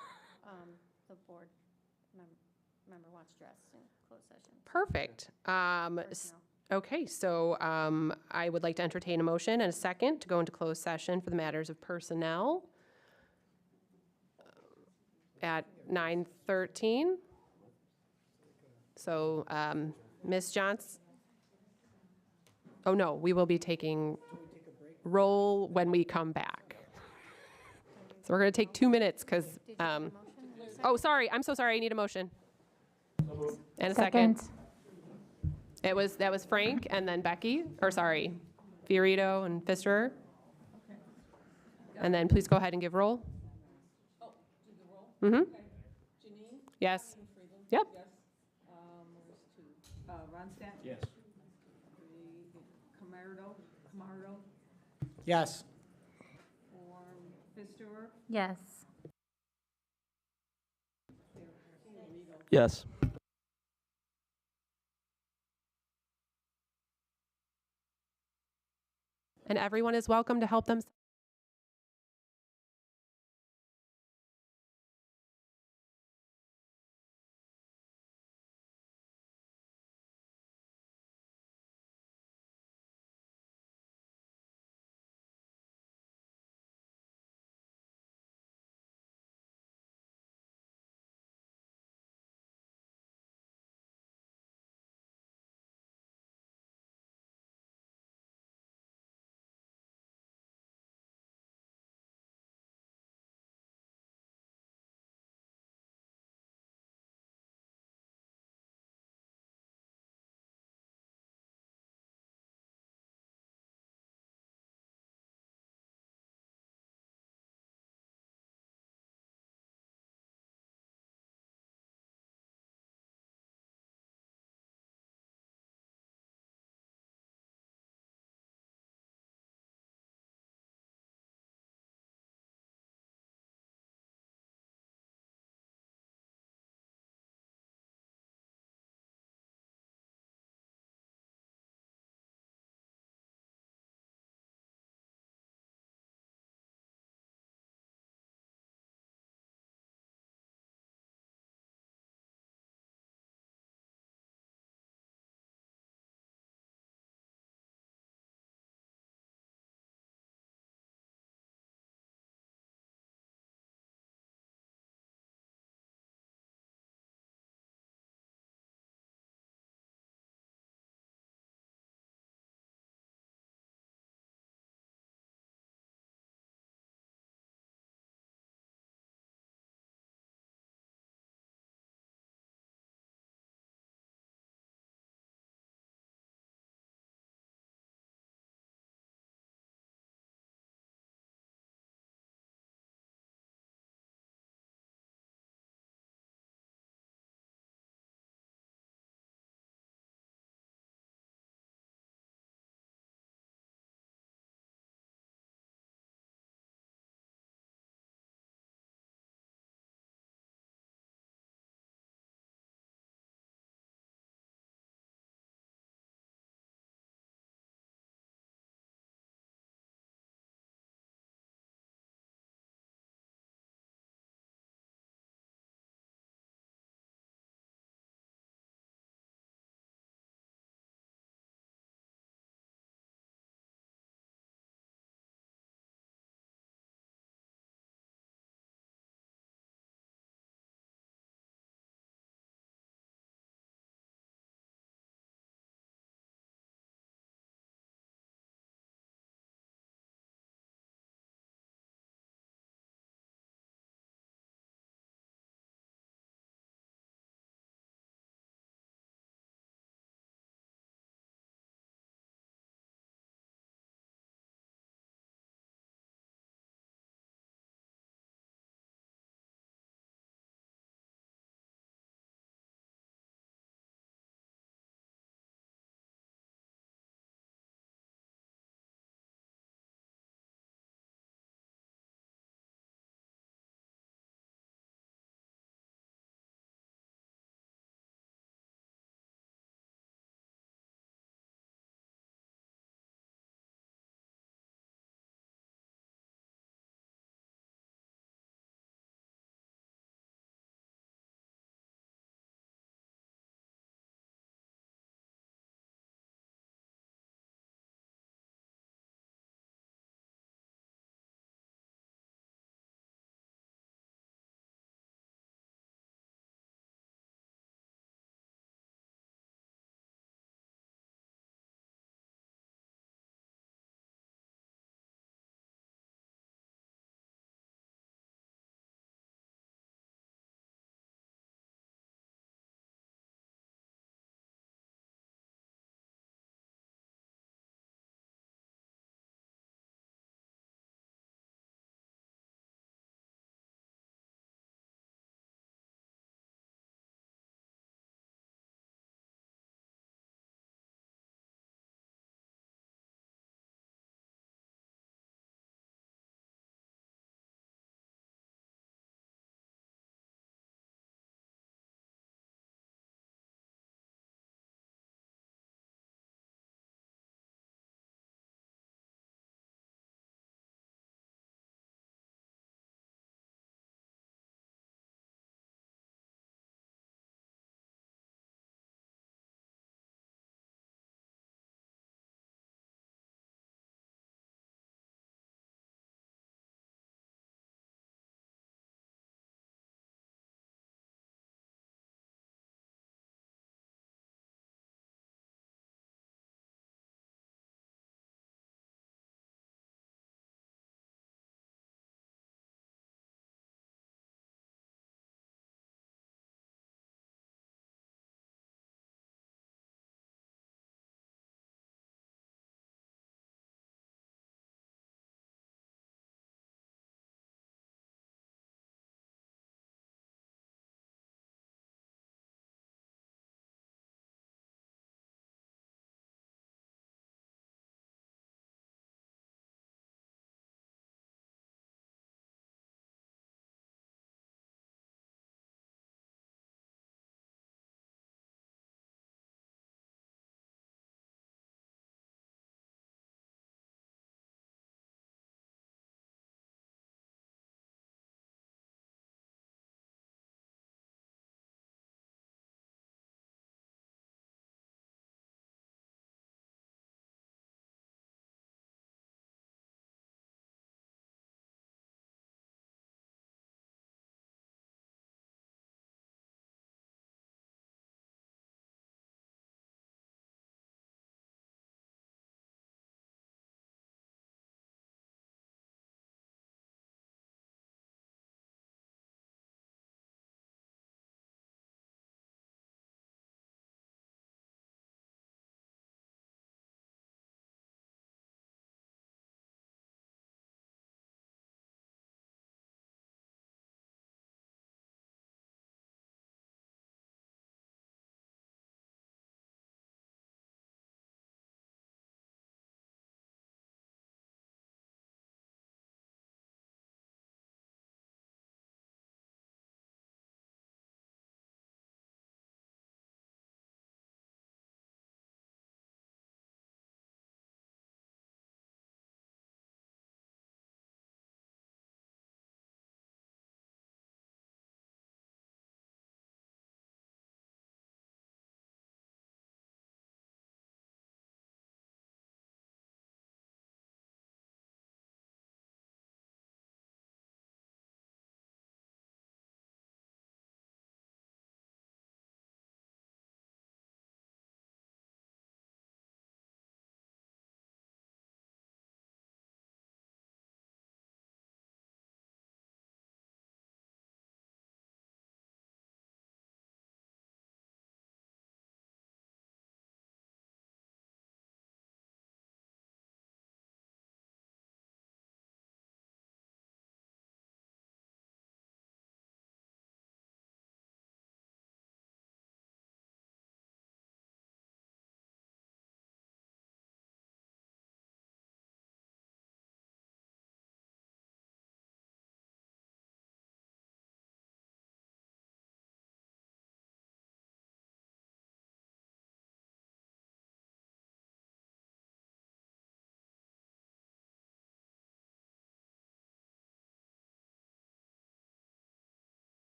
the board member wants addressed in closed session. perfect. Personnel. Okay, so I would like to entertain a motion and a second to go into closed session for the matters of personnel at 9:13. So, Ms. Johnson? Oh, no, we will be taking roll when we come back. So we're going to take 2 minutes because, oh, sorry, I'm so sorry, I need a motion. And a second. That was Frank and then Becky, or sorry, Fiorito and Pfister. And then please go ahead and give roll. Oh, do the roll? Mm-hmm. Janine? Yes. Yep. Ronstadt? Yes. Camardo? Yes. Pfister? Yes. Yes. And everyone is welcome to help them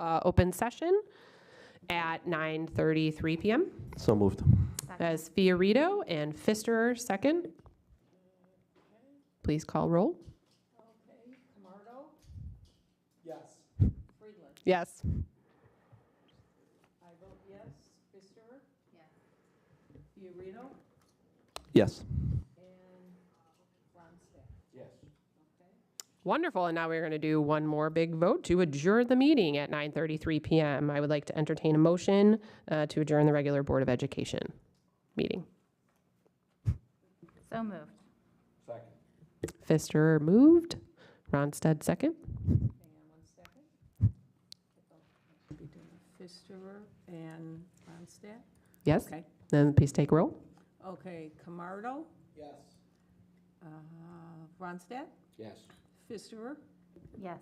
open session at 9:33 PM. So moved. As Fiorito and Pfisterer, second. Please call roll. Okay, Camardo? Yes. Friedland? Yes. I vote yes. Pfisterer? Yes. Fiorito? Yes. And Ronstadt? Yes. Okay. Wonderful, and now we're going to do one more big vote to adjourn the meeting at 9:33 PM. I would like to entertain a motion to adjourn the regular Board of Education meeting. So moved. Second. Pfisterer moved, Ronstadt second. Hang on one second. Should be doing Pfisterer and Ronstadt? Yes, Okay. then please take roll. Okay, Camardo? Yes. Ronstadt? Yes. Pfisterer? Yes.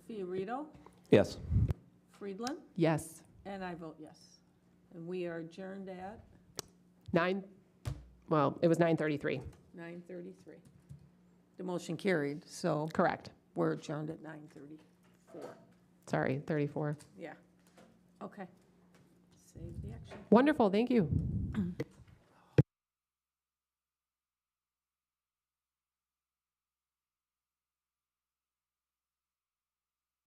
Fiorito? Yes. Friedland? Yes. And I vote yes. And we are adjourned at 9, well, it was 9:33, 9:33. The motion carried, so correct. we're adjourned at 9:34. Sorry, 34. Yeah. Okay. Save the action. Wonderful, thank you.